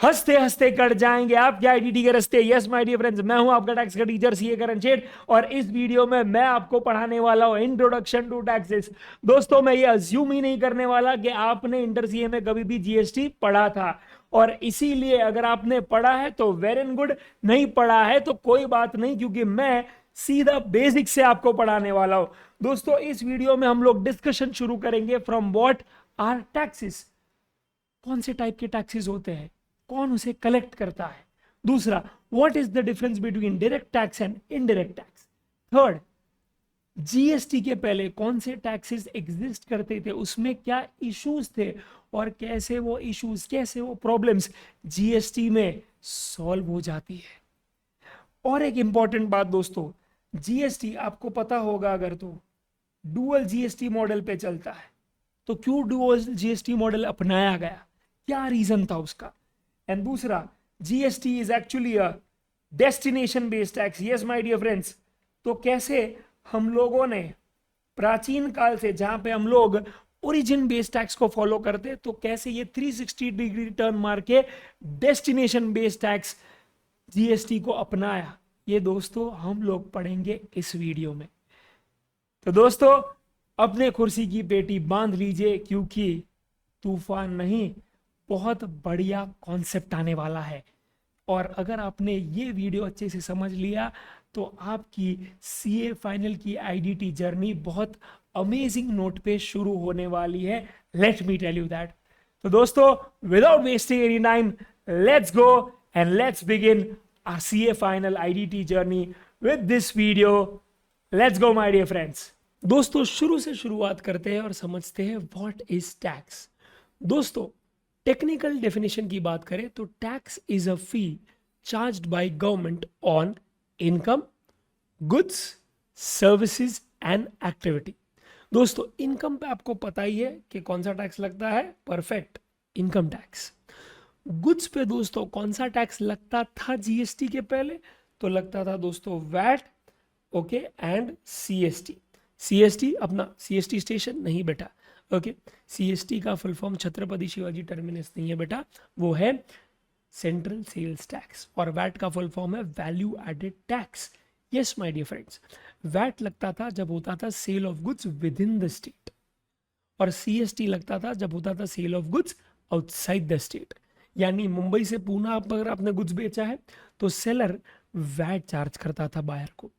हंसते हंसते कट जाएंगे आपके आईडीटी के रास्ते। यस माय डियर फ्रेंड्स, मैं हूं आपका टैक्स का टीचर सीए करण शेठ, और इस वीडियो में मैं आपको पढ़ाने वाला हूं इंट्रोडक्शन टू टैक्सेस। दोस्तों, मैं ये अज्यूम ही नहीं करने वाला कि आपने इंटर सीए में कभी भी जीएसटी पढ़ा था, और इसीलिए अगर आपने पढ़ा है तो वेरी गुड, नहीं पढ़ा है तो कोई बात नहीं, क्योंकि मैं सीधा बेसिक से आपको पढ़ाने वाला हूं। दोस्तों, इस वीडियो में हम लोग डिस्कशन शुरू करेंगे फ्रॉम व्हाट आर टैक्सेस, कौन से टाइप के टैक्सेस होते हैं, कौन उसे कलेक्ट करता है। दूसरा, what is the difference between direct tax and indirect tax. Third, GST के पहले कौन से टैक्सेस एग्जिस्ट करते थे, उसमें क्या इश्यूज थे, और कैसे वो इश्यूज, कैसे वो प्रॉब्लम्स जीएसटी में सॉल्व हो जाती है। और एक इंपॉर्टेंट बात दोस्तों, जीएसटी आपको पता होगा अगर तो डुअल जीएसटी मॉडल पे चलता है। तो क्यों डुअल जीएसटी मॉडल अपनाया गया, क्या रीजन था उसका। एंड दूसरा, GST is actually a destination based tax. Yes my dear friends, तो कैसे हम लोगों ने प्राचीन काल से, जहां पे हम लोग ओरिजिन बेस्ड टैक्स को फॉलो करते, तो कैसे ये 360 डिग्री टर्न मार के डेस्टिनेशन बेस्ड टैक्स जीएसटी को अपनाया, ये दोस्तों हम लोग पढ़ेंगे इस वीडियो में। तो दोस्तों, अपने कुर्सी की पेटी बांध लीजिए, क्योंकि तूफान नहीं, बहुत बढ़िया कॉन्सेप्ट आने वाला है। और अगर आपने ये वीडियो अच्छे से समझ लिया तो आपकी सीए फाइनल की आईडीटी जर्नी बहुत अमेजिंग नोट पे शुरू होने वाली है। Let me tell you that. तो दोस्तों, without wasting any time, let's go and let's begin our CA final IDT journey with this video. Let's go my dear friends. दोस्तों, शुरू से शुरुआत करते हैं और समझते हैं व्हाट इज टैक्स। दोस्तों, टेक्निकल डेफिनेशन की बात करें तो tax is a fee charged by government on income, goods, services and activity. दोस्तों, इनकम पे आपको पता ही है कि कौन सा टैक्स लगता है, परफेक्ट, इनकम टैक्स। गुड्स पे दोस्तों कौन सा टैक्स लगता था जीएसटी के पहले, तो लगता था दोस्तों VAT, okay, and CST. CST अपना सीएसटी स्टेशन नहीं बेटा, ओके। सीएसटी का full form Chhatrapati Shivaji terminus नहीं है बेटा, वो है सेंट्रल सेल्स टैक्स। और वैट का फुल फॉर्म है value added tax. Yes my dear friends, VAT लगता था जब होता था sale of goods within the state, और सीएसटी लगता था जब होता था sale of goods outside the state. यानी मुंबई से पूना अगर आपने गुड्स बेचा है तो सेलर वैट चार्ज करता था बायर को,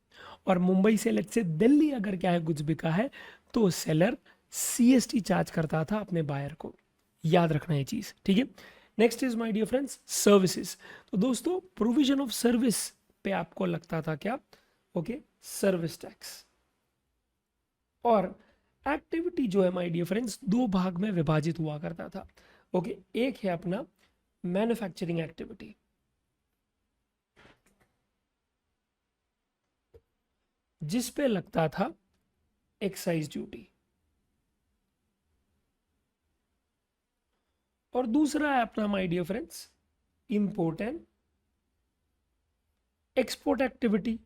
और मुंबई से लेट्स से दिल्ली अगर क्या है गुड्स बिका है तो सेलर सीएसटी चार्ज करता था अपने बायर को। याद रखना ये चीज, ठीक है। Next is my dear friends services. तो दोस्तों, प्रोविजन ऑफ सर्विस पे आपको लगता था क्या, ओके, सर्विस टैक्स। और एक्टिविटी जो है माय डियर फ्रेंड्स दो भाग में विभाजित हुआ करता था, ओके। एक है अपना मैन्युफैक्चरिंग एक्टिविटी, जिस पे लगता था एक्साइज ड्यूटी, और दूसरा है अपना my dear friends import and export activity,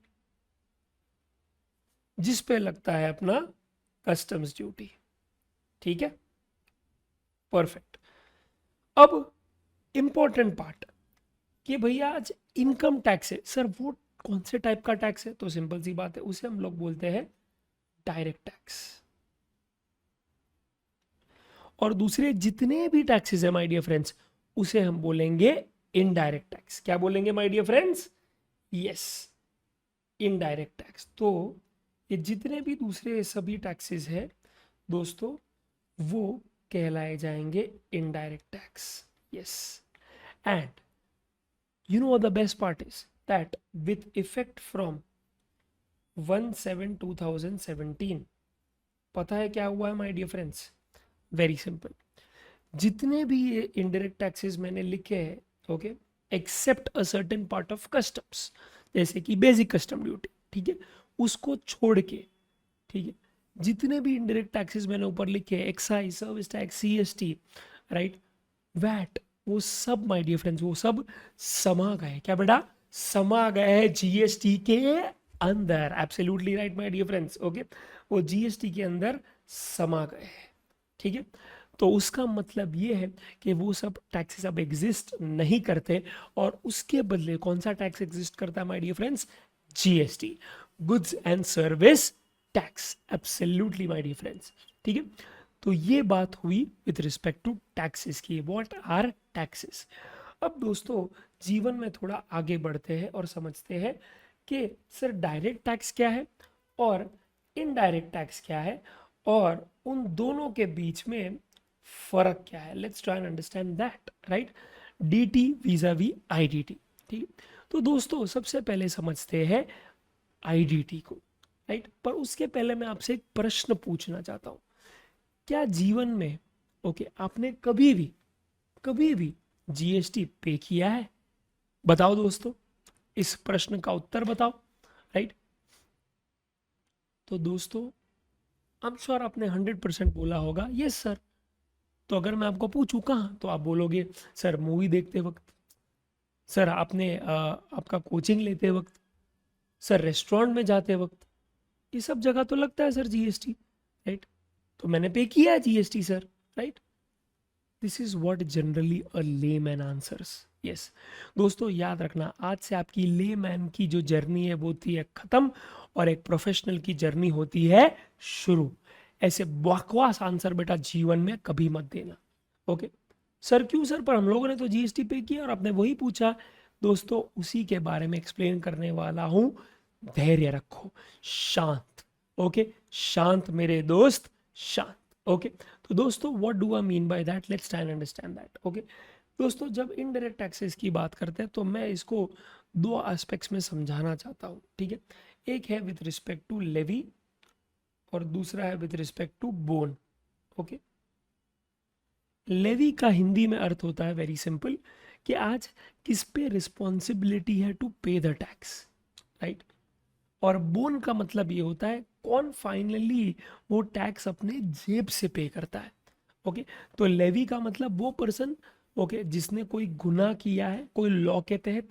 जिस पे लगता है अपना कस्टम्स ड्यूटी, ठीक है, परफेक्ट। अब इंपॉर्टेंट पार्ट कि भैया आज इनकम टैक्स है सर, वो कौन से टाइप का टैक्स है, तो सिंपल सी बात है, उसे हम लोग बोलते हैं डायरेक्ट टैक्स। और दूसरे जितने भी टैक्सेस है माय डियर फ्रेंड्स, उसे हम बोलेंगे इनडायरेक्ट टैक्स। क्या बोलेंगे my dear friends, yes, indirect tax. तो ये जितने भी दूसरे सभी टैक्सेस है दोस्तों, वो कहलाए जाएंगे indirect tax, yes. And you know what the best part is, that with effect from 1/7/2017, पता है क्या हुआ है my dear friends, very simple. जितने भी ये इनडायरेक्ट टैक्सेस मैंने लिखे हैं, okay, except a certain part of customs, जैसे कि बेसिक कस्टम ड्यूटी, ठीक है, उसको छोड़ के, ठीक है, जितने भी इनडायरेक्ट टैक्सेस मैंने ऊपर लिखे हैं, excise, service tax, CST, right, VAT, वो सब माय डियर फ्रेंड्स वो सब समा गए, क्या बेटा, समा गए जीएसटी के अंदर। Absolutely right my dear friends, okay, वो जीएसटी के अंदर समा गए, ठीक है। तो उसका मतलब ये है कि वो सब टैक्सेस अब एग्जिस्ट नहीं करते और उसके बदले कौन सा टैक्स एग्जिस्ट करता है my dear friends? GST, goods and service tax. Absolutely my dear friends, ठीक है। तो ये बात हुई विथ रिस्पेक्ट टू टैक्सेस की, व्हाट आर टैक्सेस। अब दोस्तों जीवन में थोड़ा आगे बढ़ते हैं और समझते हैं कि सर डायरेक्ट टैक्स क्या है और इनडायरेक्ट टैक्स क्या है और उन दोनों के बीच में फर्क क्या है। Let's try and understand that, right. DT vis-a-vis IDT, ठीक है। तो दोस्तों सबसे पहले समझते हैं आईडीटी को, राइट। पर उसके पहले मैं आपसे एक प्रश्न पूछना चाहता हूं, क्या जीवन में आपने कभी भी जीएसटी पे किया है? बताओ दोस्तों, इस प्रश्न का उत्तर बताओ, राइट। तो दोस्तों आई एम श्योर आपने 100% बोला होगा यस सर। तो अगर मैं आपको पूछूं कहाँ, तो आप बोलोगे सर मूवी देखते वक्त, सर आपने आपका कोचिंग लेते वक्त, सर रेस्टोरेंट में जाते वक्त, ये सब जगह तो लगता है सर जीएसटी, राइट। तो मैंने पे किया है GST sir, right. This is what generally a layman answers. Yes दोस्तों याद रखना, आज से आपकी लेमैन की जो जर्नी है वो होती है खत्म और एक प्रोफेशनल की जर्नी होती है शुरू। ऐसे बकवास आंसर बेटा जीवन में कभी मत देना, ओके। सर क्यों सर, पर हम लोगों ने तो जीएसटी पे किया और आपने वही पूछा। दोस्तों उसी के बारे में एक्सप्लेन करने वाला हूं, धैर्य रखो, शांत, ओके। शांत मेरे दोस्त, शांत, ओके। तो दोस्तों what do I mean by that, let's try and understand that, okay. दोस्तों जब इनडायरेक्ट टैक्सेस की बात करते हैं तो मैं इसको दो एस्पेक्ट्स में समझाना चाहता हूँ, ठीक है। एक है विथ रिस्पेक्ट टू लेवी और दूसरा है with respect to bone, okay. Levy का हिंदी में अर्थ होता है वेरी सिंपल कि आज किस पे रिस्पॉन्सिबिलिटी है टू पे द टैक्स, राइट। और बोन का मतलब ये होता है कौन फाइनली वो टैक्स अपने जेब से पे करता है, ओके। तो लेवी का मतलब वो पर्सन, ओके, जिसने कोई गुनाह किया है कोई लॉ के तहत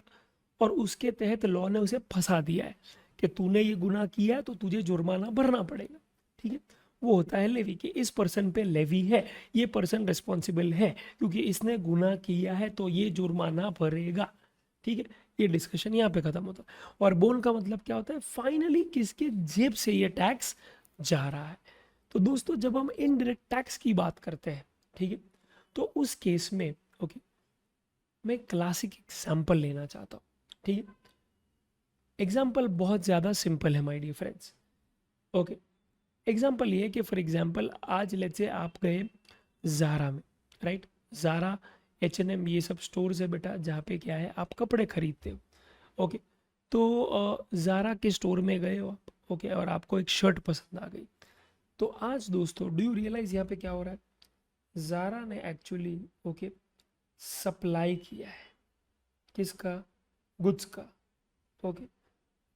और उसके तहत लॉ ने उसे फंसा दिया है कि तूने ये गुनाह किया है तो तुझे जुर्माना भरना पड़ेगा, ठीक है। वो होता है लेवी, कि इस पर्सन पे लेवी है, ये पर्सन रिस्पॉन्सिबल है क्योंकि इसने गुनाह किया है तो ये जुर्माना भरेगा, ठीक है। ये डिस्कशन यहाँ पे खत्म होता है। और बोन का मतलब क्या होता है, फाइनली किसके जेब से ये टैक्स जा रहा है। तो दोस्तों जब हम इनडायरेक्ट टैक्स की बात करते हैं, ठीक है, तो उस केस में ओके मैं क्लासिक एग्जांपल लेना चाहता हूँ, ठीक है। एग्जांपल बहुत ज़्यादा सिंपल है my dear friends, okay. Example ये है कि फॉर एग्जांपल आज लेट्स से आप गए ज़ारा में, राइट। ज़ारा, H&M, ये सब स्टोर्स है बेटा जहाँ पे क्या है आप कपड़े खरीदते हो, ओके। तो ज़ारा के स्टोर में गए हो आप, ओके, और आपको एक शर्ट पसंद आ गई। तो आज दोस्तों डू यू रियलाइज यहाँ पे क्या हो रहा है, ज़ारा ने एक्चुअली ओके सप्लाई किया है किसका, गुड्स का, okay.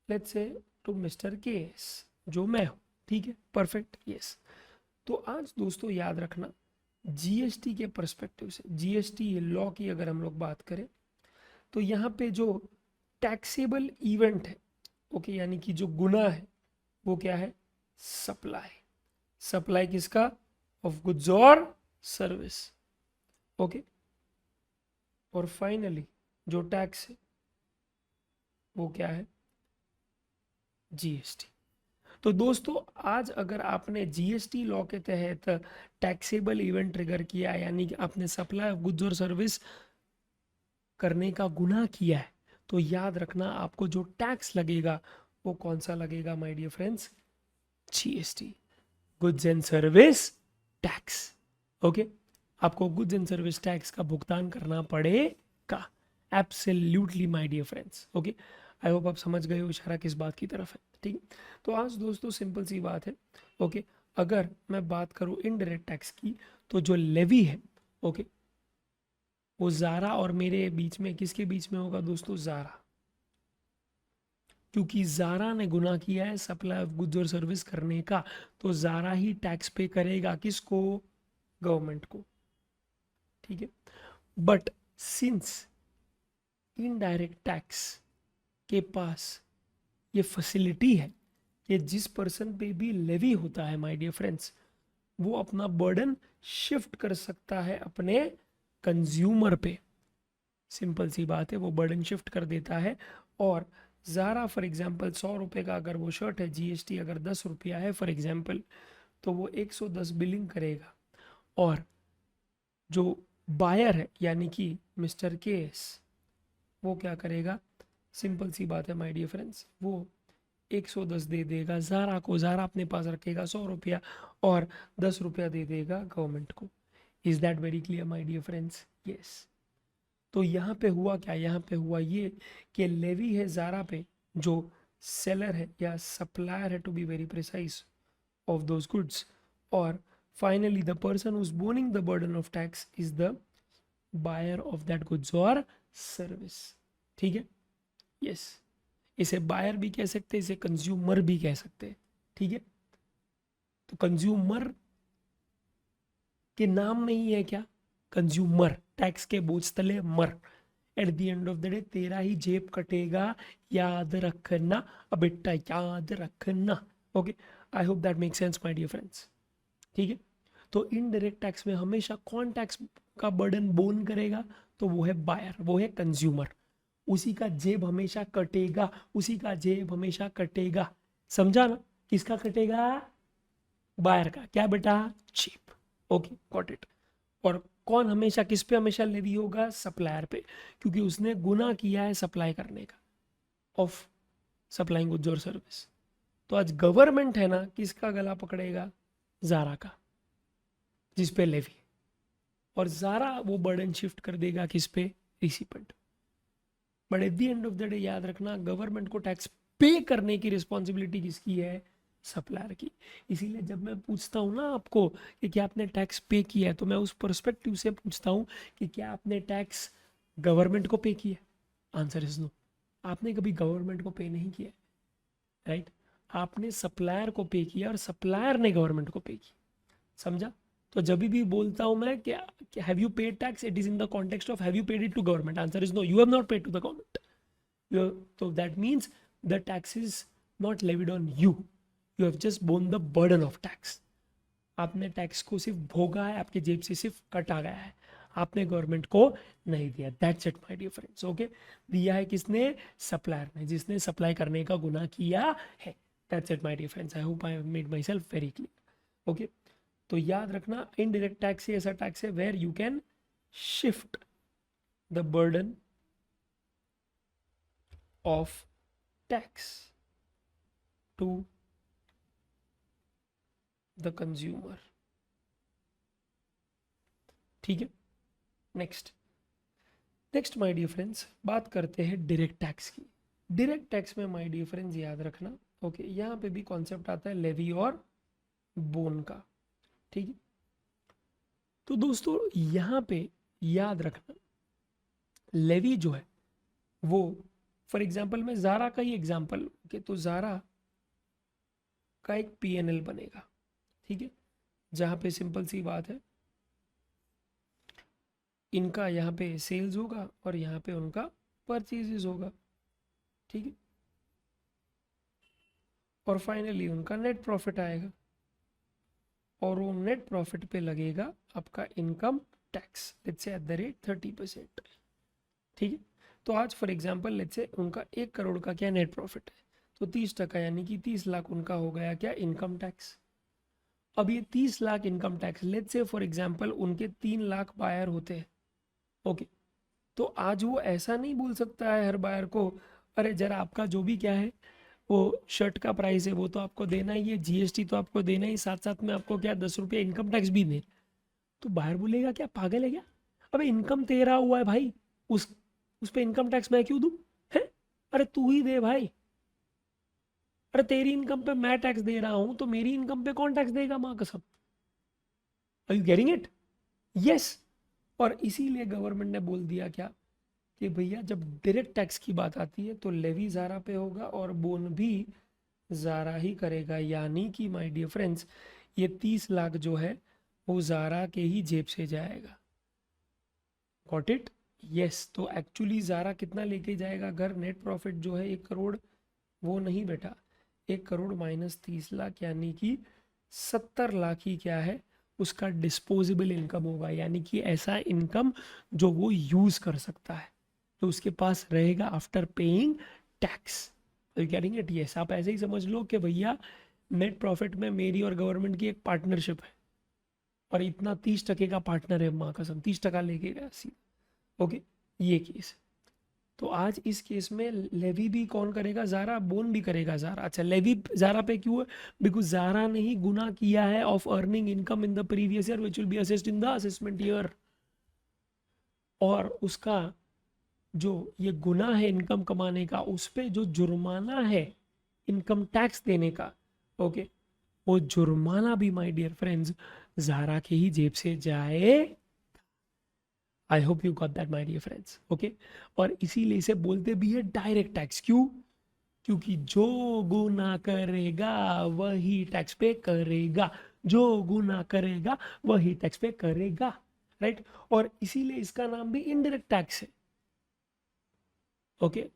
Let's say to mister case, जो मैं हूँ, ठीक है, परफेक्ट, यस। तो आज दोस्तों याद रखना जीएसटी के पर्सपेक्टिव से, जीएसटी लॉ की अगर हम लोग बात करें तो यहाँ पे जो टैक्सेबल इवेंट है, ओके, यानी कि जो गुनाह है वो क्या है, सप्लाई। सप्लाई किसका, ऑफ गुड्स और सर्विस, ओके। और फाइनली जो टैक्स है वो क्या है, जीएसटी। तो दोस्तों आज अगर आपने जीएसटी लॉ के तहत टैक्सेबल इवेंट ट्रिगर किया, यानी कि आपने सप्लाई ऑफ गुड्स और सर्विस करने का गुनाह किया है, तो याद रखना आपको जो टैक्स लगेगा वो कौन सा लगेगा my dear friends, GST, goods and service tax, okay. आपको गुड्स एंड सर्विस टैक्स का भुगतान करना पड़ेगा, absolutely my dear friends, okay. I hope आप समझ गए हो इशारा किस बात की तरफ है, ठीक है। तो आज दोस्तों सिंपल सी बात है, ओके। अगर मैं बात करूं इनडायरेक्ट टैक्स की तो जो लेवी है, ओके, वो ज़ारा और मेरे बीच में किसके बीच में होगा दोस्तों, ज़ारा, क्योंकि ज़ारा ने गुनाह किया है सप्लाई ऑफ गुड्स और सर्विस करने का, तो ज़ारा ही टैक्स पे करेगा, किसको, गवर्नमेंट को, ठीक है। बट सिंस इनडायरेक्ट टैक्स के पास ये फैसिलिटी है कि जिस पर्सन पे भी लेवी होता है माय डियर फ्रेंड्स, वो अपना बर्डन शिफ्ट कर सकता है अपने कंज्यूमर पे। सिंपल सी बात है, वो बर्डन शिफ्ट कर देता है। और ज़ारा फॉर एग्जांपल 100 रुपये का अगर वो शर्ट है, जीएसटी अगर 10 रुपया है फॉर एग्जांपल, तो वो 110 बिलिंग करेगा। और जो बायर है यानी कि मिस्टर केस, वो क्या करेगा, सिंपल सी बात है माय डियर फ्रेंड्स, वो 110 दे देगा ज़ारा को, ज़ारा अपने पास रखेगा 100 रुपया और 10 रुपया दे देगा गवर्नमेंट को। Is that very clear my dear friends? Yes. तो यहाँ पे हुआ क्या, यहाँ पे हुआ ये कि लेवी है ज़ारा पे, जो सेलर है या सप्लायर है to be very precise of those goods, और finally the person who is boning the burden of tax is the buyer of that goods और सर्विस। ठीक है, यस। इसे बायर भी कह सकते हैं, इसे कंज्यूमर भी कह सकते हैं। ठीक है, तो कंज्यूमर के नाम में ही है क्या, कंज्यूमर, टैक्स के बोझ तले मर। At the end of the day तेरा ही जेब कटेगा, याद रखना बेटा, याद रखना। Okay, I hope that make sense my dear friends. ठीक है, तो इनडायरेक्ट टैक्स में हमेशा कौन टैक्स का बर्डन बोन करेगा, तो वो है बायर, वो है कंज्यूमर। उसी का जेब हमेशा कटेगा, उसी का जेब हमेशा कटेगा। समझा ना, किसका कटेगा, बायर का। क्या बेटा, जेब। Okay, got it. और कौन हमेशा किस पे हमेशा लेवी होगा, सप्लायर पे, क्योंकि उसने गुनाह किया है सप्लाई करने का, ऑफ सप्लाइंग गुड्स और सर्विस। तो आज गवर्नमेंट है ना, किसका गला पकड़ेगा, ज़ारा का, जिस पे लेवी, और ज़ारा वो बर्डन शिफ्ट कर देगा किस पे, recipient. But at the end of the day याद रखना, गवर्नमेंट को टैक्स पे करने की रिस्पॉन्सिबिलिटी किसकी है, सप्लायर की। इसीलिए जब मैं पूछता हूँ ना आपको कि क्या आपने टैक्स पे किया है, तो मैं उस पर्सपेक्टिव से पूछता हूँ कि क्या आपने टैक्स गवर्नमेंट को पे किया है। आंसर इज नो, आपने कभी गवर्नमेंट को पे नहीं किया, राइट। आपने सप्लायर को पे किया और सप्लायर ने गवर्नमेंट को पे किया। समझा? तो जब भी बोलता हूँ मैं कि have you paid tax, it is in the context of have you paid it to government. Answer is no, you have not paid to the government. तो that means the tax is not levied on you, you have just borne the burden of tax. आपने tax को सिर्फ भोगा है, आपके जेब से सिर्फ कटा गया है, आपने गवर्नमेंट को नहीं दिया। That's it my dear friends. Okay, दिया है किसने, सप्लायर ने, जिसने सप्लाई करने का गुनाह किया है। That's it my dear friends, I hope I have made myself very clear. Okay, तो याद रखना, इनडायरेक्ट टैक्स ऐसा टैक्स है where you can shift the burden of tax to the consumer. ठीक है, नेक्स्ट माय डियर फ्रेंड्स, बात करते हैं डायरेक्ट टैक्स की। डायरेक्ट टैक्स में माय डियर फ्रेंड्स याद रखना, ओके, यहाँ पे भी कॉन्सेप्ट आता है लेवी और बोन का। ठीक है, तो दोस्तों यहाँ पे याद रखना, लेवी जो है वो, फॉर एग्जाम्पल मैं ज़ारा का ही एग्जाम्पल, ओके, तो ज़ारा का एक पीएनएल बनेगा। ठीक है, जहाँ पे सिंपल सी बात है, इनका यहाँ पे सेल्स होगा और यहाँ पे उनका परचेजेस होगा। ठीक है, और फाइनली उनका नेट प्रॉफिट आएगा, और वो नेट प्रॉफिट पे लगेगा आपका income tax, let's say eight the rate 30%। ठीक है, तो आज फॉर एग्जांपल लेट्स से उनका 1 करोड़ का क्या नेट प्रॉफिट है, तो 30% यानी कि 30 लाख उनका हो गया क्या, इनकम टैक्स। अब ये 30 lakh income tax, let's say for example उनके 3 लाख बायर होते हैं। ओके, तो आज वो ऐसा नहीं बोल सकता है हर बायर को, अरे जरा आपका जो भी क्या है वो शर्ट का प्राइस है वो तो आपको देना ही है, जीएसटी तो आपको देना ही, साथ साथ में आपको क्या 10 रुपये इनकम टैक्स भी दे। तो बाहर बोलेगा क्या, पागल है क्या, अबे इनकम तेरा हुआ है भाई, उस पे इनकम टैक्स मैं क्यों दूं, है, अरे तू ही दे भाई, अरे तेरी इनकम पे मैं टैक्स दे रहा हूं तो मेरी इनकम पे कौन टैक्स देगा, माँ कसम। Are you getting it? Yes. और इसीलिए गवर्नमेंट ने बोल दिया क्या, कि भैया जब डायरेक्ट टैक्स की बात आती है तो लेवी ज़ारा पे होगा और बोन भी ज़ारा ही करेगा। यानी कि माय डियर फ्रेंड्स, ये 30 लाख जो है वो ज़ारा के ही जेब से जाएगा। Got it? यस। तो एक्चुअली ज़ारा कितना लेके जाएगा अगर नेट प्रॉफिट जो है 1 करोड़, वो नहीं बेटा, 1 करोड़ माइनस 30 लाख यानी कि 70 लाख ही क्या है उसका डिस्पोजेबल इनकम होगा, यानी कि ऐसा इनकम जो वो यूज कर सकता है, तो उसके पास रहेगा after paying tax. Getting it? Yes, आप ऐसे ही समझ लो कि भैया नेट प्रॉफिट में मेरी और गवर्नमेंट की एक पार्टनरशिप है और इतना 30% का पार्टनर है, माँ कसम 30% लेके गया सीधा। ओके, ये केस। तो आज इस केस में लेवी भी कौन करेगा? जारा। बोन भी करेगा जारा। अच्छा, लेवी जारा पे क्यों है? बिकॉज जारा ने ही गुना किया है of earning income in the previous year which will be assessed in the assessment year, और उसका जो ये गुना है इनकम कमाने का, उस पे जो जुर्माना है इनकम टैक्स देने का, ओके, वो जुर्माना भी माय डियर फ्रेंड्स जारा के ही जेब से जाए। I hope you got that my dear friends. Okay, और इसीलिए इसे बोलते भी है डायरेक्ट टैक्स। क्यों? क्योंकि जो गुना करेगा वही टैक्स पे करेगा, जो गुना करेगा वही टैक्स पे करेगा, राइट? और इसीलिए इसका नाम भी इनडायरेक्ट टैक्स है। ओके,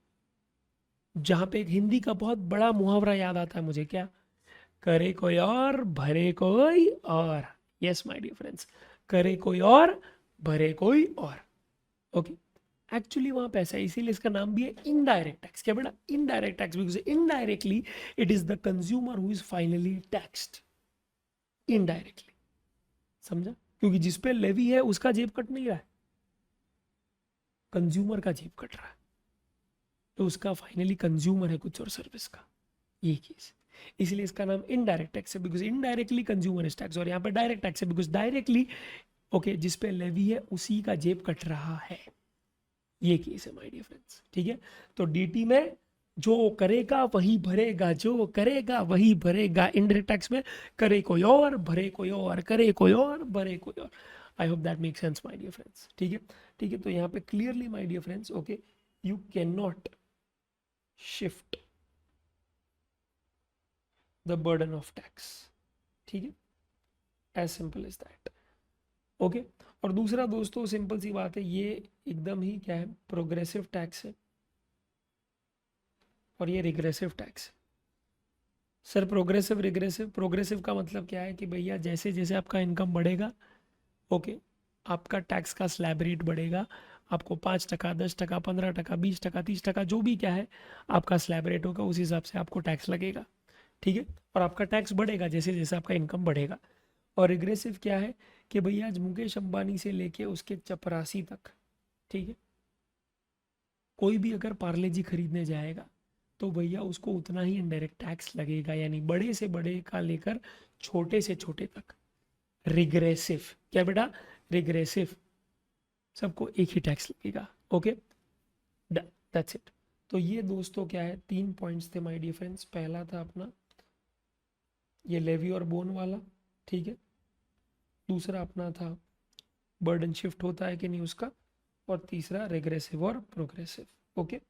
जहां पे एक हिंदी का बहुत बड़ा मुहावरा याद आता है मुझे, क्या? करे कोई और भरे कोई और। यस माय डियर फ्रेंड्स, करे कोई और भरे कोई और। ओके, एक्चुअली वहां पैसा है, इसीलिए इसका नाम भी है इनडायरेक्ट टैक्स। क्या बेटा? Indirect tax, because indirectly it is the consumer who is finally taxed indirectly. समझा? क्योंकि जिस पे लेवी है उसका जेब कट नहीं रहा है, कंज्यूमर का जेब कट रहा है, तो उसका फाइनली कंज्यूमर है कुछ और सर्विस का, ये केस। इसलिए इसका नाम इनडायरेक्ट टैक्स है, because indirectly consumer is tax. और यहाँ पे डायरेक्ट टैक्स है बिकॉज डायरेक्टली, ओके, जिस पे लेवी है उसी का जेब कट रहा है, ये केस है माय डियर फ्रेंड्स। ठीक है, तो डीटी में जो करेगा वही भरेगा, जो करेगा वही भरेगा। इनडायरेक्ट टैक्स में करे कोई और भरे कोई और, करे कोई और भरे कोई और। I hope that make sense my dear friends. ठीक है, ठीक है, तो यहाँ पे clearly my dear friends, okay, you can not shift the burden of tax. ठीक है, as simple as that. Okay, और दूसरा दोस्तों सिंपल सी बात है, ये एकदम ही क्या है, प्रोग्रेसिव टैक्स है और ये रिग्रेसिव टैक्स है। सर प्रोग्रेसिव रिग्रेसिव, प्रोग्रेसिव का मतलब क्या है कि भैया जैसे जैसे आपका इनकम बढ़ेगा, ओके, आपका टैक्स का स्लैब रेट बढ़ेगा। आपको 5%, 10%, 15%, 20%, 30%, जो भी क्या है आपका स्लैब रेट होगा, उस हिसाब से आपको टैक्स लगेगा। ठीक है, और आपका टैक्स बढ़ेगा जैसे जैसे आपका इनकम बढ़ेगा। और रिग्रेसिव क्या है कि भैया आज मुकेश अंबानी से लेके उसके चपरासी तक, ठीक है, कोई भी अगर पार्ले जी खरीदने जाएगा तो भैया उसको उतना ही इनडायरेक्ट टैक्स लगेगा, यानी बड़े से बड़े का लेकर छोटे से छोटे तक। रिग्रेसिव क्या बेटा? रिग्रेसिव, सबको एक ही टैक्स लगेगा। Okay, that's it. तो ये दोस्तों क्या है, 3 पॉइंट्स थे माय डियर फ्रेंड्स। पहला था अपना ये लेवी और बोन वाला, ठीक है। दूसरा अपना था बर्डन शिफ्ट होता है कि नहीं उसका, और तीसरा रिग्रेसिव और प्रोग्रेसिव। ओके,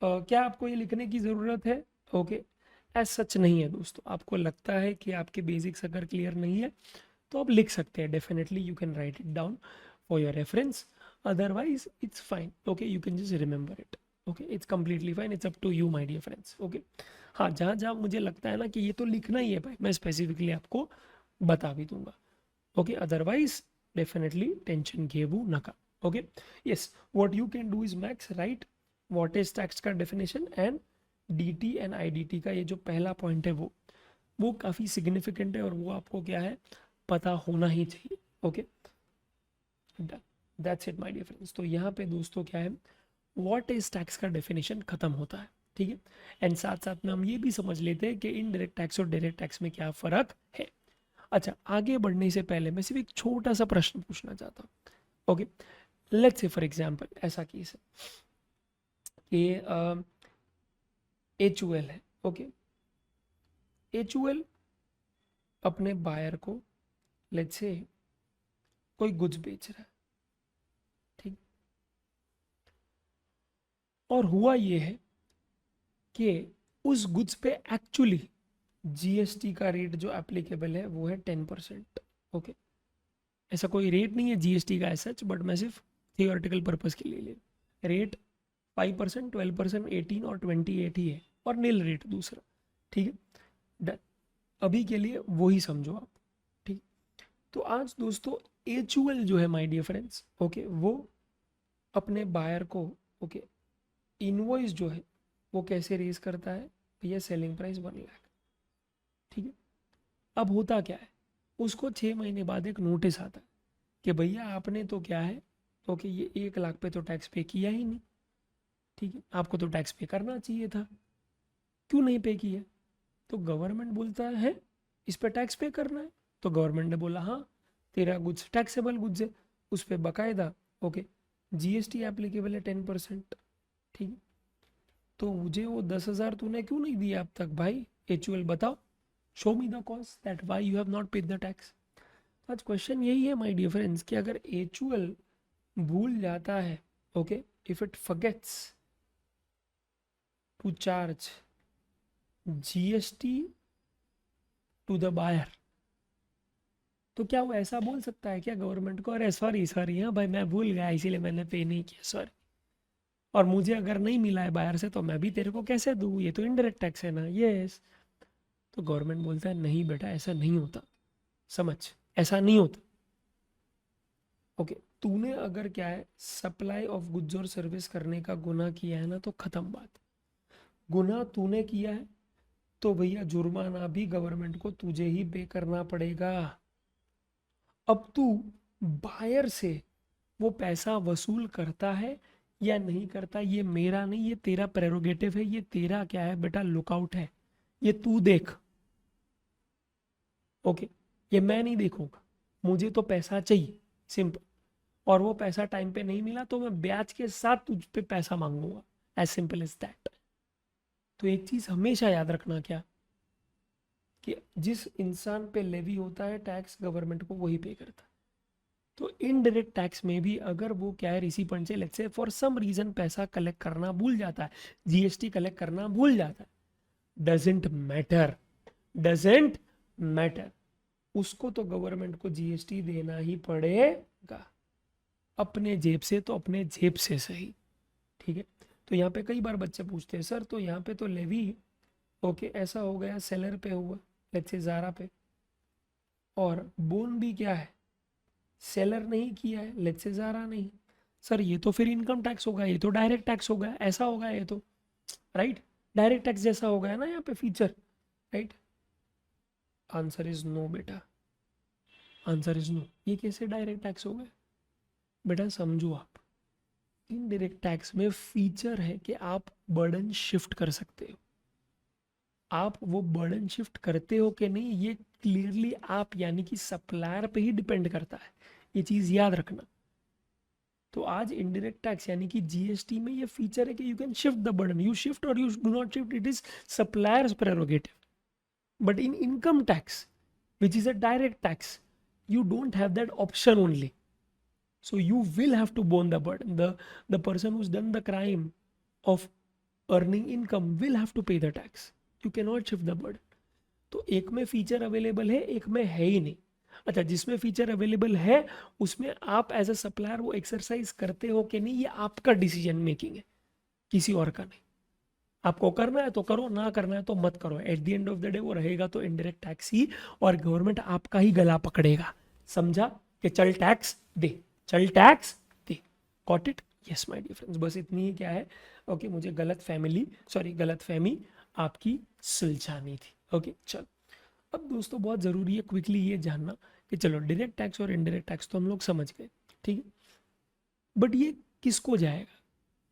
क्या आपको ये लिखने की ज़रूरत है? ओके, एज सच नहीं है दोस्तों। आपको लगता है कि आपके बेसिक्स अगर क्लियर नहीं है तो आप लिख सकते हैं, definitely you can write it down for your reference, otherwise it's fine. Okay, you can just remember it. Okay, it's completely fine, it's up to you my dear friends. Okay, हाँ, जहाँ जहाँ मुझे लगता है ना कि ये तो लिखना ही है भाई, मैं स्पेसिफिकली आपको बता भी दूंगा। ओके, अदरवाइज डेफिनेटली टेंशन घेबू नका। Okay, yes, what you can do is max right what is tax का definition and DT and IDT का ये जो पहला पॉइंट है वो काफ़ी सिग्निफिकेंट है और वो आपको क्या है पता होना ही चाहिए। Okay, that's it my dear friends. तो यहाँ पे दोस्तों क्या है, व्हाट इज टैक्स का डेफिनेशन खत्म होता है। ठीक है, एंड साथ साथ में हम ये भी समझ लेते हैं कि इनडायरेक्ट टैक्स और डायरेक्ट टैक्स में क्या फ़र्क है। अच्छा, आगे बढ़ने से पहले मैं सिर्फ एक छोटा सा प्रश्न पूछना चाहता हूँ। Okay, let's say for example ऐसा केस है कि HUL है। ओके, HUL अपने बायर को लेट्स से कोई गुड्स बेच रहा है, ठीक, और हुआ ये है कि उस गुड्स पे एक्चुअली GST का रेट जो एप्लीकेबल है वो है 10%। ओके, ऐसा कोई रेट नहीं है GST का सच, बट मैं सिर्फ थियोरेटिकल पर्पस के लिए ले रेट 5%, 12%, 18 और 28 ही है, और नील रेट दूसरा। ठीक है, अभी के लिए वही समझो आप, ठीक। तो आज दोस्तों एचयूएल जो है माय डियर फ्रेंड्स, ओके, वो अपने बायर को, ओके, इनवॉइस जो है वो कैसे रेज करता है, भैया सेलिंग प्राइस 1 लाख, ठीक है। अब होता क्या है, उसको 6 महीने बाद एक नोटिस आता है कि भैया आपने तो क्या है, ओके, ये 1 लाख पे तो टैक्स पे किया ही नहीं, ठीक है, आपको तो टैक्स पे करना चाहिए था, क्यों नहीं पे किया? तो गवर्नमेंट बोलता है इस पे टैक्स पे करना है। तो गवर्नमेंट ने बोला हाँ, तेरा गुड्स टैक्सेबल गुड्स है, उस पर बकायदा, ओके, जीएसटी एप्लीकेबल है 10%, ठीक है। तो मुझे वो 10,000 तूने क्यों नहीं दिया अब तक भाई, एचयूएल बताओ, show me the cause that why you have not paid the tax. आज क्वेश्चन यही है माय डियर फ्रेंड्स कि अगर एचयूएल भूल जाता है, okay, if it forgets to charge GST to the buyer, तो क्या वो ऐसा बोल सकता है क्या गवर्नमेंट को, अरे सॉरी सॉरी, हाँ भाई मैं भूल गया इसीलिए मैंने पे नहीं किया, सॉरी, और मुझे अगर नहीं मिला है बायर से तो मैं भी तेरे को कैसे दूँ, ये तो इनडायरेक्ट टैक्स है ना, यस। तो गवर्नमेंट बोलता है नहीं बेटा ऐसा नहीं होता, समझ, ऐसा नहीं होता, ओके। तूने अगर क्या है सप्लाई ऑफ गुड्स और सर्विस करने का गुनाह किया है ना, तो खत्म बात, गुनाह तूने किया है तो भैया जुर्माना भी गवर्नमेंट को तुझे ही पे करना पड़ेगा। अब तू बायर से वो पैसा वसूल करता है या नहीं करता, ये मेरा नहीं, ये तेरा प्रेरोगेटिव है, ये तेरा क्या है बेटा लुकआउट है, ये तू देख, ओके, ये मैं नहीं देखूंगा, मुझे तो पैसा चाहिए, सिंपल, और वो पैसा टाइम पे नहीं मिला तो मैं ब्याज के साथ तुझ पे पैसा मांगूंगा, एज सिंपल एज दैट। तो एक चीज हमेशा याद रखना क्या, कि जिस इंसान पे लेवी होता है टैक्स, गवर्नमेंट को वही पे करता है। तो इनडायरेक्ट टैक्स में भी अगर वो क्या है रिसिपेंट से let's say for some reason पैसा कलेक्ट करना भूल जाता है, जीएसटी कलेक्ट करना भूल जाता है, डजेंट मैटर, डजेंट मैटर, उसको तो गवर्नमेंट को जीएसटी देना ही पड़ेगा, अपने जेब से तो अपने जेब से सही, ठीक है। तो यहाँ पे कई बार बच्चे पूछते हैं सर तो यहाँ पे तो लेवी, ओके, ऐसा हो गया सेलर पे हुआ, लेट्स से जारा पे, और बोन भी क्या है सेलर नहीं किया है, लेट्स से जारा नहीं, सर ये तो फिर इनकम टैक्स होगा, ये तो डायरेक्ट टैक्स होगा, ऐसा होगा ये तो, राइट, डायरेक्ट टैक्स जैसा हो गया ना यहाँ पे feature, right. Answer is no बेटा, आंसर इज नो, ये कैसे डायरेक्ट टैक्स हो गया बेटा, समझो आप, इनडायरेक्ट टैक्स में फीचर है कि आप बर्डन शिफ्ट कर सकते हो, आप वो बर्डन शिफ्ट करते हो कि नहीं ये क्लियरली आप यानी कि सप्लायर पे ही डिपेंड करता है, ये चीज़ याद रखना। तो आज इनडायरेक्ट टैक्स यानी कि जीएसटी में ये फीचर है कि you can shift the burden, you shift और you do not shift, it is supplier's prerogative, but in income tax which is a direct tax, you don't have that option only, so you will have to bear the burden, the person who's done the crime of earning income will have to pay the tax, you cannot shift the burden। तो एक में feature available है, एक में है ही नहीं। अच्छा, जिसमें फीचर अवेलेबल है उसमें आप एज अ सप्लायर वो एक्सरसाइज करते हो कि नहीं, ये आपका डिसीजन मेकिंग है, किसी और का नहीं। आपको करना है तो करो, ना करना है तो मत करो, eight the end of the day वो रहेगा तो इनडायरेक्ट टैक्स ही, और गवर्नमेंट आपका ही गला पकड़ेगा, समझा, कि चल टैक्स दे, चल टैक्स दे, got it, yes my dear friends, बस इतनी ही क्या है, ओके, मुझे गलत फहमी आपकी सुलझानी थी, ओके। चलो अब दोस्तों बहुत ज़रूरी है क्विकली ये जानना कि चलो डायरेक्ट टैक्स और इनडायरेक्ट टैक्स तो हम लोग समझ गए, ठीक है, बट ये किसको जाएगा,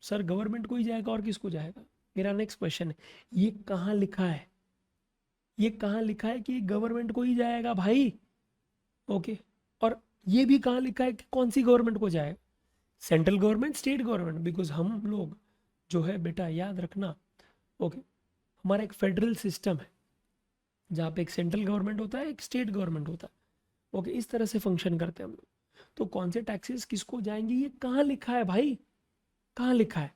सर गवर्नमेंट को ही जाएगा और किसको जाएगा, मेरा नेक्स्ट क्वेश्चन है, ये कहाँ लिखा है, ये कहाँ लिखा है कि गवर्नमेंट को ही जाएगा भाई, ओके, और ये भी कहाँ लिखा है कि कौन सी गवर्नमेंट को जाएगा, central government, state government, because हम लोग जो है बेटा याद रखना, ओके, हमारा एक फेडरल सिस्टम है जहाँ पे एक सेंट्रल गवर्नमेंट होता है, एक स्टेट गवर्नमेंट होता है, ओके, इस तरह से फंक्शन करते हैं हम लोग। तो कौन से टैक्सेस किसको जाएंगे ये कहाँ लिखा है भाई, कहाँ लिखा है,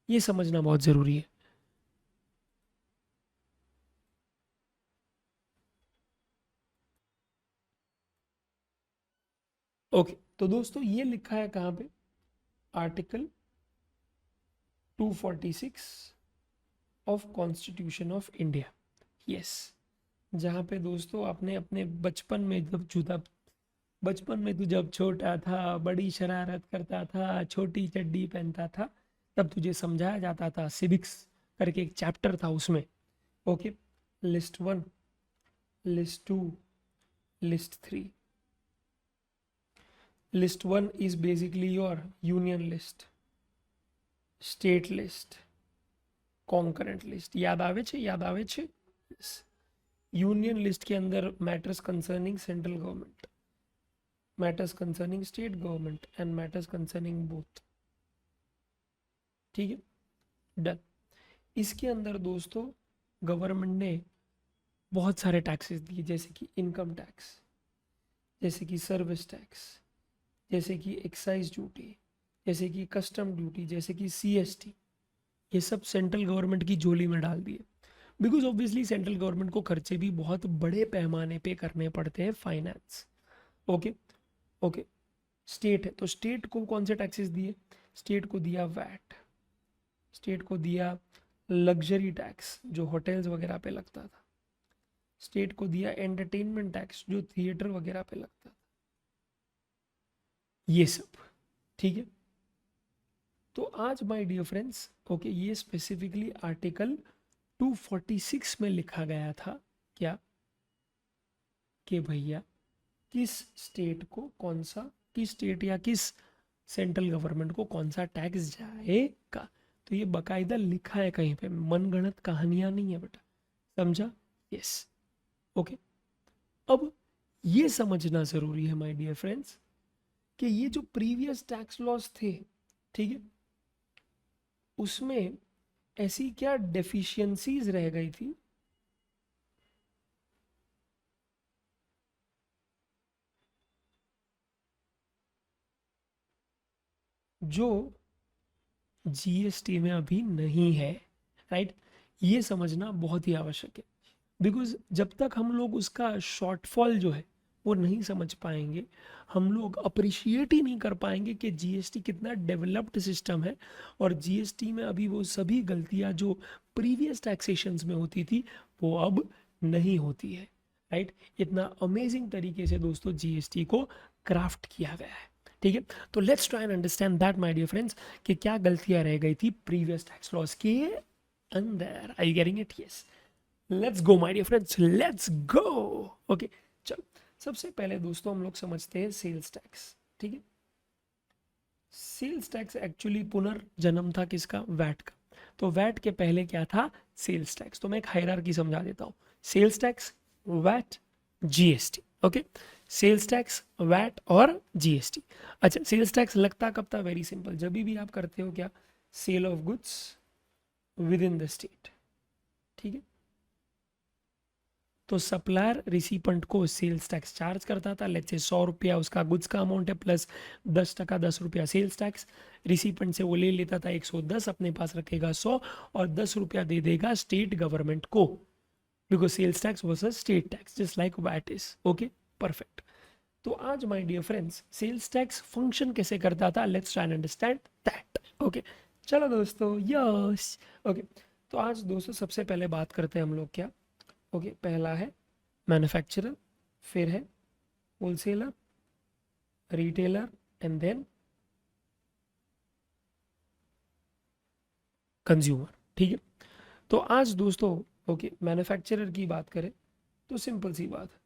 ये समझना बहुत ज़रूरी है। ओके, तो दोस्तों ये लिखा है कहाँ पे, article 246 of constitution of India, yes, जहाँ पे दोस्तों आपने अपने बचपन में बचपन में तू जब छोटा था, बड़ी शरारत करता था, छोटी चड्डी पहनता था, तब तुझे समझाया जाता था, सिविक्स करके एक चैप्टर था उसमें। Okay, list 1, list 2, list 3। List 1 is basically your union list, state list, concurrent list। याद आवे छे? Yes। यूनियन लिस्ट के अंदर matters concerning central government, matters concerning state government and matters concerning both. ठीक है, डन। इसके अंदर दोस्तों गवर्नमेंट ने बहुत सारे टैक्सेस दिए, जैसे कि इनकम टैक्स, जैसे कि सर्विस टैक्स, जैसे कि एक्साइज ड्यूटी, जैसे कि कस्टम ड्यूटी, जैसे कि सीएसटी। ये सब सेंट्रल गवर्नमेंट की झोली में डाल दिए, बिकॉज ऑब्वियसली सेंट्रल गवर्नमेंट को खर्चे भी बहुत बड़े पैमाने पे करने पड़ते हैं, फाइनेंस। ओके ओके, स्टेट है तो स्टेट को कौन से टैक्सेस दिए? स्टेट को दिया वैट, स्टेट को दिया लग्जरी टैक्स जो होटल्स वगैरह पे लगता था, स्टेट को दिया एंटरटेनमेंट टैक्स जो थिएटर वगैरह पे लगता था, ये सब। ठीक है, तो आज माय डियर फ्रेंड्स, ओके, ये स्पेसिफिकली आर्टिकल 246 में लिखा गया था क्या, कि भैया किस स्टेट को कौन सा, किस स्टेट या किस सेंट्रल गवर्नमेंट को कौन सा टैक्स जाएगा। तो ये बकायदा लिखा है कहीं पे, मनगढ़ंत कहानियां नहीं है बेटा, समझा? यस। ओके, अब ये समझना जरूरी है माय डियर फ्रेंड्स कि ये जो प्रीवियस टैक्स लॉस थे, ठीक है, उसमें ऐसी क्या डेफिशिएंसीज रह गई थी जो जीएसटी में अभी नहीं है, राइट? ये समझना बहुत ही आवश्यक है, बिकॉज जब तक हम लोग उसका शॉर्टफॉल जो है वो नहीं समझ पाएंगे, हम लोग अप्रिशिएट ही नहीं कर पाएंगे कि जीएसटी कितना डेवलप्ड सिस्टम है, और जीएसटी में अभी वो सभी गलतियां जो प्रीवियस टैक्सेशंस में होती थी वो अब नहीं होती है, राइट? इतना अमेजिंग तरीके से दोस्तों जीएसटी को क्राफ्ट किया गया है। ठीक है, तो let's try and understand that my dear friends कि क्या गलतियां रह गई थी प्रीवियस टैक्स लॉस के अंदर। Are you getting it? Yes, let's go my dear friends, let's go. Okay, चलो सबसे पहले दोस्तों हम लोग समझते हैं सेल्स टैक्स। ठीक है, सेल्स टैक्स एक्चुअली पुनर्जन्म था किसका? वैट का। तो वैट के पहले क्या था? Sales tax. तो मैं एक हायरार्की समझा देता हूँ, sales tax, VAT, GST. Okay, sales tax, VAT और जीएसटी। अच्छा, सेल्स टैक्स लगता कब था? वेरी सिंपल, जब भी आप करते हो क्या? Sale of goods within the state. ठीक है, तो सप्लायर रिसिपेंट को सेल्स टैक्स चार्ज करता था, लेट्स से 100 रुपया उसका गुड्स का अमाउंट है, प्लस 10% 10 रुपया सेल्स टैक्स। रिसिपेंट से वो ले लेता था 110, अपने पास रखेगा 100, और 10 रुपया दे देगा स्टेट गवर्नमेंट को, because sales tax was a state tax just like VAT is. Okay, perfect. तो आज my dear friends sales tax function कैसे करता था, let's try and understand that. Okay, चलो दोस्तों, यस। ओके, तो आज दोस्तों सबसे पहले बात करते हैं हम लोग क्या। ओके, पहला है मैन्युफैक्चरर, फिर है wholesaler, retailer and then consumer. ठीक है, तो आज दोस्तों ओके मैन्युफैक्चरर की बात करें तो सिंपल सी बात है,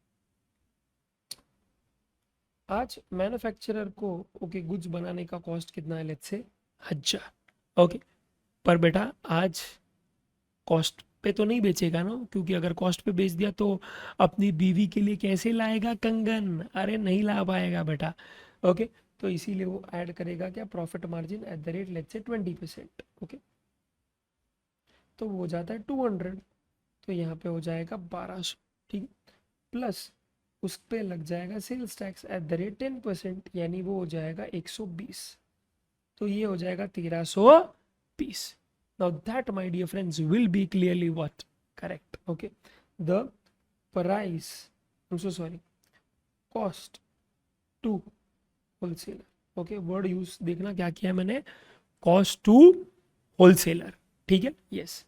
आज मैन्युफैक्चरर को ओके गुड्स बनाने का कॉस्ट कितना है? Let's say 1000। ओके, पर बेटा आज कॉस्ट पे तो नहीं बेचेगा ना, क्योंकि अगर कॉस्ट पे बेच दिया तो अपनी बीवी के लिए कैसे लाएगा कंगन? अरे नहीं ला पाएगा बेटा। ओके, तो इसीलिए वो ऐड करेगा क्या? Profit margin eight the rate let's say 20%। Okay, तो वो हो जाता है 200, तो यहाँ पे हो जाएगा 1200। ठीक है, प्लस उस पे लग जाएगा sales tax at the rate 10%, यानी वो हो जाएगा 120, तो ये हो जाएगा 1320। Now that, my dear friends, will be clearly what? Correct. Okay. The price, I'm so sorry, cost to wholesaler. Okay, word use देखना क्या किया है मैंने, cost to wholesaler. ठीक है, yes.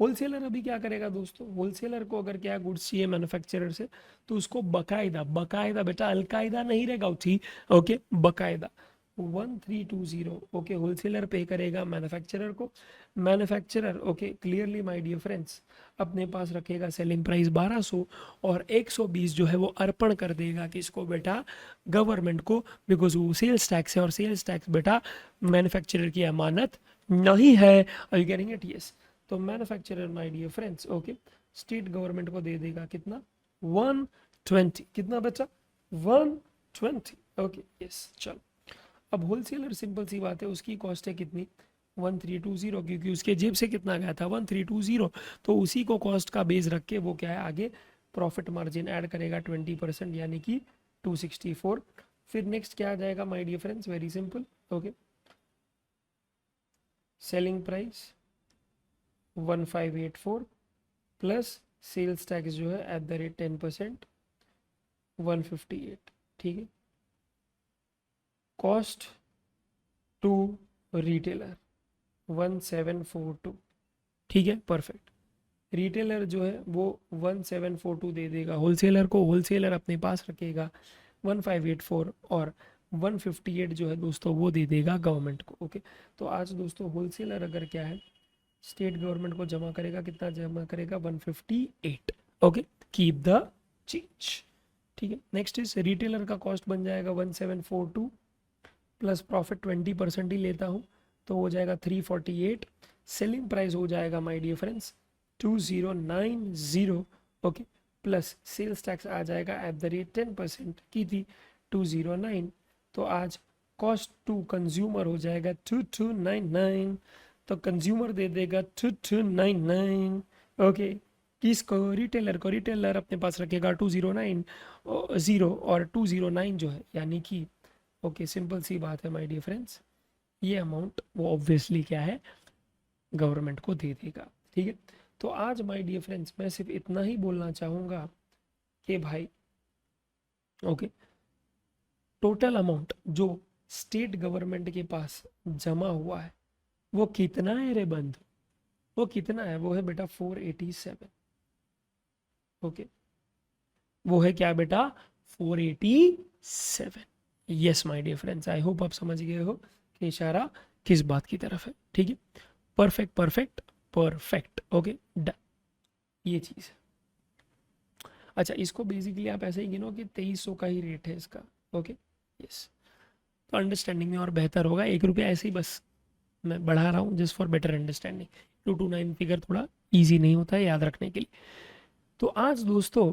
होलसेलर अभी क्या करेगा दोस्तों, होलसेलर को अगर क्या गुड्स चाहिए मैन्युफैक्चरर से तो उसको बकायदा बकायदा बेटा अलकायदा नहीं रहेगा उठी, ओके बकायदा 1320, ओके होलसेलर पे करेगा मैन्युफैक्चरर को, manufacturer okay clearly my dear friends अपने पास रखेगा सेलिंग प्राइस 1200 और 120 जो है वो अर्पण कर देगा किसको बेटा, गवर्नमेंट को, बिकॉज वो सेल्स टैक्स है और सेल्स टैक्स बेटा मैन्युफैक्चरर की अमानत नहीं है। Are you getting it? Yes. तो manufacturer my dear friends okay state government को दे देगा कितना 120, कितना बचा 120, ओके यस। चलो अब होलसेलर सिंपल सी बात है उसकी कॉस्ट है कितनी 1320, क्योंकि उसके जेब से कितना गया था 1320, तो उसी को कॉस्ट का बेस रख के वो क्या है आगे प्रॉफिट मार्जिन ऐड करेगा 20% यानी कि 264। फिर नेक्स्ट क्या आ जाएगा my dear friends, very simple okay selling price 1584 plus sales tax जो है एट द रेट 10% 158, ठीक है। कॉस्ट टू रिटेलर 1742, ठीक है परफेक्ट। रिटेलर जो है वो 1742 दे देगा होलसेलर को, होलसेलर अपने पास रखेगा 1584 और 158 जो है दोस्तों वो दे देगा गवर्नमेंट को, ओके। तो आज दोस्तों होलसेलर अगर क्या है स्टेट गवर्नमेंट को जमा करेगा, कितना जमा करेगा 158, ओके कीप द चेंज, ठीक है। नेक्स्ट इज रिटेलर का कॉस्ट बन जाएगा 1742 प्लस प्रॉफिट 20% ही लेता हूँ तो हो जाएगा 348, सेलिंग प्राइस हो जाएगा my dear friends 2090, okay plus sales tax आ जाएगा एट द रेट 10% की थी 209, तो आज कॉस्ट टू कंज्यूमर हो जाएगा 2299, तो कंज्यूमर दे देगा 2299, ओके किसको, रिटेलर को, रिटेलर अपने पास रखेगा 209 और 209 जो है यानी कि ओके सिंपल सी बात है माय डियर फ्रेंड्स ये अमाउंट वो ऑब्वियसली क्या है गवर्नमेंट को दे देगा, ठीक है। तो आज माय डियर फ्रेंड्स मैं सिर्फ इतना ही बोलना चाहूँगा कि भाई ओके टोटल अमाउंट जो स्टेट गवर्नमेंट के पास जमा हुआ है वो कितना है रे बंधु, वो कितना है, वो है बेटा 487, ओके वो है क्या बेटा 487। Yes my dear friends I hope आप समझ गए हो कि इशारा किस बात की तरफ है, ठीक है। Perfect perfect perfect, okay done, ये चीज़ है। अच्छा इसको बेसिकली आप ऐसे ही गिनो कि 2300 का ही रेट है इसका, ओके यस। तो अंडरस्टैंडिंग में और बेहतर होगा, 1 रुपया ऐसे ही बस मैं बढ़ा रहा हूँ just for better understanding. 229 figure थोड़ा ईजी नहीं होता है याद रखने के लिए। तो आज दोस्तों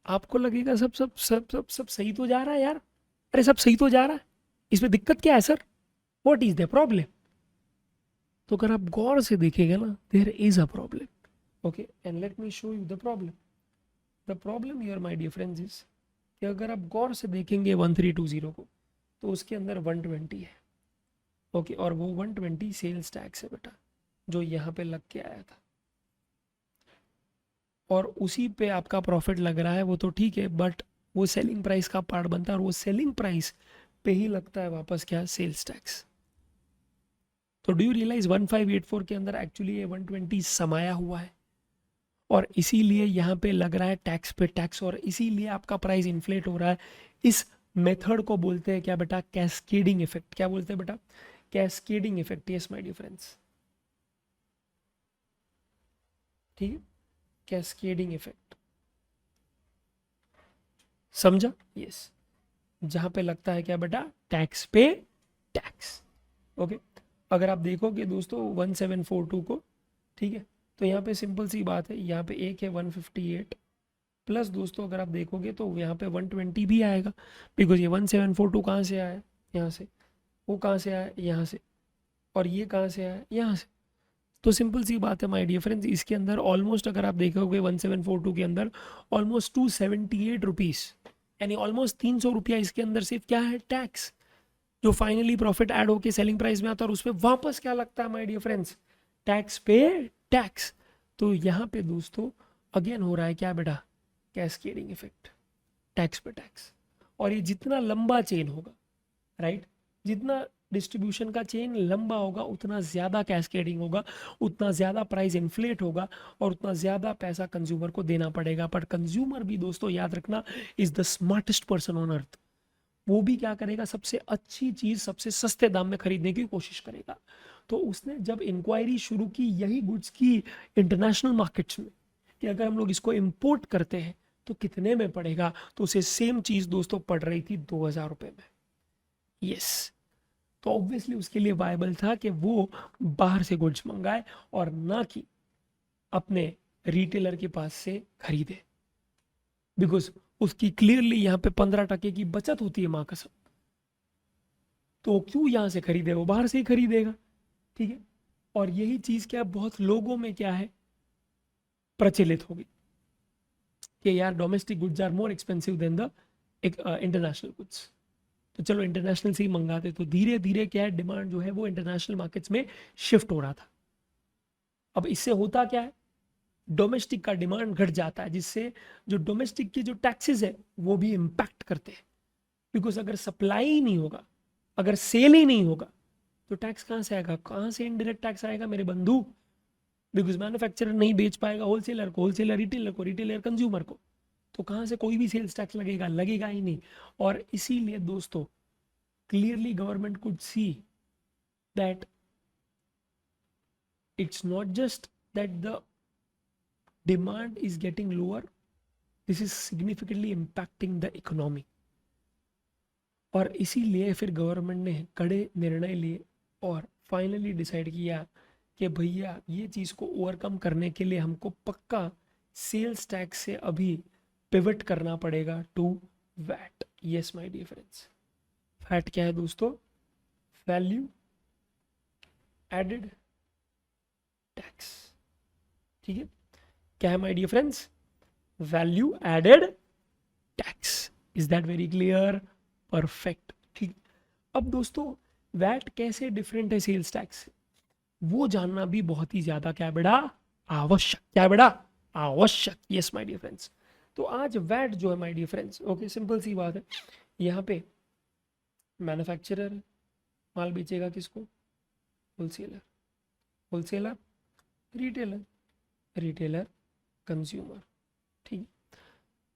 आपको लगेगा सब सब सब सब सब सही तो जा रहा है यार, अरे सब सही तो जा रहा है, इसमें दिक्कत क्या है sir, what is the problem. तो अगर आप गौर से देखेंगे ना there is a problem, okay and let me show you the problem. The problem here my dear friends is कि अगर आप गौर से देखेंगे 1320 को तो उसके अंदर 120 है, ओके और वो 120 सेल्स टैक्स है बेटा जो यहाँ पे लग के आया था और उसी पे आपका प्रॉफिट लग रहा है, वो तो ठीक है बट वो सेलिंग प्राइस का पार्ट बनता है और वो सेलिंग प्राइस पे ही लगता है वापस क्या सेल्स टैक्स। तो डू यू रियलाइज 1584 के अंदर एक्चुअली ये 120 समाया हुआ है और इसीलिए यहाँ पे लग रहा है टैक्स पे टैक्स और इसीलिए आपका प्राइस इन्फ्लेट हो रहा है। इस मेथड को बोलते हैं क्या बेटा कैस्केडिंग इफेक्ट, क्या बोलते हैं बेटा cascading effect. Yes my dear friends, ठीक है कैस्केडिंग इफेक्ट, समझा? यस जहां पे लगता है क्या बेटा टैक्स पे टैक्स, ओके। अगर आप देखोगे दोस्तों 1742 को, ठीक है तो यहाँ पे सिंपल सी बात है, यहाँ पे एक है 158 प्लस दोस्तों अगर आप देखोगे तो यहाँ पे 120 भी आएगा बिकॉज ये 1742 कहाँ से आया, यहाँ से, वो कहाँ से आया, यहाँ से, और ये कहाँ से आया, यहाँ से। तो सिंपल सी बात है माय डियर फ्रेंड्स इसके अंदर ऑलमोस्ट अगर आप देखोगे 1742 के अंदर ऑलमोस्ट 278 रुपीज़ यानी ऑलमोस्ट 300 रुपया इसके अंदर सिर्फ क्या है टैक्स, जो फाइनली प्रॉफिट ऐड होके सेलिंग प्राइस में आता है और उस पर वापस क्या लगता है माय डियर फ्रेंड्स टैक्स पे टैक्स। तो यहाँ पे दोस्तों अगेन हो रहा है क्या बेटा कैस्केडिंग इफेक्ट टैक्स पे टैक्स। और ये जितना लंबा चेन होगा राइट, जितना डिस्ट्रीब्यूशन का चेन लंबा होगा उतना ज़्यादा कैस्केडिंग होगा, उतना ज़्यादा प्राइस इन्फ्लेट होगा और उतना ज़्यादा पैसा कंज्यूमर को देना पड़ेगा। पर कंज्यूमर भी दोस्तों याद रखना is the smartest person on earth. वो भी क्या करेगा, सबसे अच्छी चीज़ सबसे सस्ते दाम में खरीदने की कोशिश करेगा। तो उसने जब इंक्वायरी शुरू की यही गुड्स की इंटरनेशनल मार्केट्स में कि अगर हम लोग इसको इम्पोर्ट करते हैं तो कितने में पड़ेगा, तो उसे सेम चीज़ दोस्तों पड़ रही थी 2000 रुपये में। यस, तो ऑब्वियसली उसके लिए वायबल था कि वो बाहर से गुड्स मंगाए और ना कि अपने रिटेलर के पास से खरीदे, बिकॉज उसकी क्लियरली यहाँ पे 15% की बचत होती है माँ कसम। तो क्यों यहाँ से खरीदे, वो बाहर से ही खरीदेगा। ठीक है, और यही चीज़ क्या बहुत लोगों में क्या है प्रचलित होगी कि यार domestic goods are more expensive than the international goods, तो चलो इंटरनेशनल से ही मंगाते। तो धीरे धीरे क्या है डिमांड जो है वो इंटरनेशनल मार्केट्स में शिफ्ट हो रहा था। अब इससे होता क्या है, डोमेस्टिक का डिमांड घट जाता है, जिससे जो डोमेस्टिक के जो टैक्सेस है वो भी इम्पैक्ट करते हैं। बिकॉज अगर सप्लाई ही नहीं होगा, अगर सेल ही नहीं होगा, तो टैक्स कहाँ से आएगा, कहाँ से इनडायरेक्ट टैक्स आएगा मेरे बंधु। बिकॉज मैन्युफैक्चरर नहीं बेच पाएगा होलसेलर को, होलसेलर रिटेलर को, रिटेलर कंज्यूमर को, तो कहाँ से कोई भी सेल्स टैक्स लगेगा, लगेगा ही नहीं। और इसीलिए दोस्तों clearly government could see that it's not just that the demand is getting lower, this is significantly impacting the economy. और इसीलिए फिर गवर्नमेंट ने कड़े निर्णय लिए और फाइनली डिसाइड किया कि भैया ये चीज़ को ओवरकम करने के लिए हमको पक्का सेल्स टैक्स से अभी पिवट करना पड़ेगा to VAT. Yes my dear friends, VAT क्या है दोस्तों, वैल्यू एडेड टैक्स। ठीक है, क्या है my dear friends, value added tax. Is that very clear, perfect. ठीक, अब दोस्तों वैट कैसे डिफरेंट है सेल्स टैक्स से, वो जानना भी बहुत ही ज्यादा क्या बेटा आवश्यक, क्या बेटा आवश्यक। यस माय डियर फ्रेंड्स, तो आज वैट जो है my dear friends, okay simple सी बात है, यहाँ पे मैन्युफैक्चरर माल बेचेगा किसको, wholesaler, wholesaler retailer, retailer consumer. ठीक,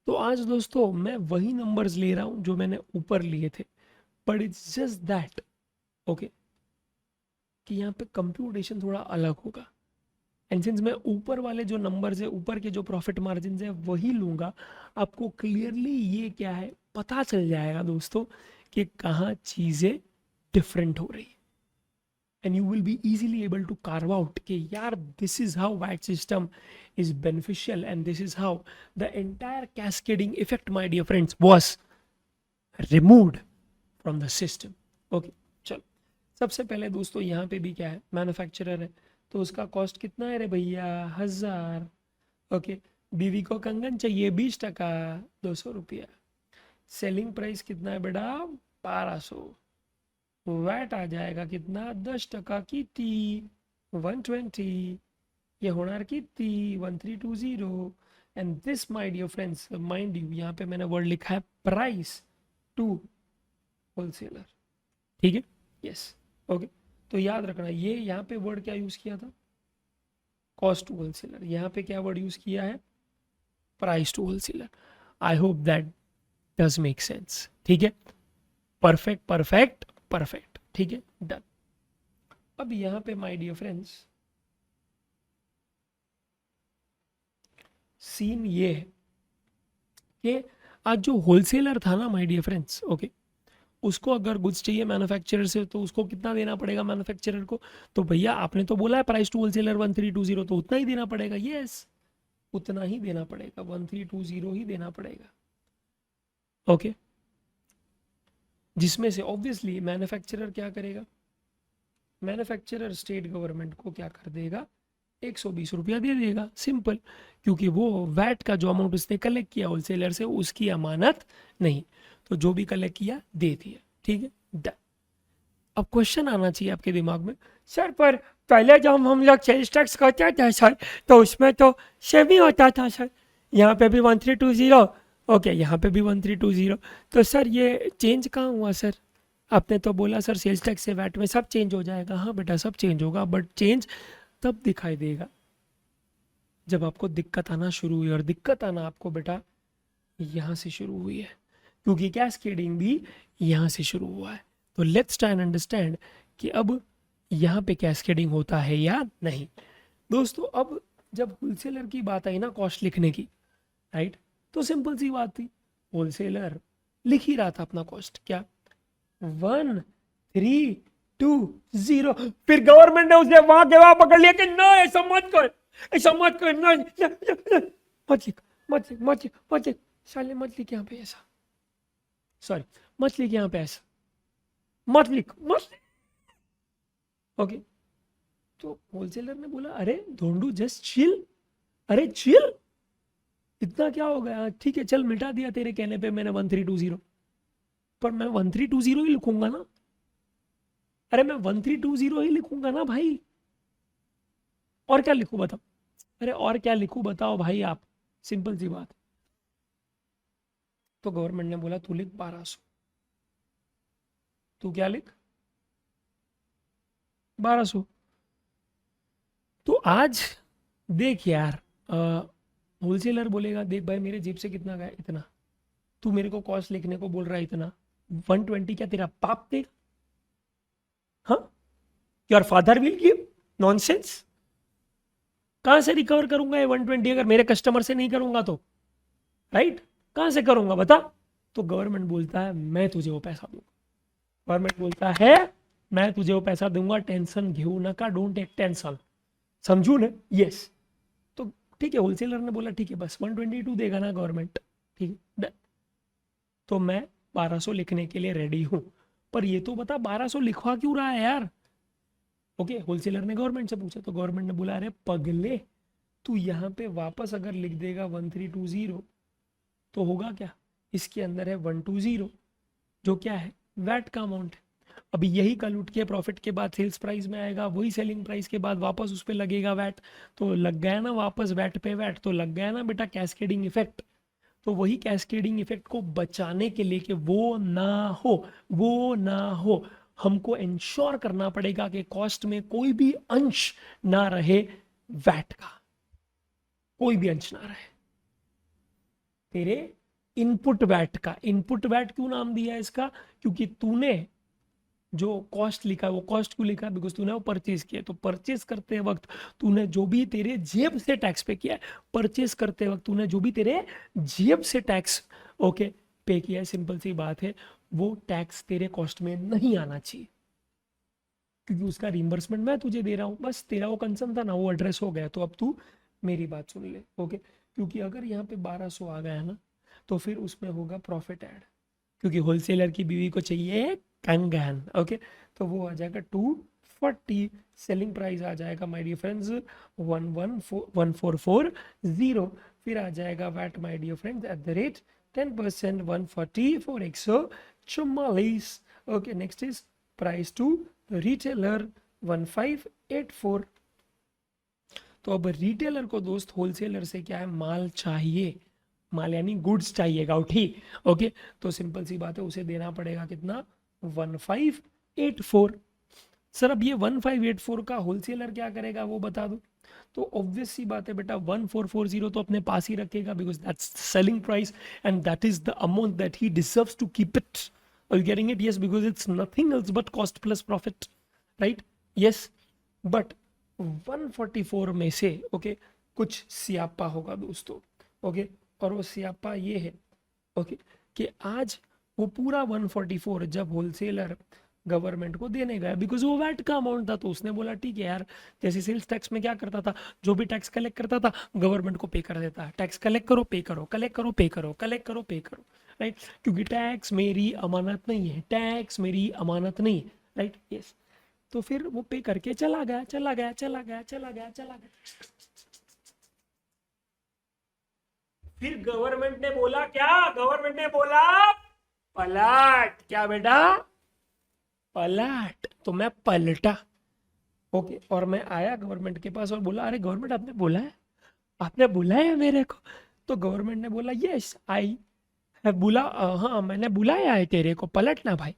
तो आज दोस्तों मैं वही नंबर्स ले रहा हूं जो मैंने ऊपर लिए थे, but it's just that okay कि यहाँ पे कंप्यूटेशन थोड़ा अलग होगा। एंड सिंस मैं ऊपर वाले जो नंबर्स है, ऊपर के जो प्रॉफिट मार्जिन है वही लूंगा, आपको क्लियरली ये क्या है पता चल जाएगा दोस्तों कि कहाँ चीजें डिफरेंट हो रही है। And you will be easily able to carve out कि यार this is how VAT system is beneficial and this is how the entire cascading effect my dear friends was removed from the system. okay, चलो सबसे पहले दोस्तों यहाँ पे भी क्या है मैन्युफैक्चरर है, तो उसका कॉस्ट कितना है रे भैया 1000। ओके, बीवी को कंगन चाहिए 20%, 200 रुपया। सेलिंग प्राइस कितना है बेटा 1200। वैट आ जाएगा कितना 10% की थी 120, ये होनार की थी 1320। And this my dear friends mind you यहाँ पे मैंने वर्ड लिखा है प्राइस टू होलसेलर। ठीक है, यस ओके, तो याद रखना ये यहाँ पे वर्ड क्या यूज किया था कॉस्ट टू होलसेलर, यहाँ पे क्या वर्ड यूज किया है price to wholesaler. I hope that does make sense. ठीक है, परफेक्ट परफेक्ट परफेक्ट। ठीक है, डन। अब यहाँ पे माय डियर फ्रेंड्स सीन ये है कि आज जो होलसेलर था ना माय डियर फ्रेंड्स ओके, उसको अगर गुड्स चाहिए मैन्युफैक्चरर से तो उसको कितना देना पड़ेगा मैन्युफैक्चरर को, तो भैया आपने तो बोला है प्राइस टू होलसेलर 1320, तो उतना ही देना पड़ेगा। यस, उतना ही देना पड़ेगा, 1320 ही देना पड़ेगा। ओके, जिसमें से ऑब्वियसली मैन्युफैक्चरर क्या करेगा, मैन्युफैक्चरर स्टेट गवर्नमेंट को क्या कर देगा 120 रुपया दे देगा, सिंपल। क्योंकि वो वैट का जो अमाउंट उसने कलेक्ट किया होलसेलर से उसकी अमानत नहीं, तो जो भी कलेक्ट किया दे दिया। ठीक है, डन। अब क्वेश्चन आना चाहिए आपके दिमाग में, सर पर पहले जब हम लोग सेल्स टैक्स करते थे सर तो उसमें तो सेविंग होता था सर, यहाँ पे भी 1320, ओके यहाँ पे भी 1320, तो सर ये चेंज कहाँ हुआ सर। आपने तो बोला सर सेल्स टैक्स से वैट में सब चेंज हो जाएगा। हाँ बेटा सब चेंज होगा, बट चेंज तब दिखाई देगा जब आपको दिक्कत आना शुरू हुई, और दिक्कत आना आपको बेटा यहाँ से शुरू हुई है, क्योंकि कैस्केडिंग भी यहाँ से शुरू हुआ है। तो लेट्स ट्राई एंड अंडरस्टैंड कि अब यहाँ पे कैस्केडिंग होता है या नहीं। दोस्तों अब जब होलसेलर की बात आई ना कॉस्ट लिखने की, राइट, तो सिंपल सी बात थी, होलसेलर लिख ही रहा था अपना कॉस्ट, क्या 1 3 2 0। फिर गवर्नमेंट ने उसे वहां के वहां पकड़ लिया कि ना ऐसा मत कर, ऐसा मत कर, ना मत लिख, मत लिख, मत लिख, मत लिख, साले मत लिख यहाँ पे ऐसा, सॉरी मत लिख यहाँ पे ऐसा, मत लिख, मत लिख। ओके, तो होलसेलर ने बोला अरे धोंडू जस्ट चिल, अरे चिल, इतना क्या हो गया, ठीक है चल मिटा दिया तेरे कहने पे मैंने 1320, पर मैं 1320 ही लिखूंगा ना, अरे मैं 1320 ही लिखूंगा ना भाई, और क्या लिखूं बताओ, अरे और क्या लिखूं बताओ भाई आप, सिंपल सी बात। तो गवर्नमेंट ने बोला तू लिख 1200, तू क्या लिख 1200। तो आज देख यार, होलसेलर बोलेगा देख भाई मेरे जेब से कितना गया, इतना, तू मेरे को कॉस्ट लिखने को बोल रहा है इतना, 120 क्या तेरा पाप देगा, हाँ, your father will give, nonsense, कहां से रिकवर करूंगा ये 120 अगर मेरे कस्टमर से नहीं करूंगा तो, राइट, कहां से करूंगा बता। तो गवर्नमेंट बोलता है मैं तुझे वो पैसा दूंगा, गवर्नमेंट बोलता है मैं तुझे वो पैसा दूंगा, टेंशन घेऊ नका, डोंट टेक टेंशन, समझू ना, यस। तो ठीक है, होलसेलर ने बोला ठीक है बस 122 देगा ना गवर्नमेंट, ठीक है, तो मैं 1200 लिखने के लिए रेडी हूं, पर ये तो बता 1200 लिखवा क्यों रहा है यार। ओके, होलसेलर ने गवर्नमेंट से पूछा, तो गवर्नमेंट ने बोला अरे पगले, तू यहाँ पे वापस अगर लिख देगा 1320 तो होगा क्या, इसके अंदर है 120 जो क्या है वैट का अमाउंट है। अभी यही कल उठ के प्रॉफिट के बाद सेल्स प्राइस में आएगा, वही सेलिंग प्राइस के बाद वापस उस पर लगेगा वैट, तो लग गया ना वापस वैट पे वैट, तो लग गया ना बेटा कैस्केडिंग इफेक्ट। तो वही कैस्केडिंग इफेक्ट को बचाने के लिए कि वो ना हो, हमको इंश्योर करना पड़ेगा कि कॉस्ट में कोई भी अंश ना रहे वैट का, कोई भी अंश ना रहे तेरे इनपुट वैट का। इनपुट वैट क्यों नाम दिया इसका, क्योंकि तूने जो कॉस्ट लिखा है वो कॉस्ट क्यों लिखा है, बिकॉज तूने वो परचेज किया, तो परचेज करते वक्त तूने जो भी तेरे जेब से टैक्स पे किया है, परचेज करते वक्त तूने जो भी तेरे जेब से टैक्स ओके पे किया है, सिंपल सी बात है वो टैक्स तेरे कॉस्ट में नहीं आना चाहिए, क्योंकि उसका रिम्बर्समेंट मैं तुझे दे रहा हूँ, बस तेरा वो कंसर्न था ना, वो एड्रेस हो गया। तो अब तू मेरी बात सुन ले, ओके, क्योंकि अगर यहाँ पे 1200 आ गया ना तो फिर उसमें होगा प्रॉफिट ऐड, क्योंकि होलसेलर की बीवी को चाहिए कंगन, ओके, तो वो आ जाएगा 240, सेलिंग प्राइस आ जाएगा माय डियर फ्रेंड्स 1440, फिर आ जाएगा VAT my dear friends at the rate 10% 140 144, okay, next is price to retailer 1584। तो अब रिटेलर को दोस्त होलसेलर से क्या है, माल चाहिए, माल यानी गुड्स चाहिए गाउठी, ओके, तो सिंपल सी बात है उसे देना पड़ेगा कितना 1584। सर अब ये 1584 का होलसेलर क्या करेगा वो बता दो। तो ऑब्वियस सी बात है बेटा 1440 तो अपने पास ही रखेगा, because that's selling price and that is the amount that he deserves to keep it. Are you getting it? Yes, because it's nothing else but cost plus profit, right? Yes, but 144 में से okay कुछ सियापा होगा दोस्तों, okay, और वो सियापा ये है okay कि आज वो पूरा 144 जब होलसेलर गवर्नमेंट को देने गया, बिकॉज वो वैट का अमाउंट था, तो उसने बोला ठीक है यार, जैसे सेल्स टैक्स में क्या करता था, जो भी टैक्स कलेक्ट करता था गवर्नमेंट को पे कर देता, टैक्स कलेक्ट करो पे करो, कलेक्ट करो पे करो, कलेक्ट करो पे करो, राइट, क्योंकि टैक्स मेरी अमानत नहीं है, टैक्स मेरी अमानत नहीं है, राइट, यस। तो फिर वो पे करके चला गया, चला गया, चला गया, चला गया, चला गया। फिर गवर्नमेंट ने बोला क्या, गवर्नमेंट ने बोला पलट, क्या बेटा पलट, तो मैं पलटा, ओके, और मैं आया गवर्नमेंट के पास और बोला अरे गवर्नमेंट आपने बोला है, आपने बुलाया मेरे को। तो गवर्नमेंट ने बोला यस आई है, बोला हाँ मैंने बुलाया है तेरे को, पलटना भाई।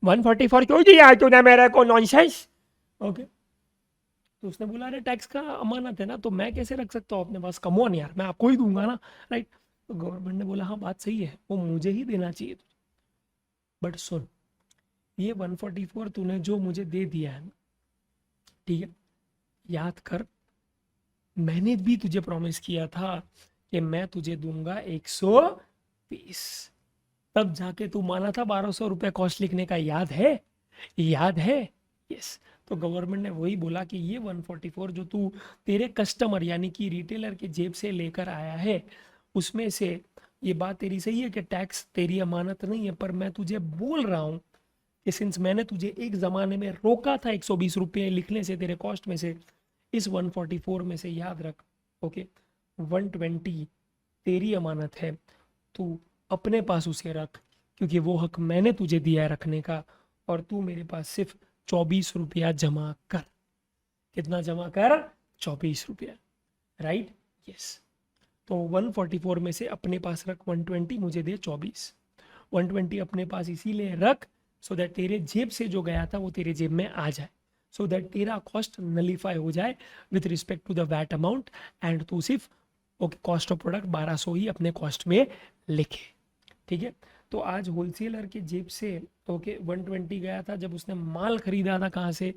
144 क्यों दिया तूने मेरे को, नॉनसेंस। ओके, तो उसने बोला अरे टैक्स का अमानत है ना, तो मैं कैसे रख सकता हूँ अपने पास, कम ऑन यार, मैं आपको ही दूंगा ना, राइट। तो गवर्नमेंट ने बोला हाँ बात सही है, वो मुझे ही देना चाहिए। बट सुन, ये 144 तूने जो मुझे दे दिया है, ठीक है, याद कर, मैंने भी तुझे प्रॉमिस किया था कि मैं तुझे दूंगा 120। तब जाके तू माना था 1200 रुपये कॉस्ट लिखने का, याद है? याद है? यस। तो गवर्नमेंट ने वही बोला कि ये 144 जो तू तेरे कस्टमर यानी कि रिटेलर के जेब से लेकर आया है, उसमें से, ये बात तेरी सही है कि टैक्स तेरी अमानत नहीं है, पर मैं तुझे बोल रहा हूँ कि सिंस मैंने तुझे एक ज़माने में रोका था 120 रुपये लिखने से तेरे कॉस्ट में से, इस 144 में से याद रख, ओके, 120 तेरी अमानत है, तू अपने पास उसे रख, क्योंकि वो हक मैंने तुझे दिया है रखने का, और तू मेरे पास सिर्फ 24 रुपया जमा कर। कितना जमा कर? 24 रुपया, राइट। यस। तो 144 में से अपने पास रख 120, मुझे दे 24। 120 अपने पास इसीलिए रख सो दैट तेरे जेब से जो गया था वो तेरे जेब में आ जाए, सो दैट तेरा कॉस्ट नलीफाई हो जाए with respect to the VAT amount, and तू सिर्फ ओके कॉस्ट ऑफ प्रोडक्ट 1200 ही अपने कॉस्ट में लिखे, ठीक है। तो आज होलसेलर के जेब से ओके 120 गया था जब उसने माल खरीदा था, कहाँ से?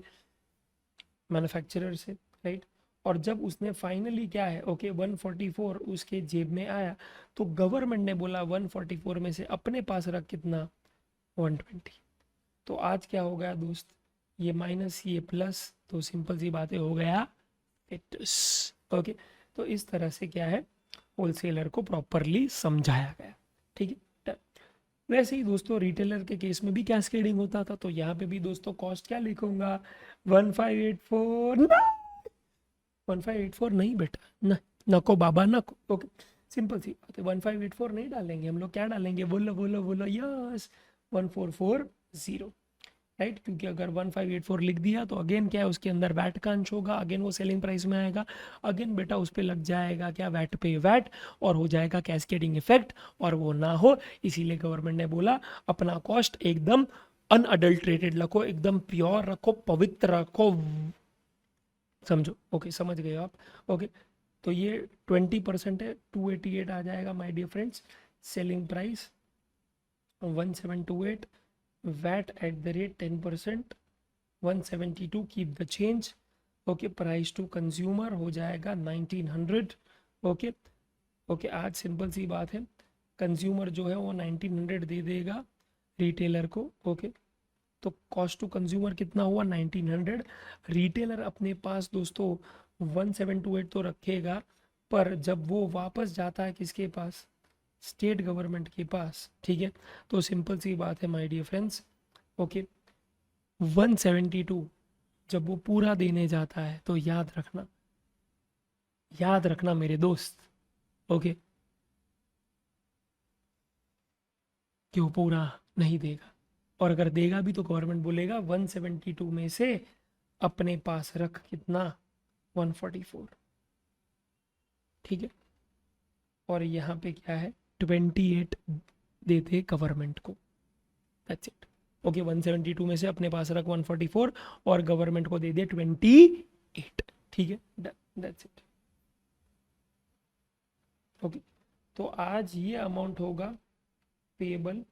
मैन्युफैक्चरर से, राइट। और जब उसने फाइनली क्या है ओके 144 उसके जेब में आया, तो गवर्नमेंट ने बोला 144 में से अपने पास रख कितना? 120। तो आज क्या हो गया दोस्त, ये माइनस ये प्लस, तो सिंपल सी बातें हो गया इट्स ओके। तो इस तरह से क्या है, होलसेलर को प्रॉपरली समझाया गया, ठीक है। वैसे ही दोस्तों रिटेलर के केस में भी कैस्केडिंग होता था, तो यहाँ पे भी दोस्तों कॉस्ट क्या लिखूंगा? 1584 ना, 1584 नहीं बेटा, ना, नको बाबा नको, ओके। सिंपल सी बात है, 1584 नहीं डालेंगे हम लोग, क्या डालेंगे? बोलो बोलो बोलो, यस, 1440, राइट। क्योंकि अगर 1584 लिख दिया तो अगेन क्या है, उसके अंदर वैट का अंश होगा, अगेन वो सेलिंग प्राइस में आएगा, अगेन बेटा उस पर लग जाएगा क्या? वैट पे वैट, और हो जाएगा कैस्केडिंग इफेक्ट, और वो ना हो इसीलिए गवर्नमेंट ने बोला अपना कॉस्ट एकदम अनअडल्ट्रेटेड रखो, एकदम प्योर रखो, पवित्र रखो, समझो, ओके, समझ गए आप, ओके। तो ये 20% है, 288 आ जाएगा my dear friends, selling price 1728, VAT at the rate 10%, 172 keep the change, okay, price to consumer हो जाएगा 1900, ओके ओके। आज सिंपल सी बात है, कंज्यूमर जो है वो 1900 दे देगा रिटेलर को, ओके। तो कॉस्ट टू कंज्यूमर कितना हुआ? 1900। रिटेलर अपने पास दोस्तों 1728 तो रखेगा, पर जब वो वापस जाता है किसके पास? स्टेट गवर्नमेंट के पास, ठीक है। तो सिंपल सी बात है माय डियर फ्रेंड्स, ओके, 172 जब वो पूरा देने जाता है तो याद रखना, याद रखना मेरे दोस्त, ओके, कि वो पूरा नहीं देगा, और अगर देगा भी तो गवर्नमेंट बोलेगा 172 में से अपने पास रख कितना? 144, ठीक है। और यहाँ पे क्या है, 28 देते गवर्नमेंट को, दैट्स इट, ओके। 172 में से अपने पास रख 144 और गवर्नमेंट को दे दे 28, ठीक है, दैट्स इट, ओके। तो आज ये अमाउंट होगा payable,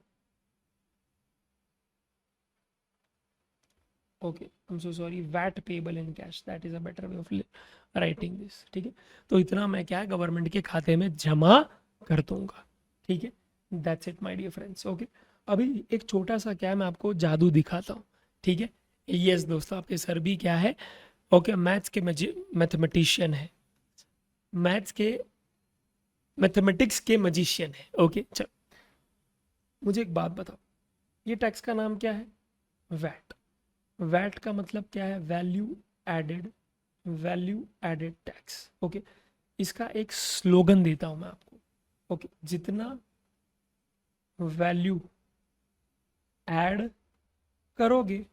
okay, I am so sorry, VAT payable in cash, that is a better way of writing this, ठीक है। तो इतना मैं क्या है गवर्नमेंट के खाते में जमा कर दूंगा, ठीक है, that's it my dear friends, okay. अभी एक छोटा सा क्या है, मैं आपको जादू दिखाता हूँ, ठीक है। यस दोस्तों, आपके सर भी क्या है, ओके, मैथ्स के मैथमेटिशियन है, मैथ्स के मैथमेटिक्स के मजिशियन है, ओके। चल मुझे एक बात बताओ, ये टैक्स का नाम क्या है? वैट। वैट का मतलब क्या है? Value added, value added tax, okay. इसका एक स्लोगन देता हूं मैं आपको, ओके, जितना वैल्यू ऐड करोगे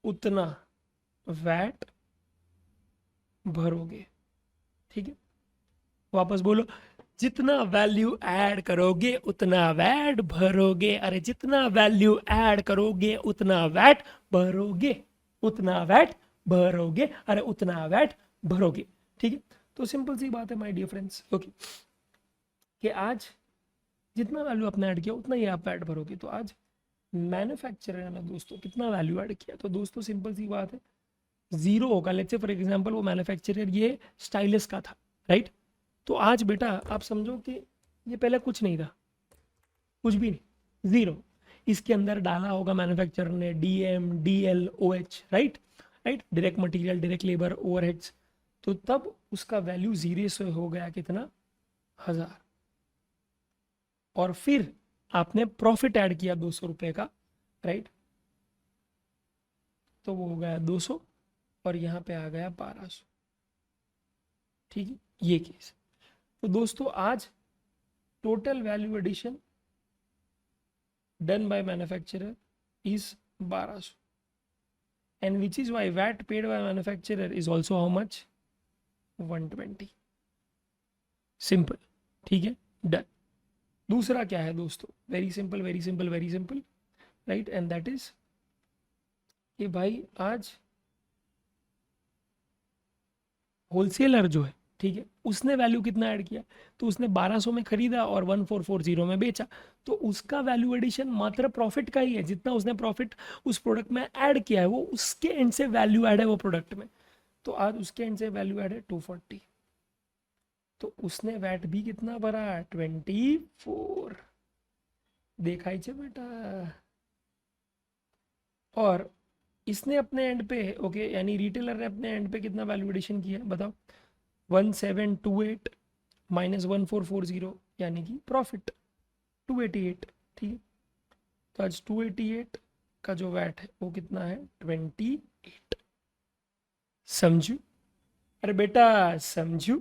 उतना वैट भरोगे, ठीक है। वापस बोलो, जितना वैल्यू ऐड करोगे उतना वैट भरोगे। अरे जितना वैल्यू ऐड करोगे उतना वैट भरोगे, उतना वैट भरोगे, अरे उतना वैट भरोगे। ठीक है, तो सिंपल सी बात है माय डियर फ्रेंड्स, ओके, कि आज जितना वैल्यू आपने ऐड किया उतना ही आप वैट भरोगे। तो आज मैन्युफैक्चरर ने दोस्तों कितना वैल्यू ऐड किया, तो दोस्तों सिंपल सी बात है, जीरो होगा। लेट्स से फॉर एग्जांपल वो मैन्युफैक्चरर ये स्टाइलिस का था, राइट। तो आज बेटा आप समझो कि ये पहले कुछ नहीं था, कुछ भी नहीं, जीरो। इसके अंदर डाला होगा मैन्युफैक्चरर ने DM DL OH, right, right, direct material, direct labour, overheads. तो तब उसका वैल्यू जीरो से हो गया कितना, 1000। और फिर आपने प्रॉफिट ऐड किया 200 रुपए का, राइट, तो वो हो गया 200 और यहाँ पे आ गया 1200। ठीक है, ये केस। तो दोस्तों आज total value addition done by manufacturer is 1200 and which is why VAT paid by manufacturer is also how much, 120। Simple, ठीक है, डन। दूसरा क्या है दोस्तों, very simple very simple very simple, right, and that is कि भाई आज wholesaler जो है, ठीक है, उसने वैल्यू कितना ऐड किया, तो उसने 1200 में खरीदा और 1440 में बेचा। तो उसका वैल्यू एडिशन मात्र प्रॉफिट का ही है, जितना उसने प्रॉफिट उस प्रोडक्ट में ऐड किया है वो उसके एंड से वैल्यू ऐड है वो प्रोडक्ट में। तो आज उसके एंड से वैल्यू ऐड है 240, तो उसने वैट भी कितना भरा, 24। देखा ही बेटा। और इसने अपने एंड पे, ओके, यानी रिटेलर ने अपने एंड पे कितना वैल्यू एडिशन किया बताओ, 1728 माइनस 1440 यानी कि प्रॉफिट 288। ठीक है, तो आज 288 का जो वैट है वो कितना है, 28। समझू, अरे बेटा समझू,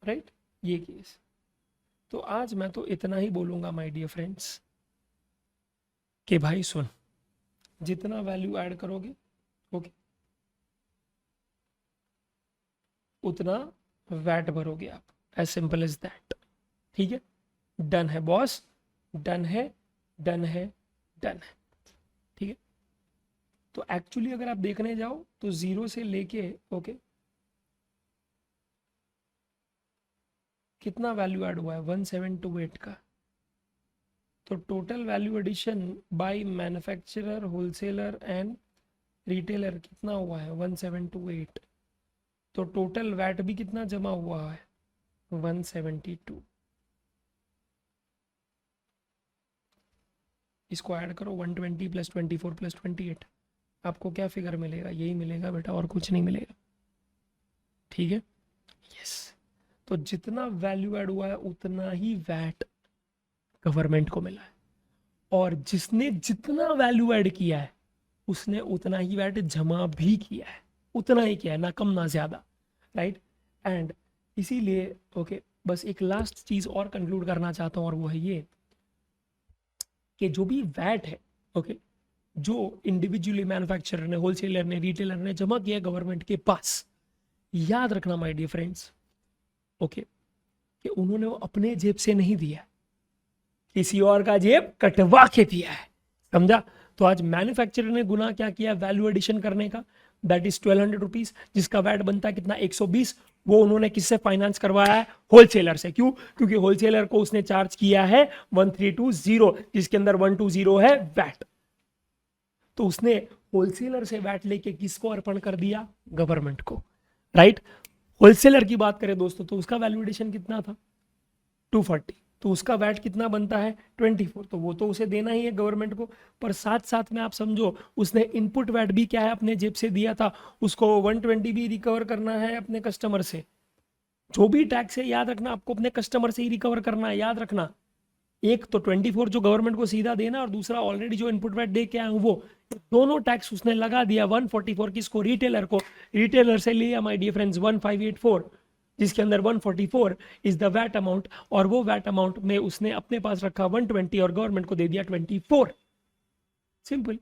राइट, ये केस। तो आज मैं तो इतना ही बोलूंगा माय डियर फ्रेंड्स कि भाई सुन, जितना वैल्यू ऐड करोगे, ओके, उतना वैट भरोगे आप, एज सिंपल एज दैट। ठीक है, डन है बॉस, डन है, डन है, डन है। ठीक है, तो एक्चुअली अगर आप देखने जाओ तो जीरो से लेके, ओके, कितना वैल्यू ऐड हुआ है, 1728 का। तो total value addition by manufacturer, wholesaler and retailer कितना हुआ है, 1728। तो टोटल वैट भी कितना जमा हुआ है, 172। इसको ऐड करो, 120 प्लस 24 प्लस 28, आपको क्या फिगर मिलेगा, यही मिलेगा बेटा, और कुछ नहीं मिलेगा। ठीक है, यस। तो जितना वैल्यू ऐड हुआ है उतना ही वैट गवर्नमेंट को मिला है, और जिसने जितना वैल्यू ऐड किया है उसने उतना ही वैट जमा भी किया है, उतना ही किया है, ना कम ना ज्यादा, राइट। एंड इसीलिए, ओके, बस एक लास्ट चीज और कंक्लूड करना चाहता हूं, और वो है ये कि जो भी वैट है, ओके, जो इंडिविजुअली मैन्युफैक्चरर ने, होलसेलर ने, रिटेलर ने जमा किया गवर्नमेंट के पास, याद रखना माय डियर फ्रेंड्स, ओके, कि उन्होंने वो अपने जेब से नहीं दिया, किसी और का जेब कटवा के दिया है, समझा। तो आज मैन्युफैक्चरर ने गुनाह क्या किया, वैल्यू एडिशन करने का, दैट इज 1200 रुपीज, जिसका वैट बनता है कितना, 120। वो उन्होंने किससे फाइनेंस करवाया है, होलसेलर से। क्यों, क्योंकि होलसेलर को उसने चार्ज किया है 1320, जिसके अंदर 120 है वैट। तो उसने होलसेलर से वैट लेके किसको अर्पण कर दिया, गवर्नमेंट को, राइट। होलसेलर की बात करें दोस्तों तो उसका वैल्यू एडिशन कितना था, 240। तो उसका वैट कितना बनता है, 24। तो वो तो उसे देना ही है गवर्नमेंट को, पर साथ साथ में आप समझो उसने इनपुट वैट भी क्या है, अपने जेब से दिया था, उसको 120 भी रिकवर करना है अपने कस्टमर से। जो भी टैक्स है याद रखना, आपको अपने कस्टमर से ही रिकवर करना है, याद रखना। एक तो 24 जो गवर्नमेंट को सीधा देना, और दूसरा ऑलरेडी जो इनपुट वैट दे के आया हूं वो, दोनों टैक्स उसने लगा दिया। 144 किसको, रिटेलर को। रिटेलर से लिया माय डियर फ्रेंड्स 1584, जिसके अंदर 144 इज द वैट अमाउंट, और वो वैट अमाउंट में उसने अपने पास रखा 120 और गवर्नमेंट को दे दिया 24। सिंपल।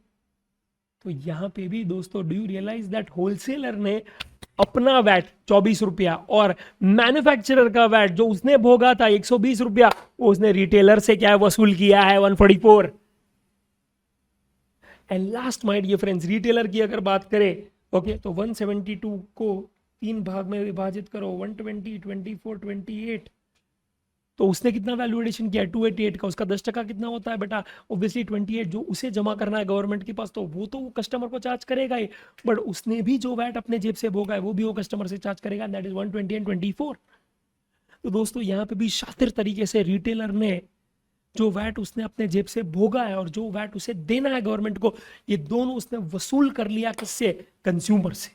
तो यहां पे भी दोस्तों, do you realize that wholesaler ने अपना वैट 24 रुपया और मैन्युफैक्चरर का वैट जो उसने भोगा था 120 रुपया, वो उसने रिटेलर से क्या है वसूल किया है 144। And last my dear friends, retailer की अगर बात करें ओके तो 172 को 3 भाग में विभाजित करो, 120, 24, 28, तो उसने कितना वैल्यू एडिशन किया 288 का, उसका 10% कितना होता है बेटा, ऑब्वियसली 28 जो उसे जमा करना है गवर्नमेंट के पास, तो वो कस्टमर को चार्ज करेगा ही, बट उसने भी जो वैट अपने जेब से भोगा है वो भी वो कस्टमर से चार्ज करेगा, दैट इज 120 एंड 24। तो दोस्तों यहाँ पे भी शातिर तरीके से रिटेलर ने जो वैट उसने अपने जेब से भोगा है और जो वैट उसे देना है गवर्नमेंट को, ये दोनों उसने वसूल कर लिया किससे, कंज्यूमर से।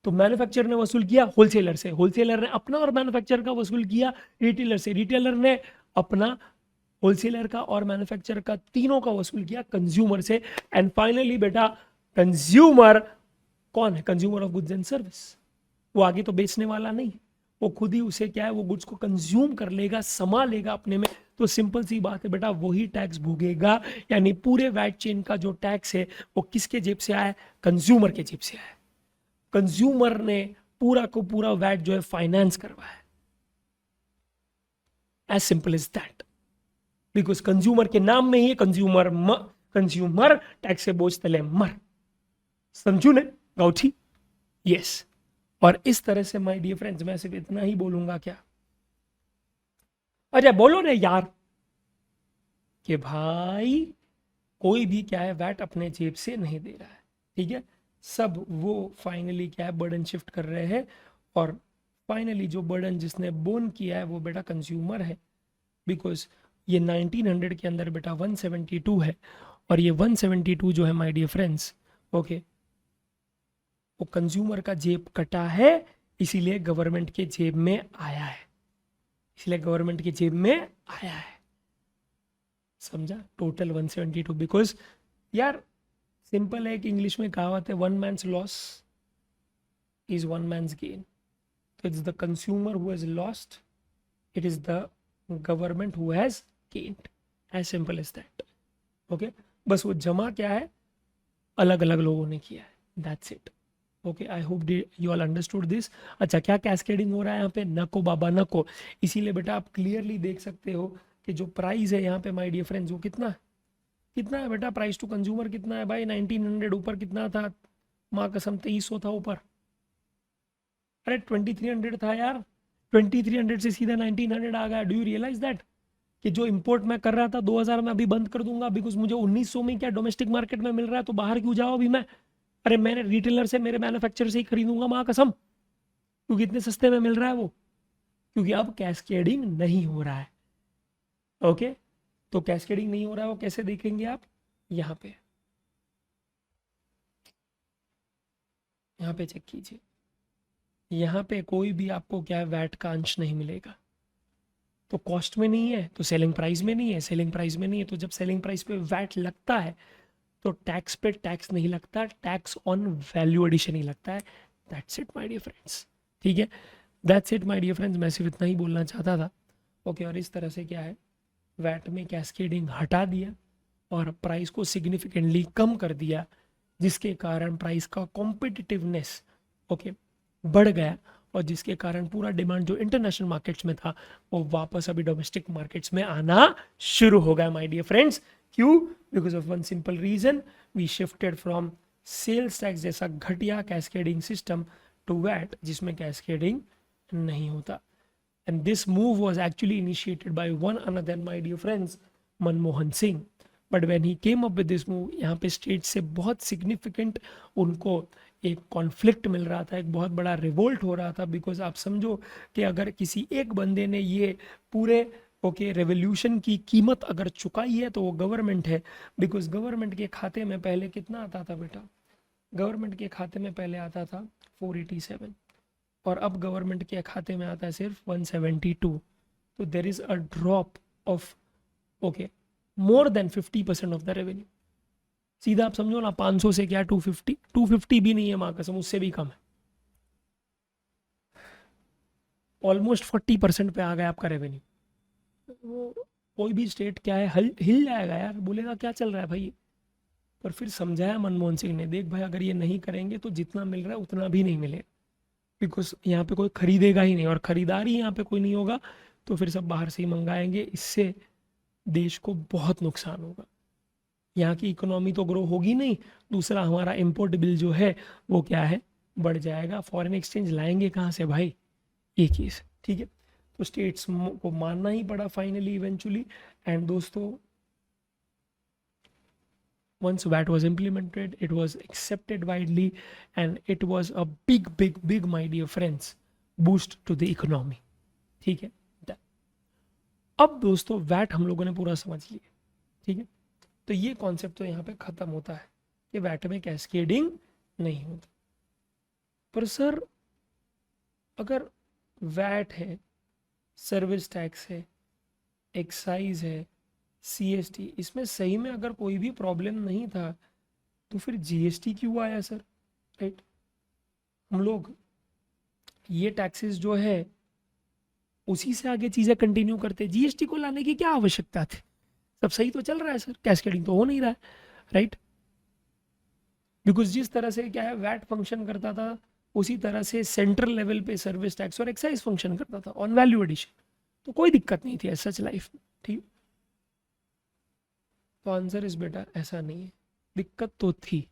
तो मैन्युफैक्चरर ने वसूल किया होलसेलर से, होलसेलर ने अपना और मैन्युफैक्चरर का वसूल किया रिटेलर से, रिटेलर ने अपना, होलसेलर का और मैन्युफैक्चरर का, तीनों का वसूल किया कंज्यूमर से। एंड फाइनली बेटा कंज्यूमर कौन है, consumer of goods and service, वो आगे तो बेचने वाला नहीं, वो खुद ही उसे क्या है वो गुड्स को कंज्यूम कर लेगा, समा लेगा अपने में। तो सिंपल सी बात है बेटा, वही टैक्स भोगेगा, यानी पूरे वैट चेन का जो टैक्स है वो किसके जेब से आया है, कंज्यूमर के जेब से आया है। कंज्यूमर ने पूरा को पूरा वैट जो है फाइनेंस करवाया, as simple as that, because consumer के नाम में ही कंज्यूमर, कंज्यूमर टैक्स से बोझ तले मर, समझू ने गौठी, यस। और इस तरह से माय डियर फ्रेंड्स मैं सिर्फ इतना ही बोलूंगा, क्या अरे बोलो ना यार, कि भाई कोई भी क्या है वैट अपने जेब से नहीं दे रहा है, ठीक है, सब वो फाइनली क्या है बर्डन शिफ्ट कर रहे हैं, और फाइनली जो बर्डन जिसने बोन किया है वो बेटा कंज्यूमर है, बिकॉज ये 1900 के अंदर बेटा 172 है, और ये 172 जो है माय डियर फ्रेंड्स ओके वो कंज्यूमर का जेब कटा है, इसीलिए गवर्नमेंट के जेब में आया है, इसलिए गवर्नमेंट के जेब में आया है, समझा, टोटल 172, बिकॉज यार सिंपल है कि इंग्लिश में कहावत है, one man's loss is one man's gain, तो it's the consumer who has lost, it is the government who has gained, as simple as that, okay. बस वो जमा क्या है अलग अलग लोगों ने किया है, that's it, okay. I hope you all understood this. अच्छा क्या कैस्केडिंग हो रहा है यहाँ पे, नको बाबा नको, इसीलिए बेटा आप क्लियरली देख सकते हो कि जो प्राइस है यहाँ पे माय डियर फ्रेंड्स वो कितना है बेटा, प्राइस टू कंज्यूमर कितना है भाई, 1900 ऊपर कितना था, माँ कसम 2300 था ऊपर, अरे 2300 था यार, 2300 से सीधा 1900 आ गया, डू यू रियलाइज दैट, कि जो इंपोर्ट मैं कर रहा था 2000 में अभी बंद कर दूंगा, बिकॉज मुझे 1900 में क्या डोमेस्टिक मार्केट में मिल रहा है, तो बाहर क्यों जाओ अभी मैं, अरे मैंने रिटेलर से, मेरे मैन्युफैक्चरर से ही खरीदूंगा माँ कसम, क्योंकि इतने सस्ते में मिल रहा है वो, क्योंकि अब कैस्केडिंग नहीं हो रहा है, ओके। तो कैस्केडिंग नहीं हो रहा है वो कैसे देखेंगे आप, यहाँ पे चेक कीजिए, यहाँ पे कोई भी आपको क्या है वैट का अंश नहीं मिलेगा, तो कॉस्ट में नहीं है तो सेलिंग प्राइस में नहीं है, सेलिंग प्राइस में नहीं है तो जब सेलिंग प्राइस पे वैट लगता है तो टैक्स पे टैक्स नहीं लगता, टैक्स ऑन वैल्यू एडिशन ही लगता है, that's it my dear friends, ठीक है, that's it my dear friends, मैं सिर्फ इतना ही बोलना चाहता था, ओके। और इस तरह से क्या है वैट में कैस्केडिंग हटा दिया और प्राइस को सिग्निफिकेंटली कम कर दिया, जिसके कारण प्राइस का कॉम्पिटिटिवनेस ओके बढ़ गया, और जिसके कारण पूरा डिमांड जो इंटरनेशनल मार्केट्स में था वो वापस अभी डोमेस्टिक मार्केट्स में आना शुरू हो गया माय डियर फ्रेंड्स। क्यों, because of one simple reason, we shifted from sales tax जैसा घटिया कैस्केडिंग सिस्टम टू वैट जिसमें कैस्केडिंग नहीं होता। And this move was actually initiated by one another, my dear friends, Manmohan Singh. But when he came up with this move, यहाँ पे state से बहुत significant उनको एक कॉन्फ्लिक्ट मिल रहा था, एक बहुत बड़ा रिवोल्ट हो रहा था, बिकॉज आप समझो कि अगर किसी एक बंदे ने ये पूरे ओके रेवोल्यूशन की कीमत अगर चुकाई है तो वो गवर्नमेंट है, बिकॉज गवर्नमेंट के खाते में पहले कितना आता था बेटा, गवर्नमेंट के खाते में पहले आता था 487 और अब गवर्नमेंट के खाते में आता है सिर्फ 172, तो there is a drop of okay more than 50% of the revenue. सीधा आप समझो ना 500 से क्या 250 भी नहीं है माँ कसम, उससे भी कम है, ऑलमोस्ट 40% पे आ गया आपका रेवेन्यू। वो कोई भी स्टेट क्या है हिल जाएगा यार, बोलेगा क्या चल रहा है भाई, पर फिर समझाया मनमोहन सिंह ने, देख भाई अगर ये नहीं करेंगे तो जितना मिल रहा है उतना भी नहीं मिलेगा, बिकॉज यहाँ पे कोई खरीदेगा ही नहीं, और खरीदार ही यहाँ पे कोई नहीं होगा तो फिर सब बाहर से ही मंगाएंगे, इससे देश को बहुत नुकसान होगा। यहाँ की इकोनॉमी तो ग्रो होगी नहीं, दूसरा हमारा इम्पोर्ट बिल जो है वो क्या है, बढ़ जाएगा। फॉरेन एक्सचेंज लाएंगे कहाँ से भाई, ये चीज़, ठीक है। तो स्टेट्स को मानना ही पड़ा फाइनली इवेंचुअली। एंड दोस्तों once VAT was implemented, it was accepted widely and it was a big my dear friends boost to the economy, ठीक है। अब दोस्तों वैट हम लोगों ने पूरा समझ लिया, ठीक है। तो ये कॉन्सेप्ट तो यहाँ पे खत्म होता है कि वैट में कैस्केडिंग नहीं होता। पर सर अगर वैट है, सर्विस टैक्स है, एक्साइज है, सीएसटी, इसमें सही में अगर कोई भी प्रॉब्लम नहीं था तो फिर जीएसटी क्यों आया सर, राइट। हम लोग ये टैक्सेस जो है उसी से आगे चीजें कंटिन्यू करते, जीएसटी को लाने की क्या आवश्यकता थी, सब सही तो चल रहा है सर, कैस्केडिंग तो हो नहीं रहा है, राइट। बिकॉज जिस तरह से क्या है वैट फंक्शन करता था उसी तरह से सेंट्रल लेवल पे सर्विस टैक्स और एक्साइज फंक्शन करता था ऑन वैल्यू एडिशन, तो कोई दिक्कत नहीं थी सच लाइफ में, ठीक। तो आंसर इस बेटा ऐसा नहीं है, दिक्कत तो थी,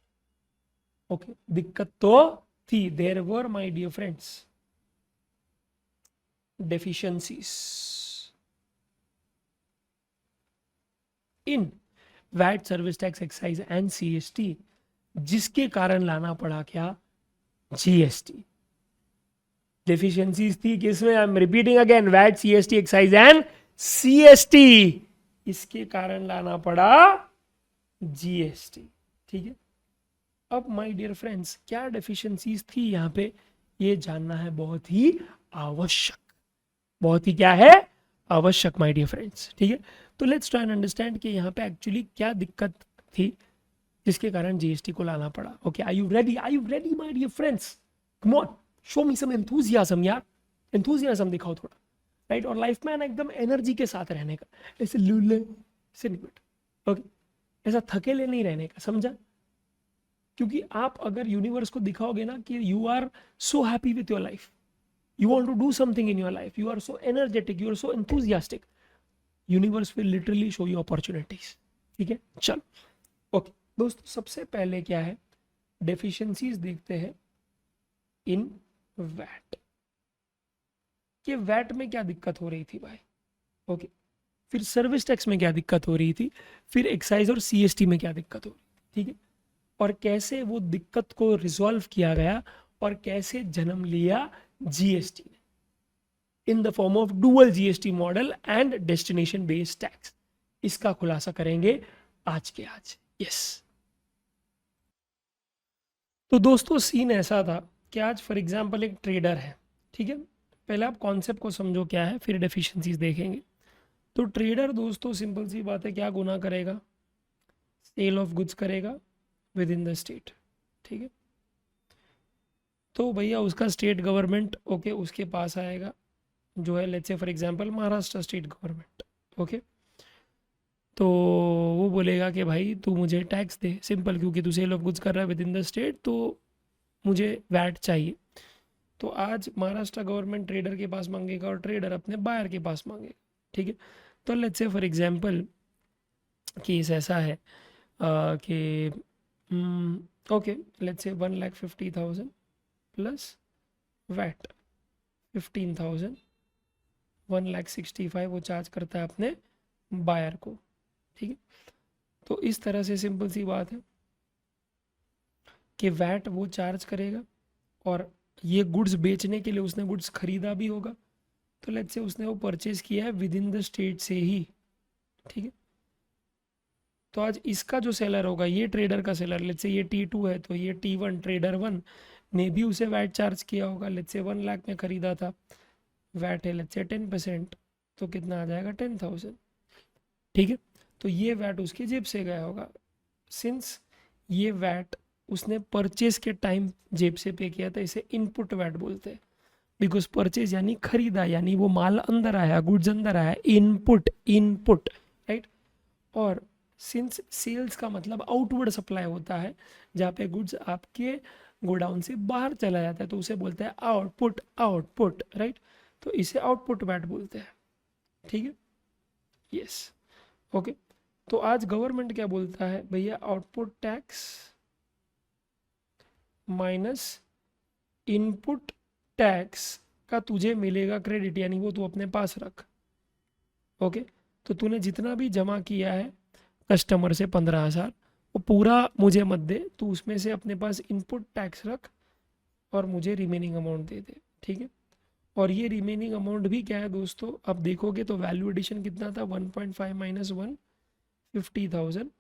ओके, दिक्कत तो थी। There were my dear friends deficiencies in VAT, service tax, excise and CST, जिसके कारण लाना पड़ा क्या, जीएसटी। डेफिशिएंसीज थी किसमें, I am repeating again, VAT, CST, excise and CST, इसके कारण लाना पड़ा जीएसटी, ठीक है। अब माय डियर फ्रेंड्स क्या डेफिशिएंसीज थी यहाँ पे, ये जानना है बहुत ही आवश्यक, बहुत ही क्या है आवश्यक माय डियर फ्रेंड्स, ठीक है। तो लेट्स ट्राई एंड अंडरस्टैंड कि यहाँ पे एक्चुअली क्या दिक्कत थी जिसके कारण जीएसटी को लाना पड़ा। Okay, are you ready my dear friends, come on, show me some enthusiasm यार, एंथुसियाज्म दिखाओ थोड़ा, राइट। और लाइफ में ना एकदम एनर्जी के साथ रहने का, ऐसे लूले से नहीं बेटा, ओके, ऐसा थकेले नहीं रहने का, समझा। क्योंकि आप अगर यूनिवर्स को दिखाओगे ना कि you are so happy with your life, you want to do something in your life, you are so energetic, you are so enthusiastic, universe will literally show you opportunities, ठीक है। चलो ओके दोस्तों, सबसे पहले क्या है, डेफिशिएंसीज देखते हैं इन वैट, कि वैट में क्या दिक्कत हो रही थी भाई, ओके। फिर सर्विस टैक्स में क्या दिक्कत हो रही थी, फिर एक्साइज और सीएसटी में क्या दिक्कत हो रही थी, ठीक है। और कैसे वो दिक्कत को रिजॉल्व किया गया और कैसे जन्म लिया GST in the form of dual GST model and destination based tax, इसका खुलासा करेंगे आज के आज, यस। तो दोस्तों सीन ऐसा था कि आज फॉर एग्जांपल एक ट्रेडर है, ठीक है। पहले आप कॉन्सेप्ट को समझो क्या है, फिर डेफिशिएंसीज देखेंगे। तो ट्रेडर दोस्तों सिंपल सी बात है, क्या गुना करेगा, सेल ऑफ गुड्स करेगा विद इन द स्टेट, ठीक है। तो भैया उसका स्टेट गवर्नमेंट, ओके, उसके पास आएगा जो है, let's say for example Maharashtra state government, okay. तो वो बोलेगा कि भाई तू मुझे टैक्स दे, सिंपल, क्योंकि तू सेल ऑफ गुड्स कर रहा है विद इन द स्टेट, तो मुझे वैट चाहिए। तो आज महाराष्ट्र गवर्नमेंट ट्रेडर के पास मांगेगा और ट्रेडर अपने बायर के पास मांगेगा, ठीक है। तो let's say for example case ऐसा है कि ओके, लेट्स से 1,50,000 प्लस वैट 15,000, 1,65,000 वो चार्ज करता है अपने बायर को, ठीक है। तो इस तरह से सिंपल सी बात है कि वैट वो चार्ज करेगा और ये गुड्स बेचने के लिए उसने गुड्स खरीदा भी होगा, तो लेट्स से उसने वो परचेज किया है विद इन द स्टेट से ही, ठीक है। तो आज इसका जो सेलर होगा, ये ट्रेडर का सेलर, लेट्स से ये T2 है, तो ये T1 ट्रेडर 1 ने भी उसे वैट चार्ज किया होगा, लेट्स से 1 लाख में खरीदा था, वैट है लेट्स से 10%, तो कितना आ जाएगा 10,000, ठीक है। तो ये वैट उसकी जेब से गया होगा, सिंस ये वैट उसने परचेज के टाइम जेब से पे किया था, इसे इनपुट वैट बोलते हैं, बिकॉज परचेज यानी खरीदा, यानी वो माल अंदर आया, गुड्स अंदर आया, इनपुट, राइट। और सिंस सेल्स का मतलब आउटवर्ड सप्लाई होता है, जहाँ पे गुड्स आपके गोडाउन से बाहर चला जाता है, तो उसे बोलते हैं आउटपुट, आउटपुट, राइट। तो इसे आउटपुट वैट बोलते हैं, ठीक है, यस, ओके। तो आज गवर्नमेंट क्या बोलता है भैया, output tax minus input tax का तुझे मिलेगा क्रेडिट, यानी वो तू अपने पास रख, ओके। तो तूने जितना भी जमा किया है कस्टमर से 15,000, वो पूरा मुझे मत दे, तू उसमें से अपने पास इनपुट टैक्स रख और मुझे रिमेनिंग अमाउंट दे दे, ठीक है। और ये रिमेनिंग अमाउंट भी क्या है दोस्तों, अब देखोगे तो वैल्यू एडिशन कितना था, 1.5 माइनस 1, 50,000,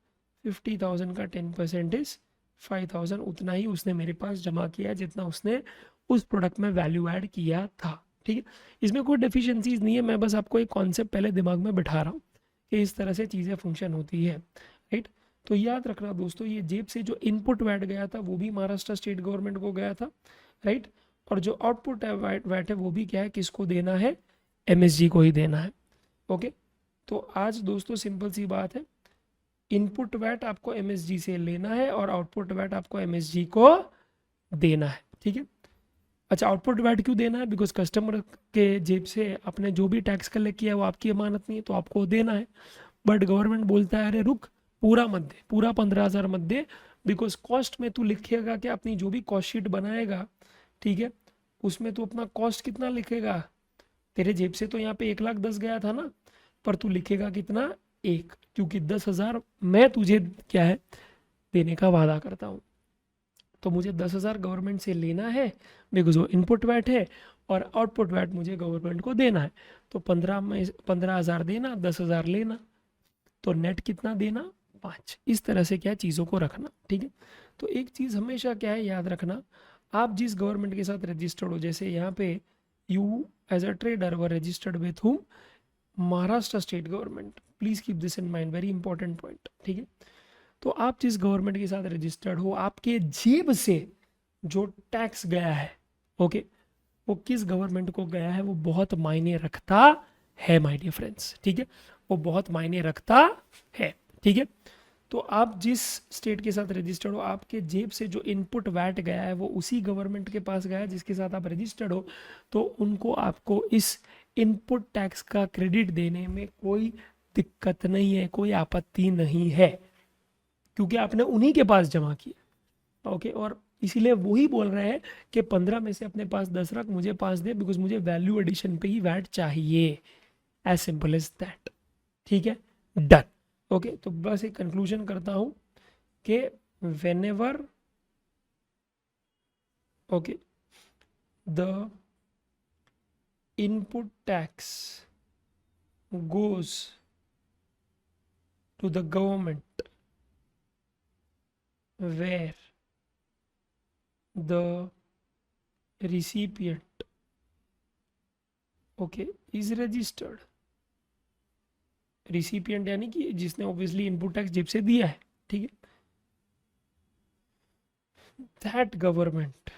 50,000 का 10% इज 5,000, उतना ही उसने मेरे पास जमा किया जितना उसने उस प्रोडक्ट में वैल्यू ऐड किया था, ठीक है। इसमें कोई डेफिशिएंसीज नहीं है, मैं बस आपको एक कॉन्सेप्ट पहले दिमाग में बिठा रहा हूँ कि इस तरह से चीज़ें फंक्शन होती है, राइट। तो याद रखना दोस्तों, ये जेब से जो इनपुट वैट गया था वो भी महाराष्ट्र स्टेट गवर्नमेंट को गया था, राइट। और जो आउटपुट वैट है वो भी क्या है, किसको देना है, एमएसजी को ही देना है, ओके। तो आज दोस्तों सिंपल सी बात है, इनपुट वैट आपको एमएसजी से लेना है और आउटपुट वैट आपको एमएसजी को देना है, ठीक है। अच्छा, आउटपुट वैट क्यों देना है, बिकॉज कस्टमर के जेब से आपने जो भी टैक्स कलेक्ट किया है वो आपकी अमानत नहीं है, तो आपको देना है। बट गवर्नमेंट बोलता है अरे रुक, पूरा मत दे, पूरा 15,000 मत दे, बिकॉज कॉस्ट में तू लिखेगा कि अपनी जो भी कॉस्ट शीट बनाएगा, ठीक है, उसमें तू अपना कॉस्ट कितना लिखेगा, तेरे जेब से तो यहाँ पे 1,10,000 गया था ना, पर तू लिखेगा कितना, 1, क्योंकि 10,000 मैं तुझे क्या है देने का वादा करता हूँ, तो मुझे 10,000 गवर्नमेंट से लेना है बिकॉज वो इनपुट वैट है, और आउटपुट वैट मुझे गवर्नमेंट को देना है। तो 15,000 देना, 10,000 लेना, तो नेट कितना देना, 5। इस तरह से क्या चीज़ों को रखना, ठीक है। तो एक चीज़ हमेशा क्या है याद रखना, आप जिस गवर्नमेंट के साथ रजिस्टर्ड हो, जैसे यहाँ पे you as a trader were registered with whom, Maharashtra state government, please keep this in mind, very important point, ठीक है। तो आप जिस गवर्नमेंट के साथ रजिस्टर्ड हो, आपके जेब से जो टैक्स गया है, ओके, वो किस गवर्नमेंट को गया है वो बहुत मायने रखता है माय डियर फ्रेंड्स, ठीक है, वो बहुत मायने रखता है, ठीक है। तो आप जिस स्टेट के साथ रजिस्टर्ड हो, आपके जेब से जो इनपुट वैट गया है वो उसी गवर्नमेंट के पास गया है जिसके साथ आप रजिस्टर्ड हो, तो उनको आपको इस इनपुट टैक्स का क्रेडिट देने में कोई दिक्कत नहीं है, कोई आपत्ति नहीं है, क्योंकि आपने उन्हीं के पास जमा किया, ओके। और इसीलिए वही बोल रहे हैं कि 15 में से अपने पास 10 रख, मुझे 5 दे, बिकॉज मुझे वैल्यू एडिशन पे ही वैट चाहिए, एज सिंपल एज दैट, ठीक है, डन, ओके। तो बस एक कंक्लूजन करता हूं कि whenever, okay, the input tax goes to the government where the recipient, okay, is registered, recipient यानी कि जिसने ऑब्वियसली इनपुट टैक्स जेब से दिया है, ठीक है, that government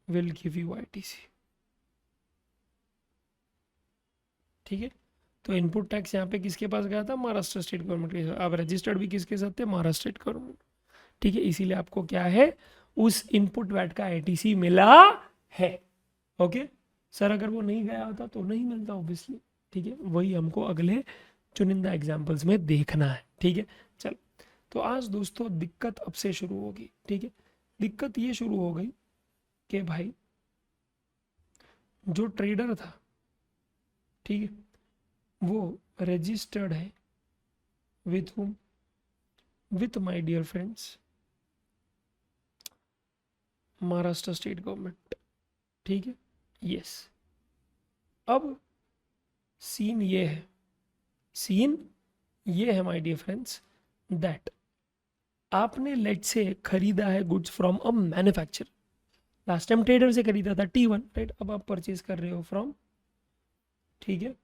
will give you ITC, ठीक है। तो इनपुट टैक्स यहाँ पे किसके पास गया था, महाराष्ट्र स्टेट गवर्नमेंट के साथ, आप रजिस्टर्ड भी किसके साथ थे, महाराष्ट्र स्टेट गवर्नमेंट, ठीक है। इसीलिए आपको क्या है, उस इनपुट वैट का आईटीसी मिला है, ओके। सर अगर वो नहीं गया होता तो नहीं मिलता ऑब्वियसली, ठीक है, वही हमको अगले चुनिंदा एग्जाम्पल्स में देखना है, ठीक है। चल, तो आज दोस्तों दिक्कत अब से शुरू होगी, ठीक है। दिक्कत ये शुरू हो गई कि भाई जो ट्रेडर था, ठीक है, वो रजिस्टर्ड है with whom, with my dear friends Maharashtra state government, ठीक है, यस। अब सीन ये है, सीन ये है माय डियर फ्रेंड्स, दैट आपने लेट से खरीदा है goods from a manufacturer, last time trader से खरीदा था T1, राइट। अब आप परचेज कर रहे हो फ्रॉम, ठीक है,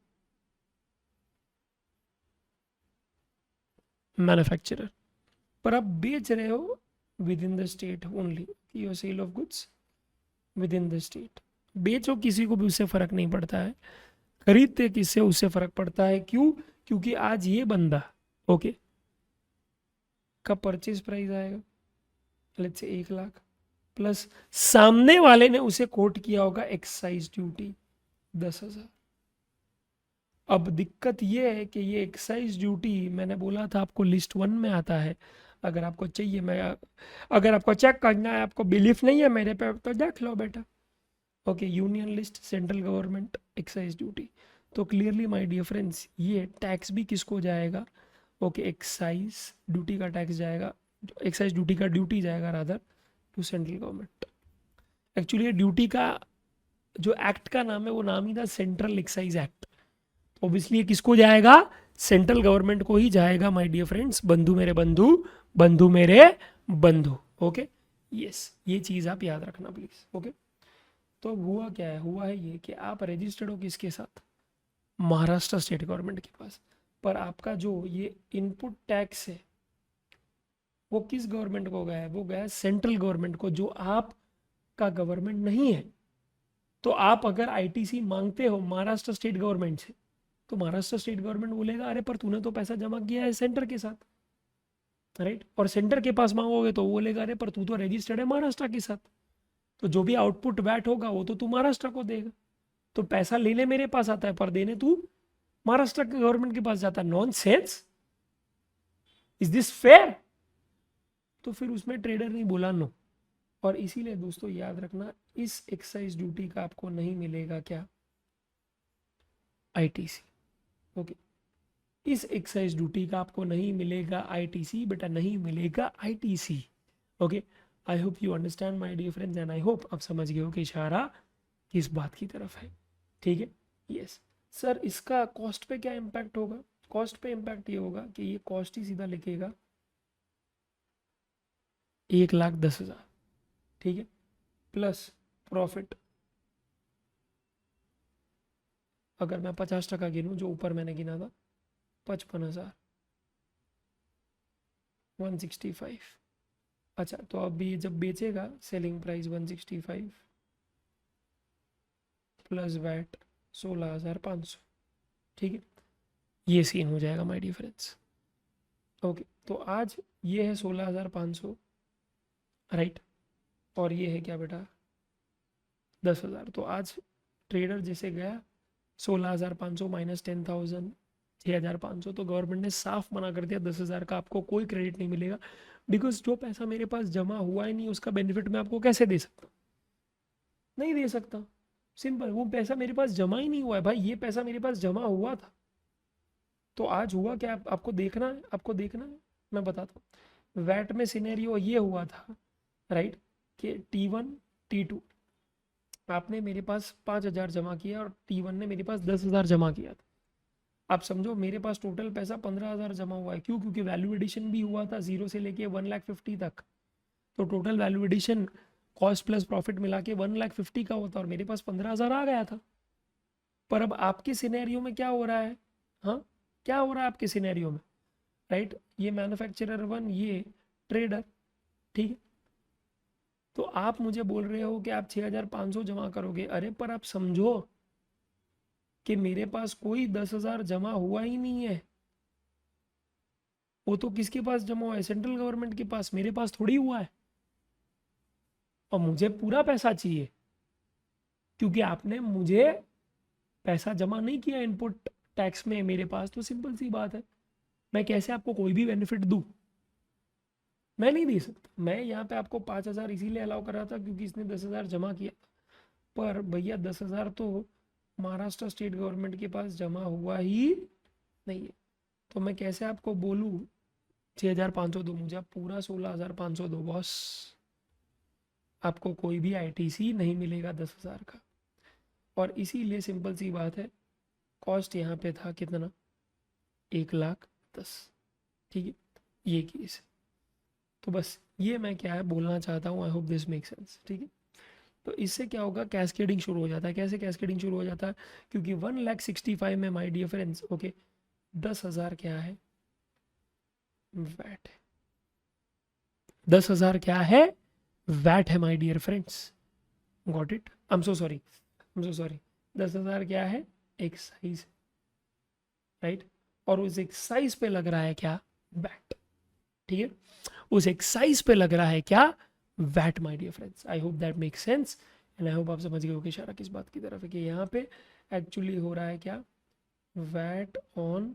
मैन्युफैक्चरर, पर आप बेच रहे हो within the state only, your sale of goods within the state, बेचो किसी को भी उससे फर्क नहीं पड़ता है, खरीदते किससे उससे फर्क पड़ता है, क्यों, क्योंकि आज ये बंदा ओके का परचेज प्राइस आएगा लेट्स से 1 लाख, प्लस सामने वाले ने उसे कोट किया होगा एक्साइज ड्यूटी 10,000। अब दिक्कत ये है कि ये एक्साइज ड्यूटी मैंने बोला था आपको लिस्ट 1 में आता है। अगर आपको चाहिए, मैं अगर आपको चेक करना है, आपको बिलीफ नहीं है मेरे पे, तो देख लो बेटा। Okay, union list, central government, excise duty. तो क्लियरली माय डियर फ्रेंड्स, ये टैक्स भी किसको जाएगा? ओके, एक्साइज ड्यूटी का टैक्स जाएगा, एक्साइज ड्यूटी का ड्यूटी जाएगा rather to central government. Actually duty का जो एक्ट का नाम है वो नाम ही था सेंट्रल एक्साइज एक्ट। ऑब्वियसली किसको जाएगा? सेंट्रल गवर्नमेंट को ही जाएगा माय डियर फ्रेंड्स। बंधु मेरे बंधु, बंधु मेरे बंधु। ओके, यस, ये चीज आप याद रखना प्लीज। ओके, तो हुआ क्या है? हुआ है ये कि आप रजिस्टर्ड हो किसके साथ? महाराष्ट्र स्टेट गवर्नमेंट के पास। पर आपका जो ये इनपुट टैक्स है वो किस गवर्नमेंट को गया है? वो गया है सेंट्रल गवर्नमेंट को, जो आपका गवर्नमेंट नहीं है। तो आप अगर आईटीसी मांगते हो महाराष्ट्र स्टेट गवर्नमेंट से, तो महाराष्ट्र स्टेट गवर्नमेंट बोलेगा अरे पर तूने तो पैसा जमा किया है सेंटर के साथ, राइट? और सेंटर के पास मांगोगे तो वो बोलेगा अरे पर तू तो रजिस्टर्ड है महाराष्ट्र के साथ, तो जो भी आउटपुट वैट होगा वो तो तू महाराष्ट्र को देगा। तो पैसा लेने मेरे पास आता है पर देने तू महाराष्ट्र के गवर्नमेंट के पास जाता है। Non sense, is this fair? तो फिर उसमें ट्रेडर नहीं बोला नो। और इसीलिए दोस्तों याद रखना, इस एक्साइज ड्यूटी का आपको नहीं मिलेगा क्या? आईटीसी। ओके, इस एक्साइज ड्यूटी का आपको नहीं मिलेगा आईटीसी, बेटा नहीं मिलेगा ITC. Okay, I hope you understand my dear friends, and I hope आप समझ गए हो कि इशारा किस बात की तरफ है। ठीक है, यस सर। इसका कॉस्ट पे क्या इम्पैक्ट होगा? कॉस्ट पे इम्पैक्ट ये होगा कि ये कॉस्ट ही सीधा लिखेगा 1,10,000, ठीक है, प्लस प्रॉफिट। अगर मैं 50% गिनूं, जो ऊपर मैंने गिना था 55,165। अच्छा, तो अभी जब बेचेगा सेलिंग प्राइस 165 प्लस वैट 16,500, ठीक है, ये सीन हो जाएगा माय डियर फ्रेंड्स। ओके, तो आज ये है 16,500, राइट, और ये है क्या बेटा? 10,000। तो आज ट्रेडर जैसे गया 16,500 माइनस 10,000, 6,500। तो गवर्नमेंट ने साफ मना कर दिया 10,000 का आपको कोई क्रेडिट नहीं मिलेगा, बिकॉज जो पैसा मेरे पास जमा हुआ ही नहीं उसका बेनिफिट मैं आपको कैसे दे सकता? नहीं दे सकता, सिंपल। वो पैसा मेरे पास जमा ही नहीं हुआ है भाई, ये पैसा मेरे पास जमा हुआ था। तो आज हुआ क्या? आपको देखना है, आपको देखना है, मैं बताता हूँ। वैट में सिनेरियो ये हुआ था, राइट, कि T1 T2 आपने मेरे पास 5,000 जमा किया और T1 ने मेरे पास 10,000 जमा किया था। आप समझो मेरे पास टोटल पैसा 15,000 जमा हुआ है। क्यों? क्योंकि वैल्यू एडिशन भी हुआ था 0 से लेके 1,50,000 तक। तो total value addition cost plus profit मिला के 1,50,000 का होता और मेरे पास 15,000 आ गया था। पर अब आपके सिनेरियो में क्या हो रहा है? हाँ, क्या हो रहा है आपके सिनेरियो में, राइट? ये मैन्युफैक्चरर 1, ये ट्रेडर, ठीक है। तो आप मुझे बोल रहे हो कि आप 6,500 जमा करोगे। अरे पर आप समझो कि मेरे पास कोई 10,000 जमा हुआ ही नहीं है। वो तो किसके पास जमा हुआ है? सेंट्रल गवर्नमेंट के पास, मेरे पास थोड़ी हुआ है। और मुझे पूरा पैसा चाहिए क्योंकि आपने मुझे पैसा जमा नहीं किया इनपुट टैक्स में मेरे पास। तो सिंपल सी बात है, मैं कैसे आपको कोई भी बेनिफिट दूं? मैं नहीं दे सकता। मैं यहाँ पे आपको 5,000 इसीलिए अलाउ कर रहा था क्योंकि इसने 10,000 जमा किया। पर भैया 10,000 तो महाराष्ट्र स्टेट गवर्नमेंट के पास जमा हुआ ही नहीं है। तो मैं कैसे आपको बोलूँ 6,500 दो? मुझे आप पूरा 16,500 दो बॉस। आपको कोई भी आईटीसी नहीं मिलेगा 10,000 का। और इसीलिए सिंपल सी बात है, कॉस्ट यहाँ पे था कितना? 1,10,000, ठीक है, ये केस। तो बस ये मैं क्या है बोलना चाहता हूँ। I hope this make sense, ठीक है। तो इससे क्या होगा? कैस्केडिंग शुरू हो जाता है। कैसे कैस्केडिंग शुरू हो जाता है? क्योंकि 1,65,000 में माय डियर फ्रेंड्स, ओके, 10,000 क्या है? वैट है। 10,000 क्या है? वैट है my dear friends. Got it? I am so sorry, 10,000 क्या है? Excise, right. और उस एक्साइज पे लग रहा है क्या, वैट। ठीक है, उस एक्साइज पे लग रहा है क्या, VAT my dear friends. I hope that make sense and I hope आप समझ गए हो कि इशारा किस बात की तरफ है, कि यहाँ पे एक्चुअली हो रहा है क्या, वैट ऑन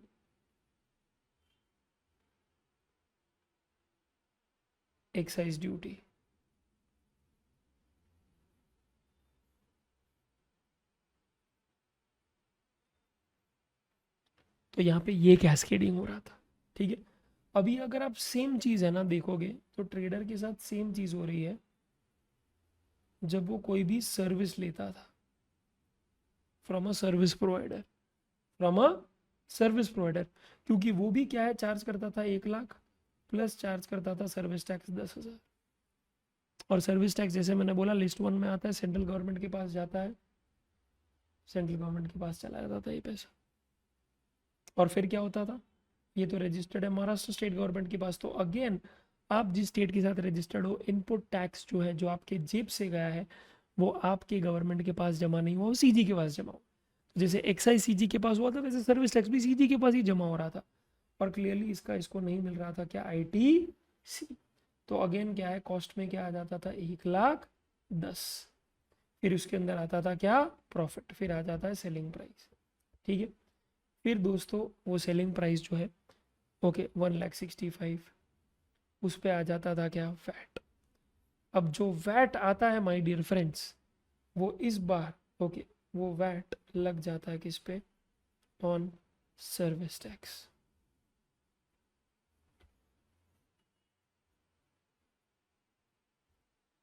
एक्साइज ड्यूटी। तो यहाँ पे ये कैस्केडिंग हो रहा था। ठीक है, अभी अगर आप सेम चीज़ है ना देखोगे, तो ट्रेडर के साथ सेम चीज़ हो रही है जब वो कोई भी सर्विस लेता था from a service provider, from a service provider, क्योंकि वो भी क्या है, चार्ज करता था 1 लाख प्लस चार्ज करता था सर्विस टैक्स 10,000। और सर्विस टैक्स जैसे मैंने बोला लिस्ट 1 में आता है, सेंट्रल गवर्नमेंट के पास जाता है, सेंट्रल गवर्नमेंट के पास चला जाता था ये पैसा। और फिर क्या होता था, ये तो रजिस्टर्ड है महाराष्ट्र स्टेट गवर्नमेंट के पास, तो अगेन आप जिस स्टेट के साथ रजिस्टर्ड हो, इनपुट टैक्स जो है जो आपके जेब से गया है वो आपके गवर्नमेंट के पास जमा नहीं हुआ, वो सीजी के पास जमा हुआ। जैसे एक्साइज सीजी के पास हुआ था, वैसे सर्विस टैक्स भी सीजी के पास ही जमा हो रहा था, और क्लियरली इसको नहीं मिल रहा था क्या, ITC। तो अगेन क्या है, कॉस्ट में क्या आ जाता था, 1,10,000, फिर उसके अंदर आता था क्या, प्रॉफिट, फिर आ जाता है सेलिंग प्राइस। ठीक है, फिर दोस्तों वो सेलिंग प्राइस जो है, ओके 1,65,000, उस पर आ जाता था क्या, वैट। अब जो वैट आता है माय डियर फ्रेंड्स, वो इस बार ओके वो वैट लग जाता है किस पे, ऑन सर्विस टैक्स।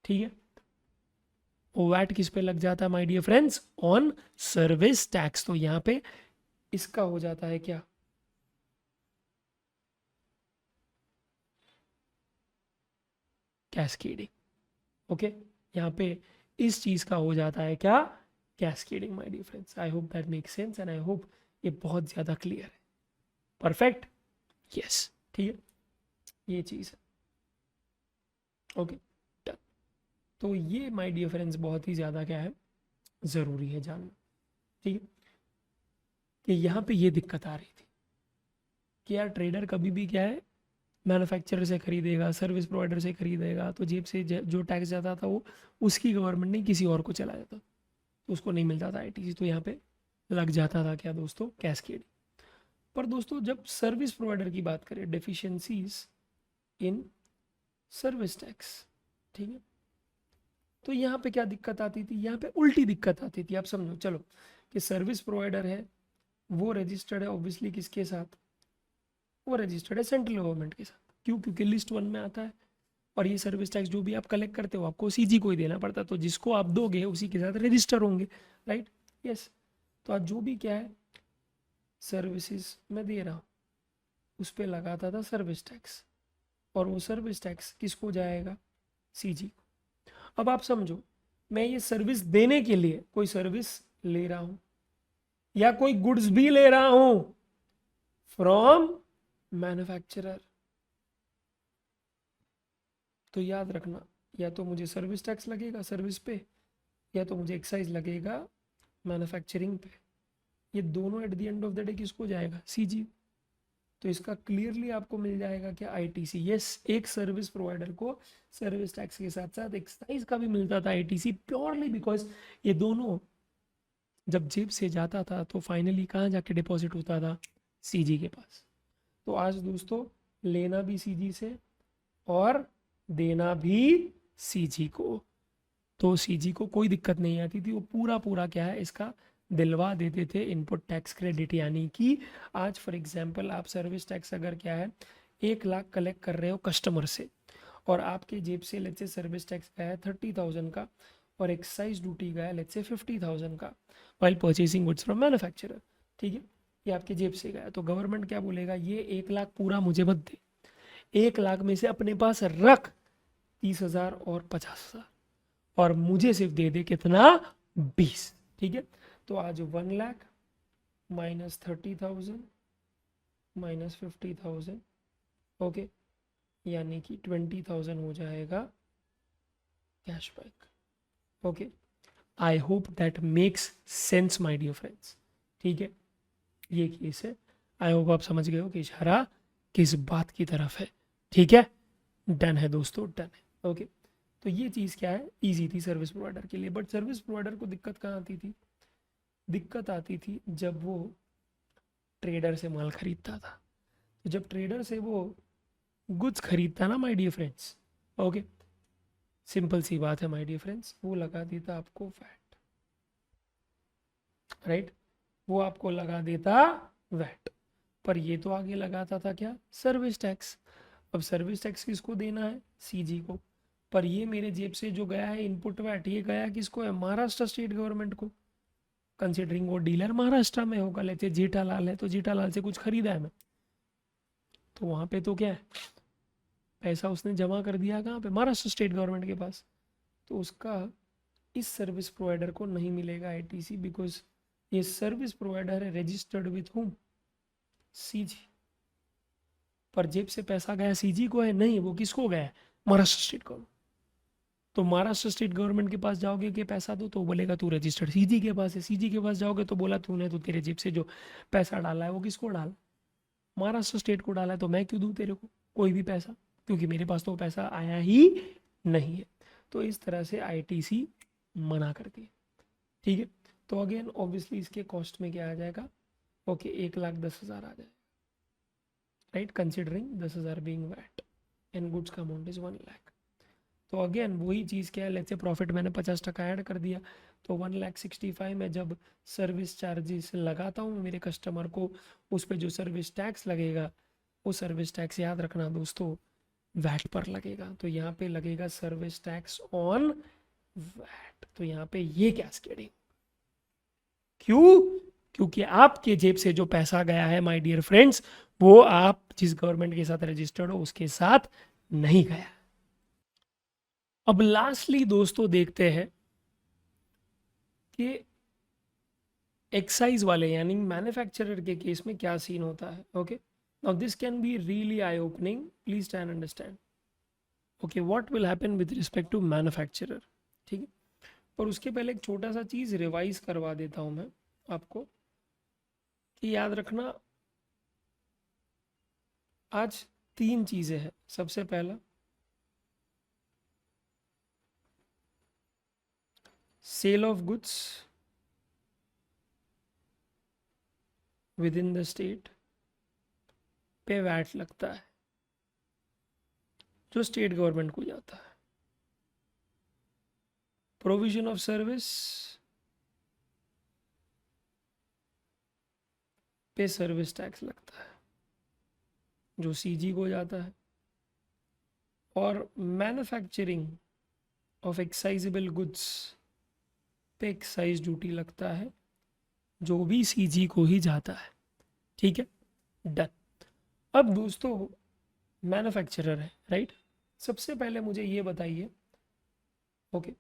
ठीक है, वो वैट किस पे लग जाता है my dear friends, on service tax. तो यहां पे इसका हो जाता है क्या, कैस्केडिंग। ओके, यहाँ पे इस चीज का हो जाता है क्या, cascading my dear friends. I hope that make sense and I hope ये बहुत ज्यादा क्लियर है। परफेक्ट, यस, ठीक है, ये चीज है। ओके, तो ये माय डियर फ्रेंड्स बहुत ही ज़्यादा क्या है, ज़रूरी है जानना। ठीक है, कि यहाँ पे ये दिक्कत आ रही थी कि यार ट्रेडर कभी भी क्या है, मैन्युफैक्चरर से खरीदेगा, सर्विस प्रोवाइडर से खरीदेगा, तो जेब से जो टैक्स जाता था वो उसकी गवर्नमेंट नहीं किसी और को चला जाता, तो उसको नहीं मिलता था ITC। तो यहाँ पे लग जाता था क्या दोस्तों, कैस्केड। पर दोस्तों जब सर्विस प्रोवाइडर की बात करें, डेफिशिएंसीज इन सर्विस टैक्स, ठीक है, तो यहाँ पे क्या दिक्कत आती थी, यहाँ पे उल्टी दिक्कत आती थी। आप समझो, चलो कि सर्विस प्रोवाइडर है, वो रजिस्टर्ड है ऑब्वियसली किसके साथ, वो रजिस्टर्ड है सेंट्रल गवर्नमेंट के साथ। क्यों, क्योंकि लिस्ट 1 में आता है, और ये सर्विस टैक्स जो भी आप कलेक्ट करते हो आपको सीजी को ही देना पड़ता, तो जिसको आप दोगे उसी के साथ रजिस्टर होंगे, राइट, यस। तो आज जो भी क्या है सर्विसेज में दे रहा हूँ उस पर लगाता था सर्विस टैक्स, और वो सर्विस टैक्स किसको जाएगा, सीजी। अब आप समझो, मैं ये सर्विस देने के लिए कोई सर्विस ले रहा हूं या कोई गुड्स भी ले रहा हूं फ्रॉम मैन्युफैक्चरर, तो याद रखना, या तो मुझे सर्विस टैक्स लगेगा सर्विस पे, या तो मुझे एक्साइज लगेगा मैन्युफैक्चरिंग पे। ये दोनों eight the end of the day किसको जाएगा, सीजी। तो इसका क्लियरली आपको मिल जाएगा क्या, ITC। यस, एक सर्विस प्रोवाइडर को सर्विस टैक्स के साथ साथ एक्साइज का भी मिलता था ITC, प्योरली बिकॉज ये दोनों जब जेब से जाता था तो फाइनली कहाँ जाके डिपॉजिट होता था, सीजी के पास। तो आज दोस्तों लेना भी सीजी से और देना भी सीजी को, तो सीजी को कोई दिक्कत नहीं आती थी, वो पूरा पूरा क्या है इसका दिलवा देते थे इनपुट टैक्स क्रेडिट। यानी कि आज फॉर एग्जांपल आप सर्विस टैक्स अगर क्या है 1 लाख कलेक्ट कर रहे हो कस्टमर से, और आपके जेब से लेट्स से सर्विस टैक्स गया है 30,000 का, और एक्साइज ड्यूटी गया है लेट्स से 50,000 का, while purchasing goods from manufacturer. ठीक है, ये आपके जेब से गया, तो गवर्नमेंट क्या बोलेगा, ये 1 लाख पूरा मुझे मत दे, 1 लाख में से अपने पास रख 30,000 और 50,000, और मुझे सिर्फ दे दे कितना, 20। ठीक है, तो आज 1 लाख माइनस 30,000 माइनस 50,000, ओके, यानी कि 20,000 हो जाएगा cashback. Okay, I hope that makes sense my dear friends. ठीक है, ये केस है। आई होप आप समझ गए हो कि इशारा किस बात की तरफ है। ठीक है, डन है दोस्तों, डन है। ओके, तो ये चीज़ क्या है, ईजी थी सर्विस प्रोवाइडर के लिए। बट सर्विस प्रोवाइडर को दिक्कत कहाँ आती थी? दिक्कत आती थी जब वो ट्रेडर से माल खरीदता था। तो जब ट्रेडर से वो गुड्स खरीदता ना my dear friends, okay, simple सी बात है माय डियर फ्रेंड्स, वो लगा देता आपको वैट, राइट, वो आपको लगा देता वैट। पर ये तो आगे लगाता था क्या, सर्विस टैक्स। अब सर्विस टैक्स किसको देना है, सीजी को। पर ये मेरे जेब से जो गया है इनपुट वैट, ये गया किसको है, महाराष्ट्र स्टेट गवर्नमेंट को। कंसिडरिंग वो डीलर महाराष्ट्र में होगा, लेते जेठालाल है तो जेठालाल से कुछ खरीदा है मैं, तो वहां पे तो क्या है, पैसा उसने जमा कर दिया कहाँ पे, महाराष्ट्र स्टेट गवर्नमेंट के पास। तो उसका इस सर्विस प्रोवाइडर को नहीं मिलेगा आईटीसी, बिकॉज ये सर्विस प्रोवाइडर है रजिस्टर्ड विथ होम, सीजी। पर जेब से पैसा गया सीजी को है नहीं, वो किसको गया है, महाराष्ट्र स्टेट गवर्नमेंट। तो महाराष्ट्र स्टेट गवर्नमेंट के पास जाओगे कि पैसा दो, तो बोलेगा तू रजिस्टर्ड सीजी के पास है। सीजी के पास जाओगे तो बोला तूने तो तेरे जेब से जो पैसा डाला है वो किसको डाला, महाराष्ट्र स्टेट को डाला है, तो मैं क्यों दूं तेरे को कोई भी पैसा, क्योंकि मेरे पास तो पैसा आया ही नहीं है। तो इस तरह से आईटीसी मना करती है। ठीक है, तो अगेन ऑब्वियसली इसके कॉस्ट में क्या आ जाएगा, ओके 1,10,000 आ जाएगा, right, considering 10,000 being VAT and goods का अमाउंट इज 1,00,000। तो अगेन वही चीज़ क्या है, लेट्स से प्रॉफिट मैंने 50% ऐड कर दिया, तो 1,65,000 में जब सर्विस चार्जेस लगाता हूँ मेरे कस्टमर को, उस पर जो सर्विस टैक्स लगेगा, वो सर्विस टैक्स याद रखना दोस्तों वैट पर लगेगा। तो यहाँ पे लगेगा सर्विस टैक्स ऑन वैट। तो यहाँ पे ये कैस्केडिंग, क्यों, क्योंकि आपके जेब से जो पैसा गया है माय डियर फ्रेंड्स, वो आप जिस गवर्नमेंट के साथ रजिस्टर्ड हो उसके साथ नहीं गया। अब लास्टली दोस्तों देखते हैं कि एक्साइज वाले यानी मैन्युफैक्चरर के केस में क्या सीन होता है। Okay, now this can be really eye opening, please try and understand. Okay, what will happen with respect to manufacturer. ठीक है, पर उसके पहले एक छोटा सा चीज रिवाइज करवा देता हूं मैं आपको, कि याद रखना आज 3 चीजें हैं। सबसे पहला sale of goods within the state पे वैट लगता है जो स्टेट गवर्नमेंट को जाता है। प्रोविजन ऑफ सर्विस पे सर्विस टैक्स लगता है जो सीजी को जाता है। और मैन्युफैक्चरिंग ऑफ एक्साइजेबल गुड्स पे एक्साइज ड्यूटी लगता है जो भी सीजी को ही जाता है। ठीक है, डन। अब दोस्तों मैन्युफैक्चरर है, राइट। सबसे पहले मुझे ये बताइए, ओके,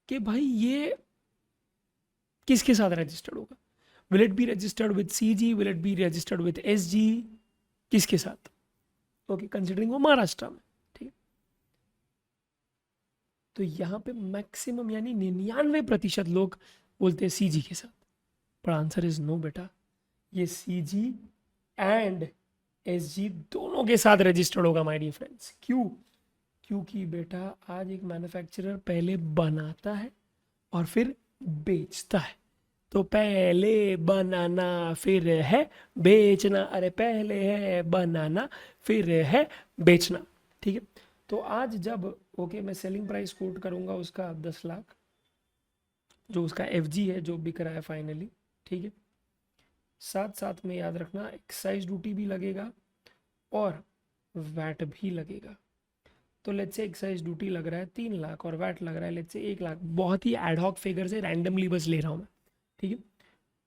कि भाई ये किसके साथ रजिस्टर्ड होगा, will it be registered with CG, will it be registered with SG, किसके साथ, ओके, कंसिडरिंग वो महाराष्ट्र में। ठीक, तो यहाँ पे मैक्सिमम यानी 99% लोग बोलते हैं सीजी के साथ, पर आंसर इज नो बेटा, ये सीजी एंड एसजी दोनों के साथ रजिस्टर्ड होगा माय डियर फ्रेंड्स। क्यों, क्योंकि बेटा आज एक मैन्युफैक्चरर पहले बनाता है और फिर बेचता है। तो पहले बनाना फिर है बेचना, अरे पहले है बनाना फिर है बेचना। ठीक है, तो आज जब ओके मैं सेलिंग प्राइस कोट करूंगा उसका 10 लाख, जो उसका एफजी है जो बिक रहा है फाइनली। ठीक है, साथ साथ में याद रखना एक्साइज ड्यूटी भी लगेगा और वैट भी लगेगा। तो लेट्स से एक्साइज ड्यूटी लग रहा है 3 लाख और वैट लग रहा है लेट्स से 1 लाख, बहुत ही एडहॉक फिगर से रैंडमली बस ले रहा हूँ मैं। ठीक है,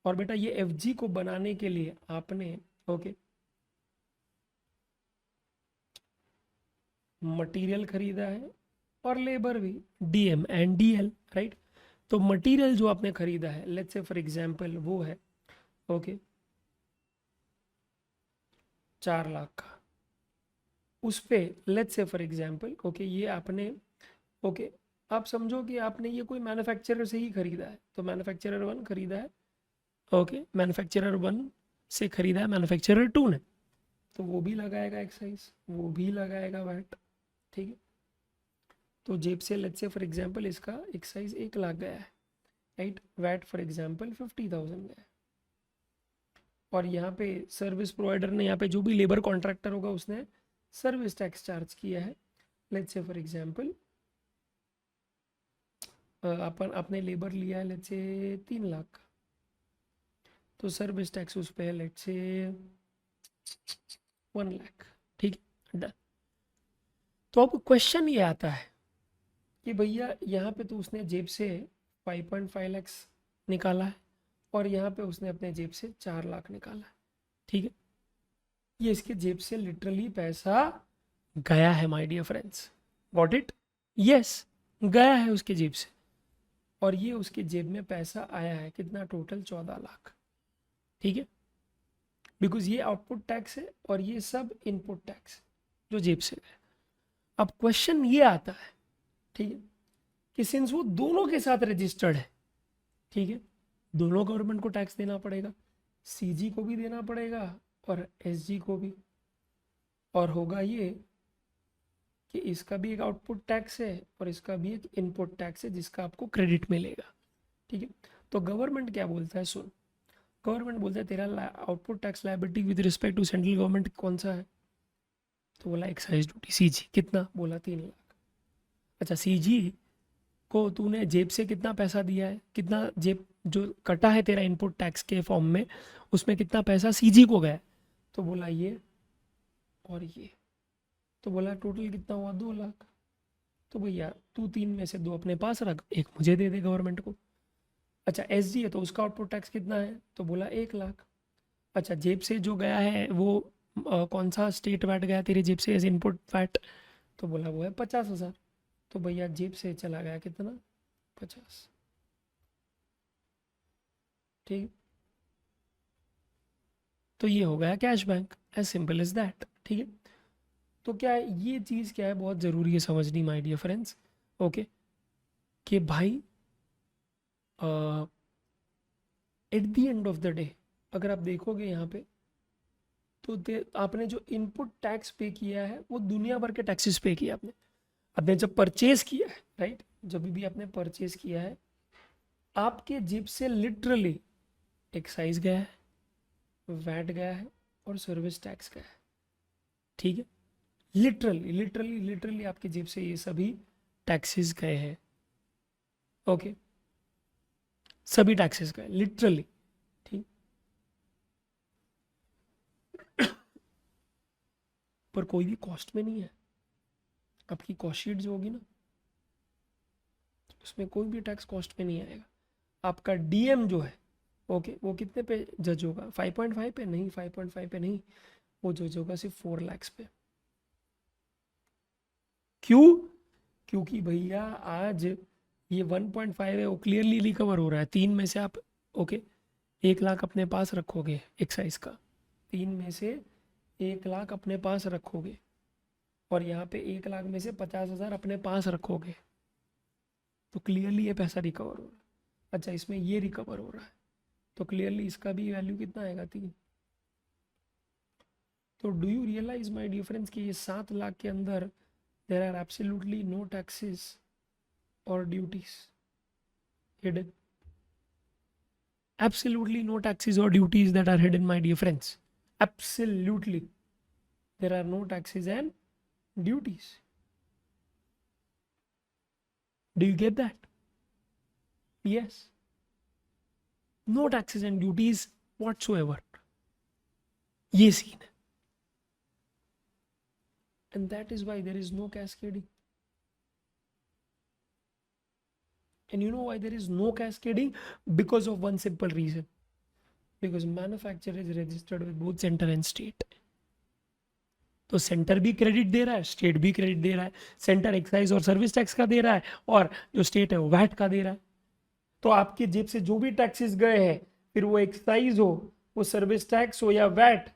और बेटा ये एफजी को बनाने के लिए आपने ओके मटेरियल खरीदा है और लेबर भी, डीएम एंड डीएल, राइट। तो मटेरियल जो आपने खरीदा है लेट्स से फॉर एग्जांपल वो है ओके 4 लाख का, उस पे let's say for example okay ये आपने ओके आप समझो कि आपने ये कोई मैन्युफैक्चरर से ही खरीदा है। तो मैन्युफैक्चरर 1 खरीदा है, ओके मैन्युफैक्चरर 1 से खरीदा है मैन्युफैक्चरर 2 ने, तो वो भी लगाएगा एक्साइज, वो भी लगाएगा वैट, ठीक है। तो जेब से लेट्स से फॉर एग्जांपल इसका एक्साइज 1 लाख गया है, राइट, वैट फॉर एग्जांपल 50,000 गया है। और यहाँ पे सर्विस प्रोवाइडर ने, यहाँ पे जो भी लेबर कॉन्ट्रैक्टर होगा उसने सर्विस टैक्स चार्ज किया है, लेट्स से फॉर एग्जांपल अपन अपने लेबर लिया है लेट्स से 3 लाख का, तो सर्विस टैक्स उस पर है लेट्स से 1 लाख, ठीक है, डन। तो अब क्वेश्चन ये आता है कि भैया यहाँ पे तो उसने जेब से 5.5 लाख निकाला है और यहाँ पे उसने अपने जेब से 4 लाख निकाला है, ठीक है। ये इसके जेब से लिटरली पैसा गया है my dear friends, got it, yes, गया है उसके जेब से। और ये उसके जेब में पैसा आया है कितना, टोटल 14 लाख, ठीक है, बिकॉज ये आउटपुट टैक्स है और ये सब इनपुट टैक्स जो जेब से गया। अब क्वेश्चन ये आता है, ठीक है, कि सिंस वो दोनों के साथ रजिस्टर्ड है, ठीक है, दोनों गवर्नमेंट को टैक्स देना पड़ेगा, सीजी को भी देना पड़ेगा और एसजी को भी, और होगा ये कि इसका भी एक आउटपुट टैक्स है और इसका भी एक इनपुट टैक्स है जिसका आपको क्रेडिट मिलेगा, ठीक है। तो गवर्नमेंट क्या बोलता है, सुन, गवर्नमेंट बोलता है तेरा output tax liability with respect to central government कौन सा है, तो बोला एक्साइज ड्यूटी सीजी, कितना, बोला 3 लाख। अच्छा, सीजी को तूने जेब से कितना पैसा दिया है, कितना जेब जो कटा है तेरा इनपुट टैक्स के फॉर्म में, उसमें कितना पैसा सीजी को गया, तो बोला ये और ये, तो बोला टोटल कितना हुआ, 2 लाख। तो भैया तू 3 में से 2 अपने पास रख, 1 मुझे दे दे गवर्नमेंट को। अच्छा, एसजी है तो उसका आउटपुट टैक्स कितना है, तो बोला 1 लाख। अच्छा, जेब से जो गया है वो कौन सा स्टेट वैट गया तेरे जेब से एज इनपुट वैट, तो बोला वो है 50,000। तो भैया जेब से चला गया कितना, 50, ठीक। तो ये हो गया cash bank, as simple as that, ठीक है। तो क्या है ये चीज़, क्या है बहुत ज़रूरी है समझनी माय डियर फ्रेंड्स, ओके, कि भाई eight the end of the day अगर आप देखोगे यहाँ पे तो आपने जो इनपुट टैक्स पे किया है वो दुनिया भर के टैक्सेस पे किया आपने। आपने जब परचेज किया है, राइट, जब भी आपने परचेज किया है आपके जेब से लिटरली एक्साइज गया है, वैट गया है और सर्विस टैक्स गया है, ठीक है, लिटरली लिटरली लिटरली आपके जेब से ये सभी टैक्सेस गए हैं, ओके, सभी टैक्सेस गए लिटरली, ठीक। पर कोई भी कॉस्ट में नहीं है, आपकी कॉस्ट शीट जो होगी ना उसमें कोई भी टैक्स कॉस्ट में नहीं आएगा। आपका डीएम जो है, ओके, वो कितने पे जज होगा, 5.5 पे नहीं, 5.5 पे नहीं, वो जज होगा सिर्फ 4 लाख पे। क्यों, क्योंकि भैया आज ये 1.5 है वो क्लियरली रिकवर हो रहा है। 3 में से आप, ओके, 1 लाख अपने पास रखोगे एक्साइज का, 3 में से 1 लाख अपने पास रखोगे और यहाँ पे 1 लाख में से 50,000 अपने पास रखोगे, तो क्लियरली ये पैसा रिकवर हो रहा है। अच्छा, इसमें ये रिकवर हो रहा है तो क्लियरली इसका भी वैल्यू कितना आएगा, 3। तो do you realize my difference कि ये 7 लाख के अंदर there are absolutely no taxes और duties hidden, absolutely no taxes or duties that are hidden, my dear friends, absolutely there are no taxes and duties. Do you get that? Yes, no taxes and duties whatsoever, ye scene hai. And that is why there is no cascading. And you know why there is no cascading? Because of one simple reason, because manufacturer is registered with both center and state. तो centre भी credit दे रहा है, state भी credit दे रहा है। Centre excise और service tax का दे रहा है और जो स्टेट है वो वैट का दे रहा है। तो आपके जेब से जो भी टैक्सेस गए हैं, फिर वो एक्साइज हो, वो सर्विस टैक्स हो या वैट,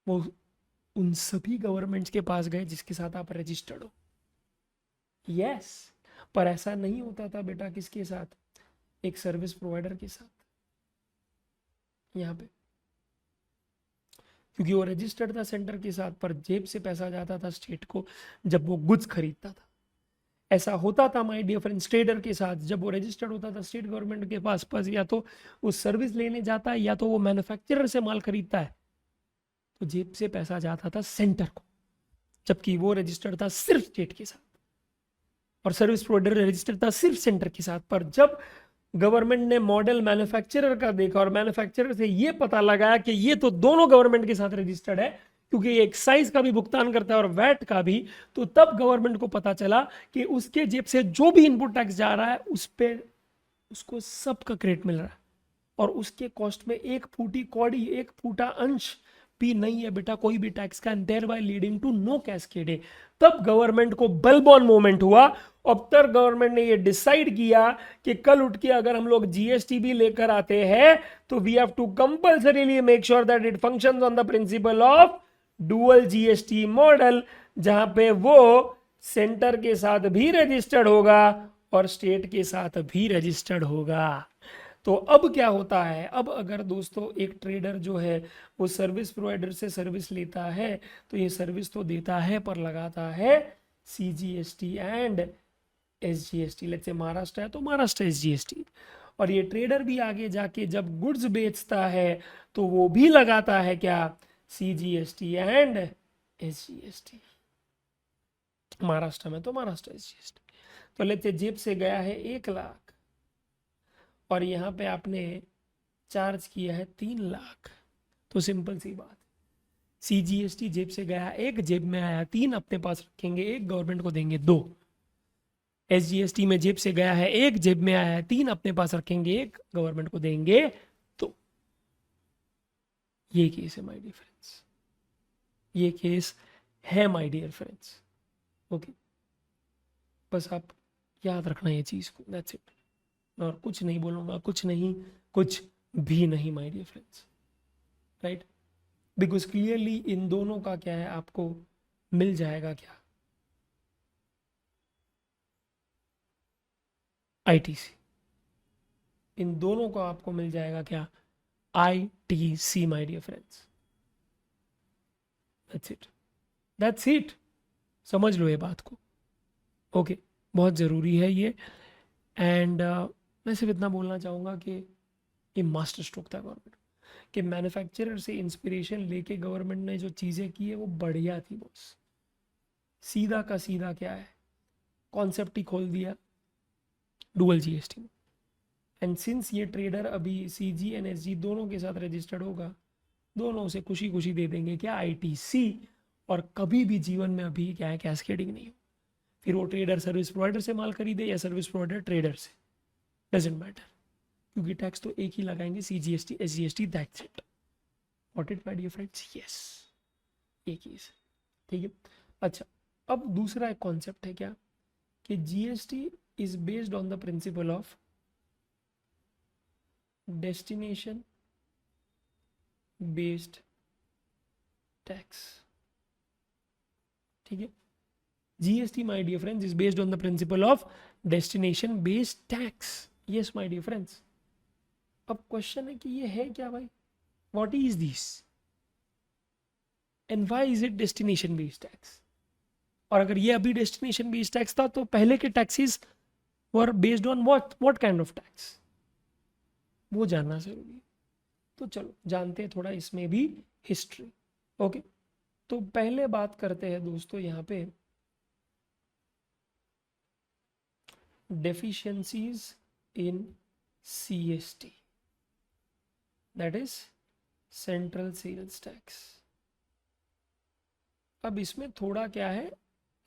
वो उन सभी गवर्नमेंट्स के पास गए जिसके साथ आप रजिस्टर्ड हो। यस, पर ऐसा नहीं होता था बेटा किसके साथ, एक सर्विस प्रोवाइडर के साथ। यहाँ पे क्योंकि वो रजिस्टर्ड था सेंटर के साथ, पर जेब से पैसा जाता था स्टेट को जब वो गुड्स खरीदता था। ऐसा होता था माय डियर फ्रेंड्स ट्रेडर के साथ, जब वो रजिस्टर्ड होता था स्टेट गवर्नमेंट के पास या तो वो सर्विस लेने जाता है या तो वो मैन्युफैक्चरर से माल खरीदता है, तो जेब से पैसा जाता था सेंटर को, जबकि वो रजिस्टर्ड था सिर्फ स्टेट के साथ और सर्विस प्रोवाइडर रजिस्टर्ड था सिर्फ सेंटर के साथ। पर जब गवर्नमेंट ने मॉडल मैन्युफैक्चरर का देखा और मैन्युफैक्चरर से ये पता लगाया कि ये तो दोनों गवर्नमेंट के साथ रजिस्टर्ड है, क्योंकि ये एक्साइज का भी भुगतान करता है और वैट का भी, तो तब गवर्नमेंट को पता चला कि उसके जेब से जो भी इनपुट टैक्स जा रहा है उस पे उसको सबका क्रेडिट मिल रहा है और उसके कॉस्ट में एक फूटी कौड़ी, एक फूटा अंश भी नहीं है बेटा कोई भी टैक्स का, and thereby leading to no cascading. तब गवर्नमेंट को बलबॉन मोमेंट हुआ। अब तक गवर्नमेंट ने ये डिसाइड किया कि कल उठ के अगर हम लोग जीएसटी भी लेकर आते हैं तो we have to compulsorily make sure that it functions on the principle of dual GST model, जहां पे वो सेंटर के साथ भी रजिस्टर्ड होगा और स्टेट के साथ भी रजिस्टर्ड होगा। तो अब क्या होता है, अब अगर दोस्तों एक ट्रेडर जो है वो सर्विस प्रोवाइडर से सर्विस लेता है तो ये सर्विस तो देता है पर लगाता है CGST and SGST. Let's say Maharashtra है तो महाराष्ट्र एसजीएसटी, और ये ट्रेडर भी आगे जाके जब गुड्स बेचता है तो वो भी लगाता है क्या, सीजीएसटी एंड एसजीएसटी। महाराष्ट्र में तो महाराष्ट्र एसजीएसटी। तो लेट्स से जेब से गया है 1 लाख और यहाँ पे आपने चार्ज किया है 3 लाख, तो सिंपल सी बात, सीजीएसटी जेब से गया 1, जेब में आया 3, अपने पास रखेंगे 1, गवर्नमेंट को देंगे 2। एसजीएसटी में जेब से गया है 1, जेब में आया है 3, अपने पास रखेंगे 1, गवर्नमेंट को देंगे 2। ये केस है माय डियर फ्रेंड्स, ये केस है माय डियर फ्रेंड्स। ओके, बस आप याद रखना ये चीज को, दैट्स इट। और कुछ नहीं बोलूंगा, कुछ नहीं, कुछ भी नहीं my dear friends, right. Because clearly इन दोनों का क्या है, आपको मिल जाएगा क्या, आईटीसी। इन दोनों को आपको मिल जाएगा क्या, ITC my dear friends. That's it, that's it, समझ लो ये बात को। ओके, बहुत ज़रूरी है ये। एंड मैं सिर्फ इतना बोलना चाहूँगा कि ये मास्टर स्ट्रोक था गवर्नमेंट कि मैन्युफैक्चरर से इंस्पिरेशन लेके गवर्नमेंट ने जो चीज़ें की है वो बढ़िया थी बॉस। सीधा का सीधा क्या है, कॉन्सेप्ट ही खोल दिया डुअल जीएसटी में। एंड सिंस ये ट्रेडर अभी सीजी एंड एसजी दोनों के साथ रजिस्टर्ड होगा, दोनों से खुशी खुशी दे देंगे क्या, आईटीसी, और कभी भी जीवन में अभी क्या है, कैस्केडिंग नहीं हो। फिर वो ट्रेडर सर्विस प्रोवाइडर से माल खरीदे या सर्विस प्रोवाइडर ट्रेडर से, डजेंट मैटर, क्योंकि टैक्स तो एक ही लगाएंगे, CGST SGST, that's it. What it my dear friends, yes, एक ही है, ठीक है। अच्छा, अब दूसरा एक कॉन्सेप्ट है क्या, कि GST is based on the principle of destination based tax, ठीक है। GST, my dear friends, is based on the principle of destination based tax. Yes, my dear friends. अब क्वेश्चन है कि ये है क्या भाई, what is this and why is it destination based tax? और अगर ये अभी destination based tax था तो पहले के taxes were based on what kind of tax? वो जानना जरूरी है। तो चलो जानते हैं थोड़ा इसमें भी हिस्ट्री। ओके, तो पहले बात करते हैं दोस्तों यहाँ पे deficiencies in CST, that is Central Sales Tax। अब इसमें थोड़ा क्या है,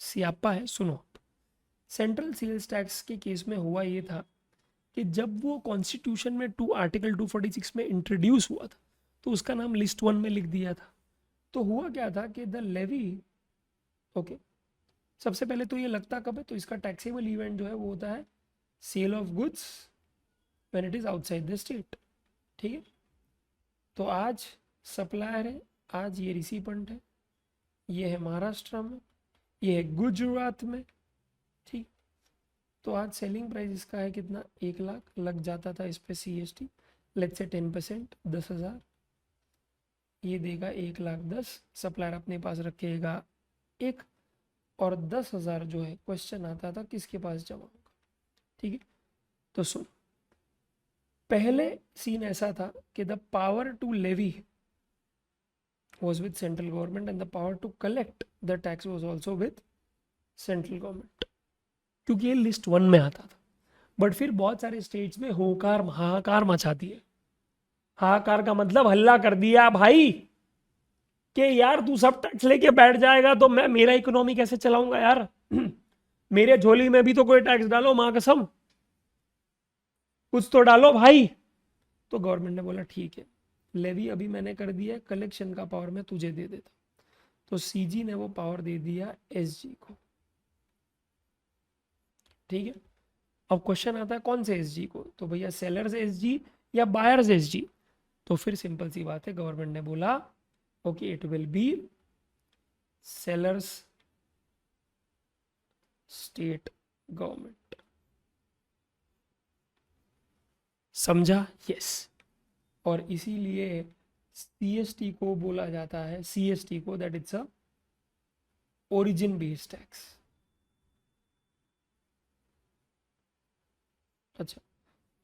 सियापा है, सुनो। सेंट्रल सेल्स टैक्स के केस में हुआ ये था कि जब वो कॉन्स्टिट्यूशन में आर्टिकल 246 में इंट्रोड्यूस हुआ था तो उसका नाम लिस्ट 1 में लिख दिया था। तो हुआ क्या था कि द लेवी, ओके, सबसे पहले तो ये लगता कब है, तो इसका टैक्सेबल इवेंट जो है वो होता है sale of goods when it is outside the state, ठीक है। तो आज सप्लायर है, आज ये रिसिपेंट है, ये है महाराष्ट्र में, ये है गुजरात में, ठीक। तो आज सेलिंग प्राइस इसका है कितना, 1 लाख, लग जाता था इस पे CST, लेट्स से 10%, 10,000, ये देगा 1,10,000, सप्लायर अपने पास रखेगा 1, और 10,000 जो है क्वेश्चन आता था किसके पास जमा होगा। ठीक है, तो सुन, पहले सीन ऐसा था कि the power to levy was with central government and the power to collect the tax was also with central government, क्योंकि ये लिस्ट 1 में आता था। बट फिर बहुत सारे स्टेट्स में होकार हाहाकार मचा दिए। हाहाकार का मतलब हल्ला कर दिया भाई कि यार तू सब टैक्स लेके बैठ जाएगा तो मैं मेरा इकोनॉमी कैसे चलाऊंगा यार। मेरे झोली में भी तो कोई टैक्स डालो, मां कसम कुछ तो डालो भाई। तो गवर्नमेंट ने बोला ठीक है, लेवी अभी मैंने कर दिया, कलेक्शन का पावर मैं तुझे दे देता। तो सीजी ने वो पावर दे दिया एसजी को। ठीक है, अब क्वेश्चन आता है कौन से एसजी को, तो भैया सेलर्स एसजी या बायर्स एसजी। तो फिर सिंपल सी बात है, गवर्नमेंट ने बोला okay it will be sellers state government. समझा? यस। और इसीलिए सीएसटी को बोला जाता है, सीएसटी को, that it's a origin based tax. अच्छा,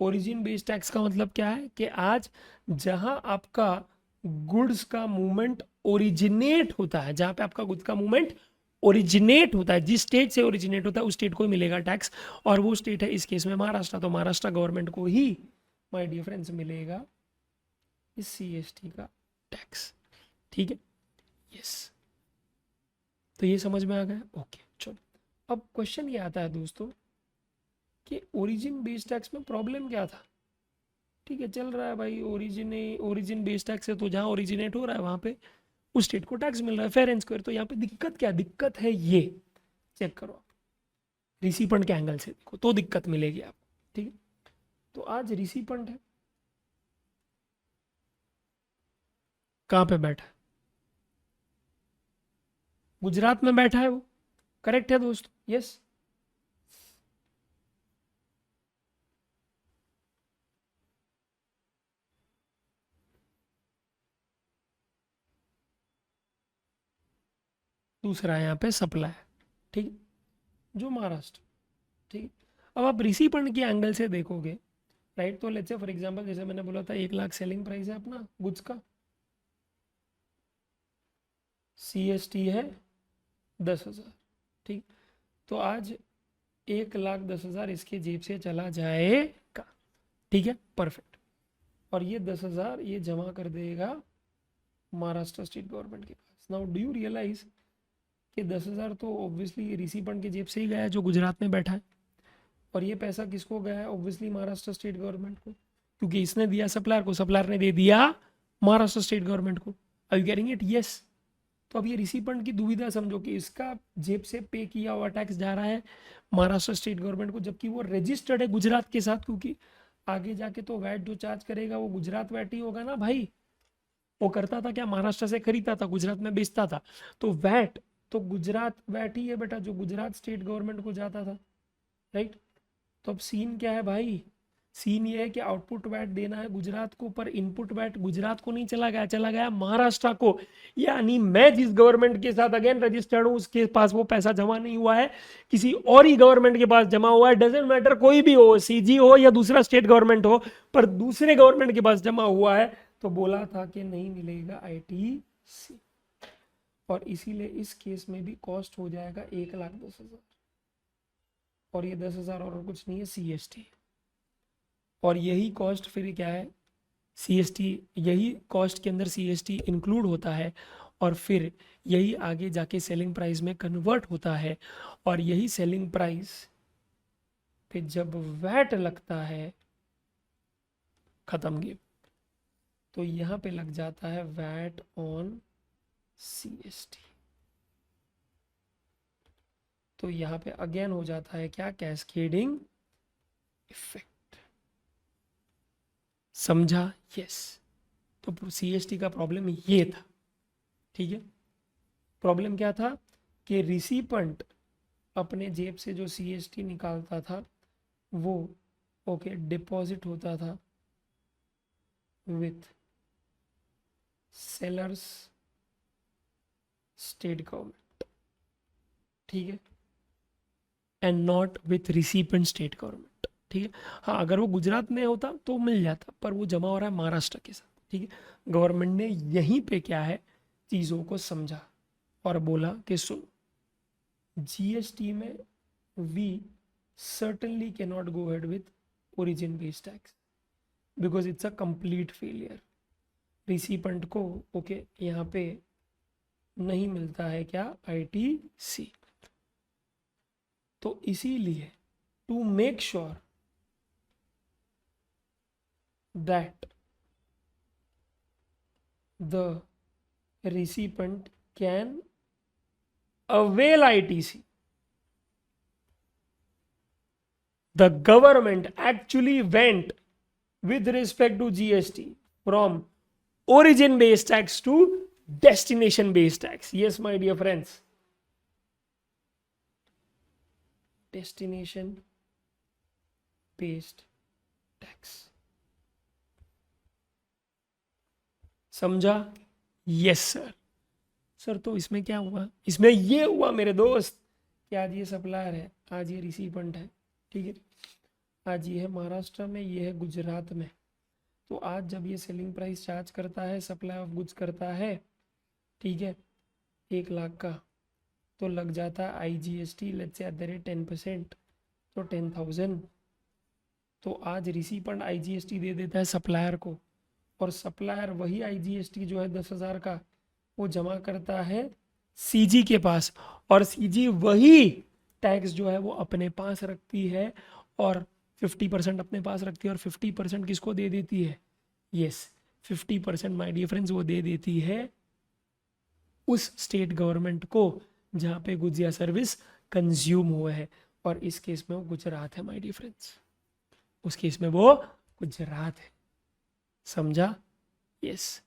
ओरिजिन बेस्ड टैक्स का मतलब क्या है कि आज जहां आपका गुड्स का मूवमेंट ओरिजिनेट होता है, जहां पे आपका गुड्स का मूवमेंट ओरिजिनेट होता है, जिस स्टेट से ओरिजिनेट होता है उस स्टेट को ही मिलेगा टैक्स, और वो स्टेट है इस केस में महाराष्ट्र। तो महाराष्ट्र गवर्नमेंट को ही माय डियर फ्रेंड्स मिलेगा इस सीएसटी का टैक्स। ठीक है, यस। तो ये समझ में आ गया? ओके चलो, अब क्वेश्चन ये आता है दोस्तों कि ओरिजिन बेस्ड टैक्स में प्रॉब्लम क्या था। ठीक है, चल रहा है भाई ओरिजिन बेस्ड टैक्स है, तो जहां ओरिजिनेट हो रहा है वहां पे उस स्टेट को टैक्स मिल रहा है फेयर एंड स्क्वायर। तो यहाँ पे दिक्कत क्या, दिक्कत है ये चेक करो आप, रिसीपंड के एंगल से देखो तो दिक्कत मिलेगी आपको। ठीक है, तो आज रिसीपंड है कहाँ पे बैठा है? गुजरात में बैठा है वो, करेक्ट है दोस्तों? यस। दूसरा यहाँ पे सप्लाई, ठीक, जो महाराष्ट्र। ठीक, अब आप रिसीपंड के एंगल से देखोगे, राइट, तो लेट्स से फॉर एग्जांपल जैसे मैंने बोला था 1,00,000 सेलिंग प्राइस है अपना गुड्स का, सीएसटी है 10,000। ठीक, तो आज 1,10,000 इसके जेब से चला जाएगा। ठीक है, परफेक्ट। और ये 10,000 ये जमा कर देगा महाराष्ट्र स्टेट गवर्नमेंट के पास। नाउ डू यू रियलाइज कि 10,000 तो ऑब्वियसली रिसीपंड के जेब से ही गया है जो गुजरात में बैठा है, और ये पैसा किसको गया है? ऑब्वियसली महाराष्ट्र स्टेट गवर्नमेंट को, क्योंकि इसने दिया सप्लायर को, सप्लायर ने दे दिया महाराष्ट्र स्टेट गवर्नमेंट को। Are you getting it? Yes. तो अब ये रिसीपंड की दुविधा समझो कि इसका जेब से पे किया हुआ टैक्स जा रहा है महाराष्ट्र स्टेट गवर्नमेंट को, जबकि वो रजिस्टर्ड है गुजरात के साथ, क्योंकि आगे जाके तो वैट जो चार्ज करेगा वो गुजरात वैट ही होगा ना भाई। वो करता था क्या? महाराष्ट्र से खरीदता था, गुजरात में बेचता था, तो वैट तो गुजरात वैट ही है बेटा, जो गुजरात स्टेट गवर्नमेंट को जाता था, राइट। तो अब सीन क्या है भाई? सीन ये है कि आउटपुट वैट देना है गुजरात को, पर इनपुट वैट गुजरात को नहीं चला गया, चला गया महाराष्ट्र को। यानी मैं जिस गवर्नमेंट के साथ अगेन रजिस्टर्ड हूं उसके पास वो पैसा जमा नहीं हुआ है, किसी और ही गवर्नमेंट के पास जमा हुआ है। डजेंट मैटर कोई भी हो, सीजी हो या दूसरा स्टेट गवर्नमेंट हो, पर दूसरे गवर्नमेंट के पास जमा हुआ है, तो बोला था कि नहीं मिलेगा आईटीसी। और इसीलिए इस केस में भी कॉस्ट हो जाएगा 1,10,000, और ये 10,000 और कुछ नहीं है, सीएसटी। और यही कॉस्ट फिर क्या है? सीएसटी, यही कॉस्ट के अंदर सीएसटी इंक्लूड होता है, और फिर यही आगे जाके सेलिंग प्राइस में कन्वर्ट होता है, और यही सेलिंग प्राइस पे जब वैट लगता है, खत्म गेम। तो यहाँ पे लग जाता है वैट ऑन सीएसटी। तो यहाँ पे अगेन हो जाता है क्या? Cascading effect. समझा? यस। तो सीएसटी का प्रॉब्लम ये था। ठीक है, प्रॉब्लम क्या था कि रिसीपंट अपने जेब से जो सीएसटी निकालता था वो ओके डिपॉजिट होता था विथ सेलर्स स्टेट गवर्नमेंट, ठीक है, and not with recipient state government, ठीक है। हाँ, अगर वो गुजरात में होता तो मिल जाता, पर वो जमा हो रहा है महाराष्ट्र के साथ, ठीक है। गवर्नमेंट ने यहीं पे क्या है चीज़ों को समझा और बोला कि सुन, जीएसटी में we certainly cannot go ahead with origin based tax because it's a complete failure. Recipient को ओके यहाँ पे नहीं मिलता है क्या आईटीसी, तो इसीलिए to make sure that the recipient can avail ITC, the government actually went with respect to GST from origin based tax to destination based tax. Yes, my dear friends. Destination based tax. समझा? Yes sir. Sir तो इसमें क्या हुआ? इसमें ये हुआ मेरे दोस्त कि आज ये सप्लायर है, आज ये रिसिपेंट है, ठीक है। आज ये है महाराष्ट्र में, ये है गुजरात में। तो आज जब ये सेलिंग प्राइस चार्ज करता है, सप्लाई ऑफ गुड्स करता है, ठीक है, 1 लाख का, तो लग जाता है IGST लेट्स से @ 10%, तो 10,000। तो आज रिसिपेंट IGST दे देता है सप्लायर को, और सप्लायर वही IGST जो है 10,000 का वो जमा करता है CG के पास, और CG वही टैक्स जो है वो अपने पास रखती है, और 50% अपने पास रखती है, और 50% किसको दे देती है? यस, 50% माय डियर फ्रेंड्स वो दे देती है उस स्टेट गवर्नमेंट को जहाँ पे गुड्स या सर्विस कंज्यूम हुआ है, और इस केस में वो गुजरात है माय डियर फ्रेंड्स, उस केस में वो गुजरात है। समझा? यस।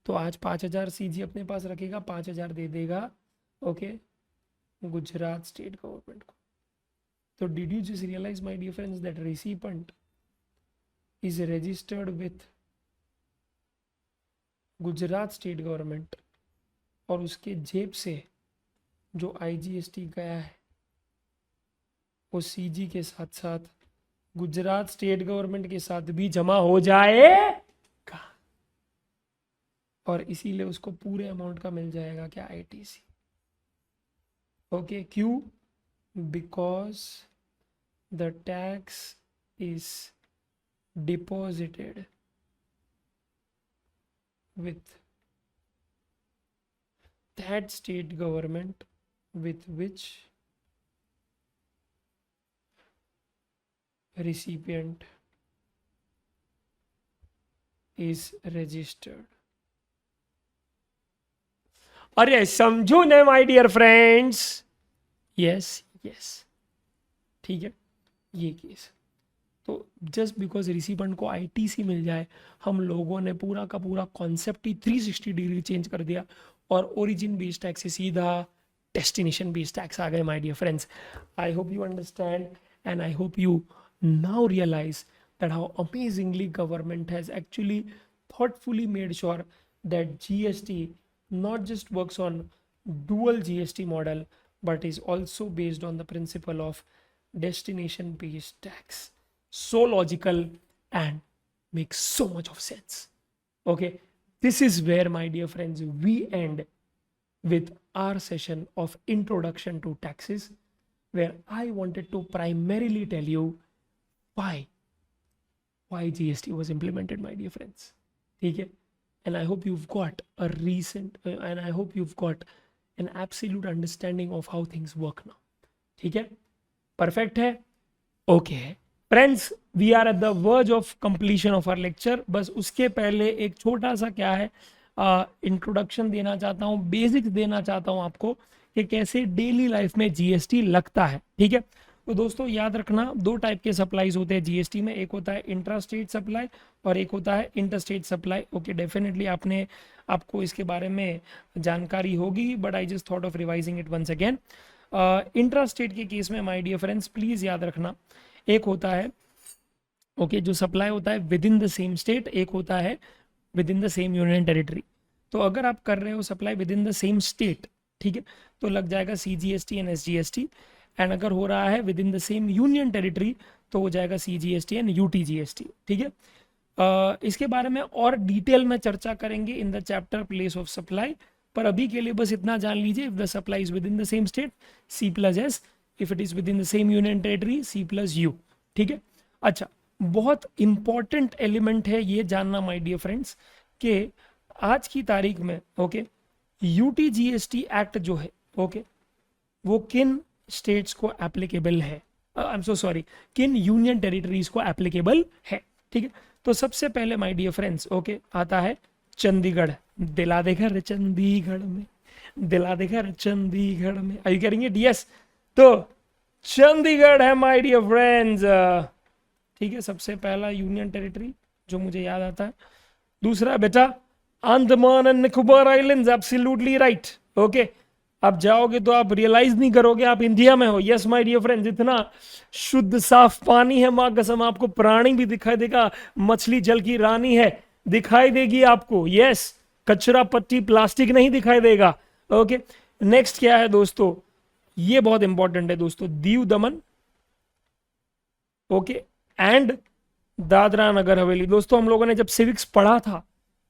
तो आज 5,000 CG अपने पास रखेगा, 5,000 दे देगा ओके गुजरात स्टेट गवर्नमेंट को। So did you just realize, my dear friends, that recipient is registered with Gujarat state government, और उसके जेब से जो IGST गया है वो CG के साथ साथ गुजरात स्टेट गवर्नमेंट के साथ भी जमा हो जाएगा, और इसीलिए उसको पूरे अमाउंट का मिल जाएगा क्या ITC। ओके, क्यों? Because the tax is deposited with that state government with which recipient is registered. अरे समझो ना my dear friends. Yes yes, ठीक है, ये केस। तो जस्ट बिकॉज रिसिपेंट को ITC मिल जाए, हम लोगों ने पूरा का पूरा कॉन्सेप्ट ही 360 डिग्री चेंज कर दिया, और ओरिजिन बेस्ड टैक्स से सीधा डेस्टिनेशन बेस्ड टैक्स आ गए my dear friends. I hope you understand, and I hope you now realize that how amazingly government has actually thoughtfully made sure that GST not just works on dual GST model but is also based on the principle of destination based tax. So logical and makes so much of sense. Okay, this is where my dear friends we end with our session of introduction to taxes, where I wanted to primarily tell you why GST was implemented, my dear friends. ठीक है, and I hope you've got a recent and I hope you've got an absolute understanding of how things work now. ठीक है, perfect है, okay है friends. We are at the verge of completion of our lecture. बस उसके पहले एक छोटा सा क्या है इंट्रोडक्शन देना चाहता हूँ, बेसिक्स देना चाहता हूँ आपको कि कैसे डेली लाइफ में GST लगता है। ठीक है, तो दोस्तों याद रखना, 2 टाइप के सप्लाईज होते हैं GST में, एक होता है इंट्रा स्टेट सप्लाई और एक होता है inter state supply. Okay, definitely आपको इसके बारे में जानकारी होगी, but I just thought of revising it once again. Intra state के केस में माय डियर फ्रेंड्स प्लीज याद रखना, एक होता है जो सप्लाई होता है within the same state, एक होता है within the same union territory. तो अगर आप कर रहे हो supply within the same state, ठीक है, तो लग जाएगा CGST एंड SGST। एंड अगर हो रहा है within the same union territory तो हो जाएगा CGST एंड UTGST, ठीक है। इसके बारे में और डिटेल में चर्चा करेंगे in the chapter place of supply, पर अभी के लिए बस इतना जान लीजिए, if the supply is with in the same state C+S, if it is with in the same union territory C+U, ठीक है। अच्छा, बहुत इंपॉर्टेंट एलिमेंट है ये जानना माय डियर फ्रेंड्स कि आज की तारीख में ओके UTGST एक्ट जो है ओके वो किन स्टेट्स को एप्लीकेबल है, आई एम सो सॉरी, किन यूनियन टेरिटरीज को एप्लीकेबल है, ठीक है। तो सबसे पहले माय डियर फ्रेंड्स ओके आता है चंडीगढ़। दिला देखा रे चंडीगढ़ में, दिला देखा रे चंडीगढ़ में, आई करेंगे डीएस। तो चंडीगढ़ है माय डियर फ्रेंड्स, ठीक है, सबसे पहला यूनियन टेरिटरी जो मुझे याद आता है। दूसरा बेटा Andaman and Nicobar islands, absolutely right, okay. आप जाओगे तो आप रियलाइज नहीं करोगे आप इंडिया में हो। यस माय डियर फ्रेंड्स, इतना शुद्ध साफ पानी है, मां कसम, आपको प्राणी भी दिखाई देगा, मछली जल की रानी है, दिखाई देगी आपको। यस, कचरा पट्टी प्लास्टिक नहीं दिखाई देगा, ओके। नेक्स्ट क्या है दोस्तों, ये बहुत इंपॉर्टेंट है दोस्तों, दीव दमन ओके एंड दादरा नगर हवेली। दोस्तों हम लोगों ने जब सिविक्स पढ़ा था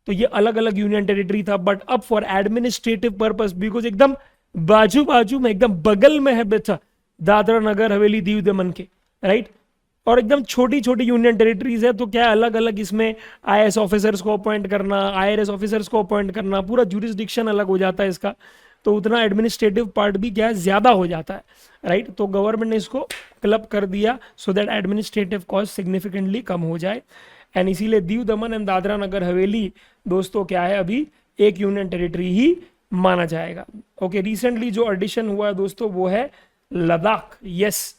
तो ये अलग अलग यूनियन टेरिटरी था, बट अब फॉर एडमिनिस्ट्रेटिव पर्पस, बिकॉज एकदम बाजू बाजू में, एकदम बगल में है बेटा दादरा नगर हवेली दीव दमन के, राइट। और एकदम छोटी छोटी यूनियन टेरिटरीज है, तो क्या अलग अलग इसमें IAS ऑफिसर्स को अपॉइंट करना, IRS ऑफिसर्स को अपॉइंट करना, पूरा जुरिस्डिक्शन अलग हो जाता है इसका, तो उतना एडमिनिस्ट्रेटिव पार्ट भी क्या है ज्यादा हो जाता है, राइट। तो गवर्नमेंट ने इसको क्लब कर दिया so that administrative cost significantly कम हो जाए, एंड इसीलिए दीव दमन एंड दादरा नगर हवेली दोस्तों क्या है अभी एक यूनियन टेरिटरी ही माना जाएगा, ओके। रिसेंटली जो एडिशन हुआ है दोस्तों वो है लद्दाख। यस,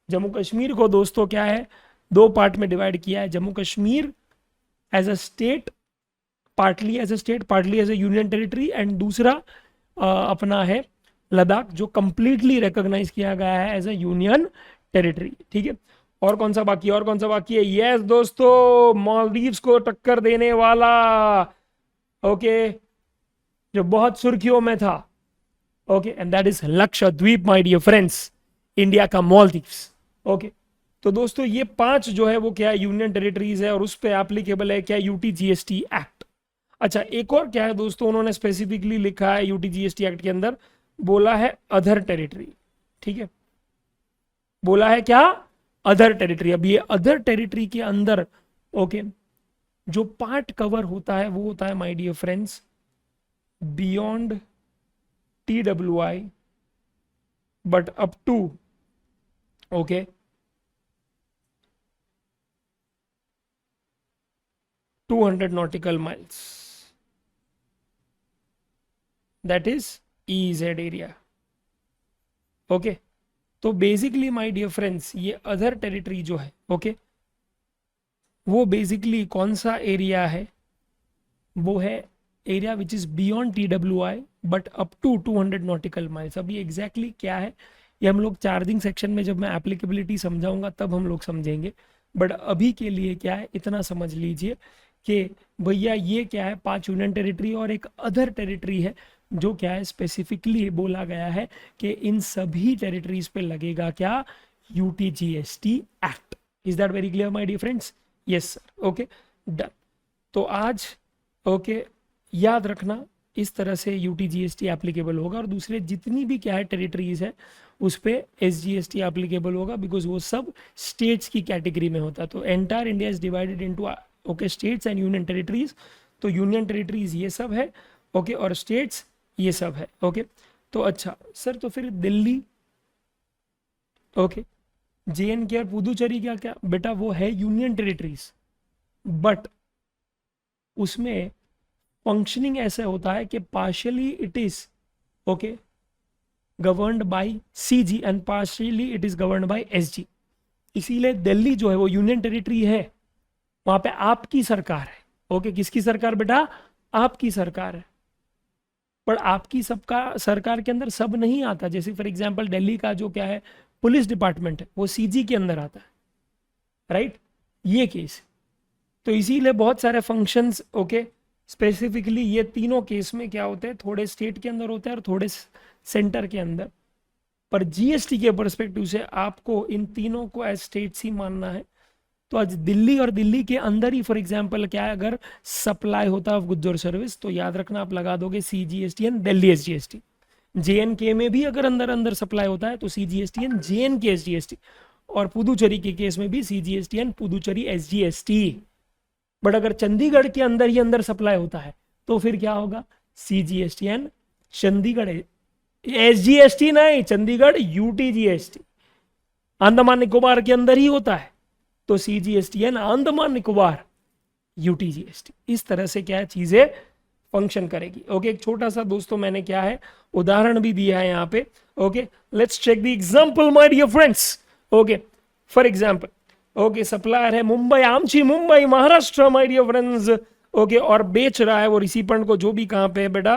जम्मू कश्मीर को दोस्तों क्या है दो पार्ट में डिवाइड किया है, Jammu Kashmir as a state, partly as a state, partly as a union territory, and दूसरा अपना है लद्दाख जो कंप्लीटली रिकॉग्नाइज किया गया है एज अ यूनियन टेरिटरी, ठीक है। और कौन सा बाकी, और कौन सा बाकी है, यस दोस्तों, मालदीव्स को टक्कर देने वाला ओके जो बहुत सुर्खियों में था, okay, and that is Lakshadweep my dear friends, India का मालदीव्स, ओके। तो दोस्तों ये 5 जो है वो क्या है यूनियन टेरिटरीज है, और उस पे एप्लीकेबल है क्या UTGST एक्ट। अच्छा, एक और क्या है दोस्तों उन्होंने स्पेसिफिकली लिखा है UTGST एक्ट के अंदर, बोला है अदर टेरिटरी, ठीक है, बोला है क्या अदर टेरिटरी। अब ये अदर टेरिटरी के अंदर ओके जो पार्ट कवर होता है वो होता है my dear friends beyond TWI but up to okay 200 nautical miles, that is EEZ area, okay. तो बेसिकली माय डियर फ्रेंड्स ये अदर टेरिटरी जो है ओके वो बेसिकली कौन सा एरिया है, वो है area which is beyond TWI but up to 200 nautical miles। अभी एग्जैक्टली क्या है ये हम लोग चार्जिंग सेक्शन में जब मैं एप्लीकेबिलिटी समझाऊंगा तब हम लोग समझेंगे, बट अभी के लिए क्या है इतना समझ लीजिए कि भैया ये क्या है 5 यूनियन टेरिटरी और एक अदर टेरिटरी है जो क्या है स्पेसिफिकली बोला गया है कि इन सभी टेरिटरीज पे लगेगा क्या UTGST act. Is that very clear my dear friends? Yes sir, okay done. तो आज ओके याद रखना इस तरह से UTGST एप्लीकेबल होगा, और दूसरे जितनी भी क्या है टेरिटरीज है उस पर SGST एप्लीकेबल होगा, बिकॉज वो सब स्टेट्स की कैटेगरी में होता है। तो entire India is divided into okay states and union territories. तो यूनियन टेरिटरीज ये सब है ओके और स्टेट्स ये सब है ओके। तो अच्छा सर, तो फिर दिल्ली ओके JNK और पुदुचेरी क्या क्या बेटा वो है यूनियन टेरिटरीज, बट उसमें फंक्शनिंग ऐसे होता है कि partially it is okay governed bye CG and partially it is governed bye SG। इसीलिए दिल्ली जो है वो यूनियन टेरिटरी है, वहां पे आपकी सरकार है ओके। किसकी सरकार बेटा? आपकी सरकार है, पर आपकी सबका सरकार के अंदर सब नहीं आता। जैसे फॉर एग्जांपल दिल्ली का जो क्या है पुलिस डिपार्टमेंट है वो CG के अंदर आता है, राइट, ये केस। तो इसीलिए बहुत सारे फंक्शंस ओके स्पेसिफिकली ये तीनों केस में क्या होते हैं, थोड़े स्टेट के अंदर होते हैं और थोड़े सेंटर के अंदर, पर जीएसटी के परस्पेक्टिव से आपको इन तीनों को एज स्टेट्स ही मानना है। तो आज दिल्ली और दिल्ली के अंदर ही फॉर एग्जांपल क्या है, अगर सप्लाई होता है ऑफ गुड्स और सर्विस तो याद रखना आप लगा दोगे CGST and Delhi SGST. JNK में भी अगर अंदर अंदर सप्लाई होता है तो सीजीएसटी एंड जेएनके एसजीएसटी, और पुदुचेरी के केस में भी CGST and Puducherry SGST. But अगर चंडीगढ़ के अंदर ही अंदर सप्लाई होता है तो फिर क्या होगा, सीजीएसटी एंड चंडीगढ़ एसजीएसटी नहीं, चंडीगढ़ यूटीजीएसटी। अंडमान निकोबार के अंदर ही होता है तो CGST and Andaman Nicobar UTGST. इस तरह से क्या है चीजें फंक्शन करेगी। ओके, एक छोटा सा दोस्तों मैंने क्या है उदाहरण भी दिया है यहाँ पे। Okay, let's check the example my dear friends. Okay, for example okay, supplier है मुंबई, आमची Mumbai Maharashtra my dear friends. Okay, और बेच रहा है वो रिसिपेंट को, जो भी कहाँ पे है बेटा,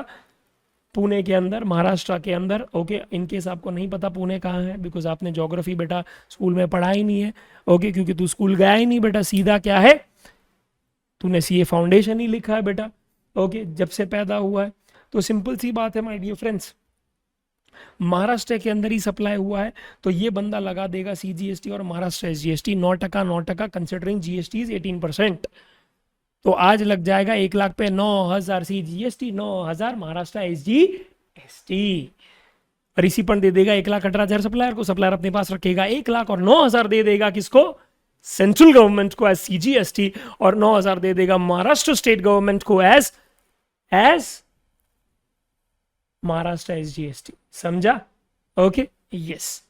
पुणे के अंदर, महाराष्ट्र के अंदर। ओके, इनकेस आपको नहीं पता पुणे कहाँ है, बिकॉज आपने ज्योग्राफी बेटा स्कूल में पढ़ा ही नहीं है। ओके, क्योंकि तू स्कूल गया ही नहीं बेटा, सीधा क्या है तूने सीए फाउंडेशन ही लिखा है बेटा। ओके, जब से पैदा हुआ है। तो सिंपल सी बात है माय डियर फ्रेंड्स, महाराष्ट्र के अंदर ही सप्लाई हुआ है तो ये बंदा लगा देगा सीजीएसटी और Maharashtra SGST 9% considering GST is 18%। तो आज लग जाएगा 1 लाख पे 9,000 सीजीएसटी, 9,000 महाराष्ट्र एसजीएसटी। रिसिपेंट दे देगा 1,18,000 सप्लायर को, सप्लायर अपने पास रखेगा 1 लाख और 9,000 दे देगा किसको, सेंट्रल गवर्नमेंट को एज सीजीएसटी, और 9,000 दे देगा महाराष्ट्र स्टेट गवर्नमेंट को एज महाराष्ट्र एसजीएसटी। समझा? Okay, yes,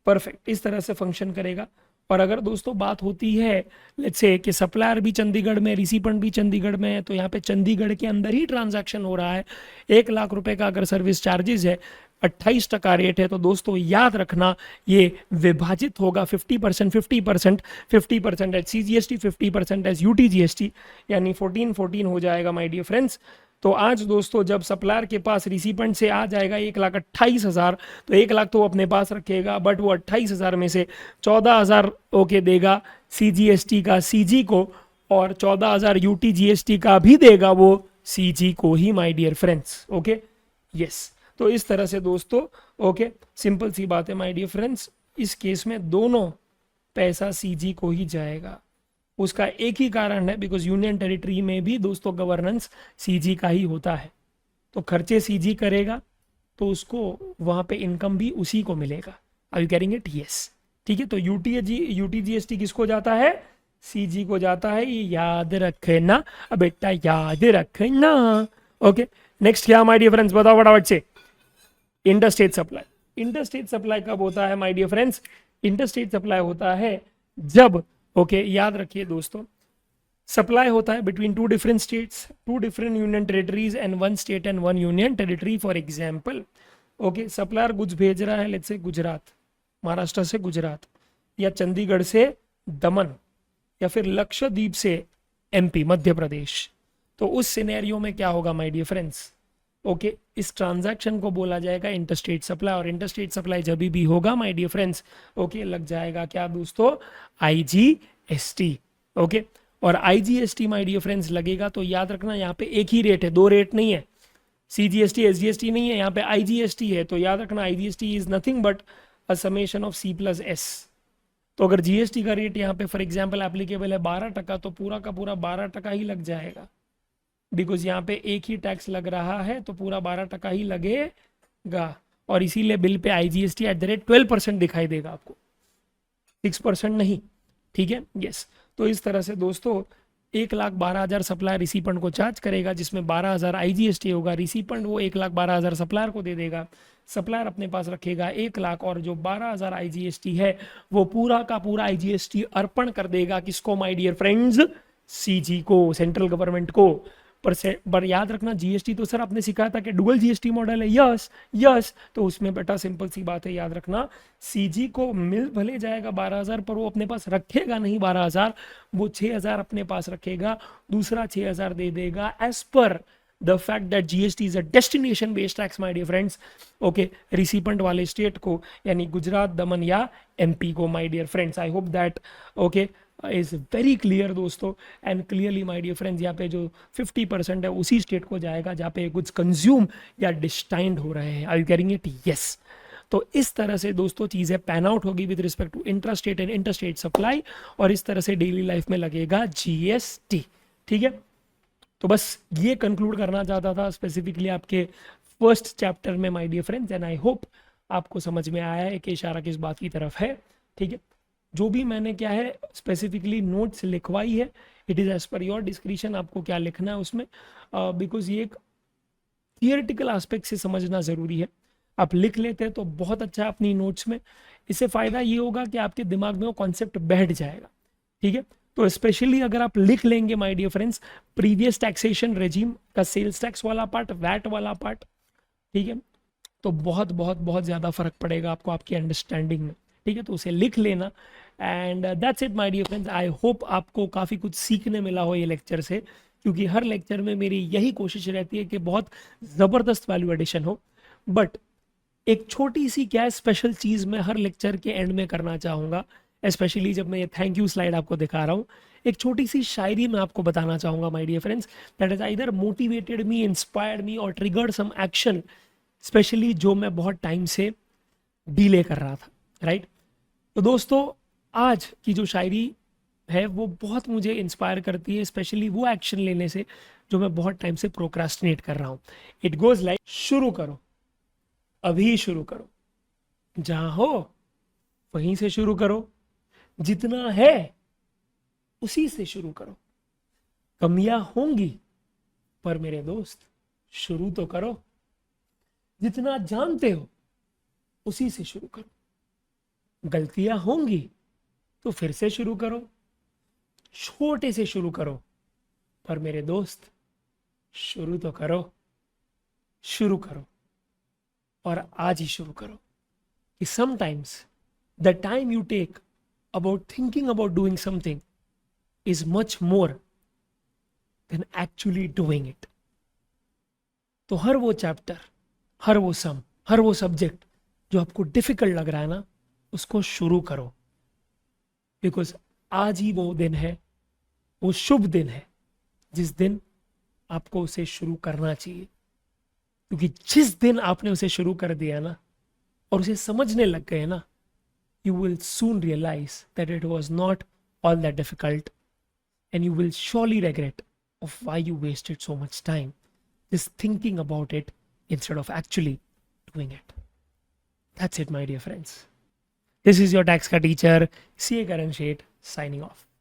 perfect. इस तरह से फंक्शन करेगा। और अगर दोस्तों बात होती है लेट्स से कि सप्लायर भी चंडीगढ़ में, रिसिपेंट भी चंडीगढ़ में है, तो यहाँ पे चंडीगढ़ के अंदर ही ट्रांजैक्शन हो रहा है। 1 लाख रुपए का अगर सर्विस चार्जेस है, 28% रेट है, तो दोस्तों याद रखना ये विभाजित होगा 50%, 50% एज सीजीएसटी, 50% एज यूटीजीएसटी, यानी 14 हो जाएगा माय डियर फ्रेंड्स। तो आज दोस्तों जब सप्लायर के पास रिसिपेंट से आ जाएगा 1,28,000, तो 1 लाख तो वो अपने पास रखेगा, बट वो 28,000 में से 14,000 ओके देगा सीजीएसटी का सीजी को, और 14,000 यूटीजीएसटी का भी देगा वो सीजी को ही my dear friends. Okay, yes. तो इस तरह से दोस्तों ओके, सिंपल सी बात है माय डियर फ्रेंड्स, इस केस में दोनों पैसा सीजी को ही जाएगा। उसका एक ही कारण है, बिकॉज यूनियन टेरिटरी में भी दोस्तों गवर्नेंस सीजी का ही होता है। तो खर्चे सीजी करेगा तो उसको वहां पे इनकम भी उसी को मिलेगा। Are you carrying it? Yes, ठीक है। तो यूटीजीएसटी किसको जाता है? सीजी को जाता है, ये याद रखना बेटा, याद रखना। ओके, नेक्स्ट क्या माय डियर फ्रेंड्स, बताओ फटाफट से। Interstate supply. इंटरस्टेट सप्लाई कब होता है my dear friends? Interstate supply होता है जब ओके, याद रखिए दोस्तों, सप्लाई होता है between 2 different states, 2 different union territories and 1 state and 1 union territory. For example okay, supplier goods भेज रहा है लेट्स से गुजरात, महाराष्ट्र से गुजरात, या चंडीगढ़ से दमन, या फिर लक्षद्वीप से एमपी मध्य प्रदेश। तो उस सिनेरियो में क्या होगा माय डियर फ्रेंड्स? ओके, इस ट्रांजैक्शन को बोला जाएगा इंटरस्टेट सप्लाई, और इंटरस्टेट सप्लाई जब भी होगा माय डियर फ्रेंड्स ओके, लग जाएगा क्या दोस्तों? आईजीएसटी। ओके, और आईजीएसटी माय डियर फ्रेंड्स लगेगा तो याद रखना यहाँ पे एक ही रेट है, 2 रेट नहीं है, सीजीएसटी एसजीएसटी नहीं है, यहाँ पे आईजीएसटी है। तो याद रखना IGST is nothing but a summation of C+S। तो अगर जीएसटी का रेट यहाँ पे फॉर एग्जाम्पल एप्लीकेबल है 12%, तो पूरा का पूरा 12% ही लग जाएगा, बिकॉज यहाँ पे एक ही टैक्स लग रहा है तो पूरा 12% ही लगेगा। और इसीलिए बिल पे आईजीएसटी @ 12% दिखाई देगा आपको, 6% नहीं। ठीक है, यस। तो इस तरह से दोस्तों 1,12,000 सप्लायर रिसिपेंट को चार्ज करेगा, जिसमें 12,000 आईजीएसटी होगा। रिसिपेंट वो 1,12,000 सप्लायर को दे देगा, सप्लायर अपने पास रखेगा 1 लाख, और जो 12,000 आईजीएसटी है वो पूरा का पूरा आईजीएसटी अर्पण कर देगा किसको माय डियर फ्रेंड्स? सीजी को, सेंट्रल गवर्नमेंट को। पर याद रखना जीएसटी तो सर आपने सिखाया था कि डुअल जीएसटी मॉडल है। यस यस, तो उसमें बेटा सिंपल सी बात है, याद रखना सीजी को मिल भले जाएगा 12,000, पर वो अपने पास रखेगा नहीं 12,000, वो 6,000 अपने पास रखेगा, दूसरा 6,000 दे देगा as per the fact that GST is a destination based tax my dear friends, okay, recipient वाले स्टेट को यानी गुजरात, दमन या एमपी को my dear friends. I hope that okay is very clear दोस्तों, and clearly my dear friends, यहाँ पे जो 50% है उसी स्टेट को जाएगा जहाँ पे गुड्स कंज्यूम या डिस्टाइंड हो रहे हैं। Are you carrying it? Yes. तो इस तरह से दोस्तों चीज़ें पैन आउट होगी with respect to intra state and inter state supply, और इस तरह से डेली लाइफ में लगेगा जीएसटी। ठीक है, तो बस ये कंक्लूड करना चाहता था स्पेसिफिकली आपके फर्स्ट चैप्टर में my dear friends, and I hope आपको समझ में आया है कि इशारा किस बात की तरफ है। ठीक है, जो भी मैंने क्या है स्पेसिफिकली नोट्स लिखवाई है, it is as per your description, आपको क्या लिखना है उसमें, बिकॉज ये एक थियरिटिकल एस्पेक्ट से समझना ज़रूरी है। आप लिख लेते हैं तो बहुत अच्छा है अपनी नोट्स में, इससे फ़ायदा ये होगा कि आपके दिमाग में वो कॉन्सेप्ट बैठ जाएगा। ठीक है, तो स्पेशली अगर आप लिख लेंगे my dear friends previous taxation regime का सेल्स टैक्स वाला पार्ट, वैट वाला पार्ट, ठीक है, तो बहुत बहुत बहुत ज़्यादा फर्क पड़ेगा आपको आपकी अंडरस्टैंडिंग में। ठीक है, तो उसे लिख लेना, and that's it my dear friends. I hope आपको काफ़ी कुछ सीखने मिला हो ये लेक्चर से, क्योंकि हर लेक्चर में मेरी यही कोशिश रहती है कि बहुत ज़बरदस्त वैल्यू एडिशन हो, बट एक छोटी सी क्या स्पेशल चीज़ मैं हर लेक्चर के एंड में करना चाहूँगा, स्पेशली जब मैं ये थैंक यू स्लाइड आपको दिखा रहा हूँ। एक छोटी सी शायरी मैं आपको बताना चाहूँगा my dear friends, that is either motivated me, inspired me और ट्रिगर्ड सम एक्शन, स्पेशली जो मैं बहुत टाइम से डिले कर रहा था। राइट, तो दोस्तों आज की जो शायरी है वो बहुत मुझे इंस्पायर करती है, स्पेशली वो एक्शन लेने से जो मैं बहुत टाइम से प्रोक्रास्टिनेट कर रहा हूँ। इट गोज लाइक, शुरू करो, अभी शुरू करो, जहां हो वहीं से शुरू करो, जितना है उसी से शुरू करो, कमियां होंगी पर मेरे दोस्त शुरू तो करो, जितना जानते हो उसी से शुरू करो, गलतियां होंगी तो फिर से शुरू करो, छोटे से शुरू करो पर मेरे दोस्त शुरू तो करो, शुरू करो और आज ही शुरू करो। कि sometimes the time you take about thinking about doing something is much more than actually doing it. तो हर वो चैप्टर, हर वो सम, हर वो सब्जेक्ट जो आपको डिफिकल्ट लग रहा है ना, उसको शुरू करो, बिकॉज आज ही वो दिन है, वो शुभ दिन है जिस दिन आपको उसे शुरू करना चाहिए। क्योंकि जिस दिन आपने उसे शुरू कर दिया ना और उसे समझने लग गए ना, you will soon realize that it was not all that difficult, and you will surely regret of why you wasted so much time just thinking about it instead of actually doing it. That's it, my dear friends. This is your tax ka teacher, CA Karan Sheth, signing off.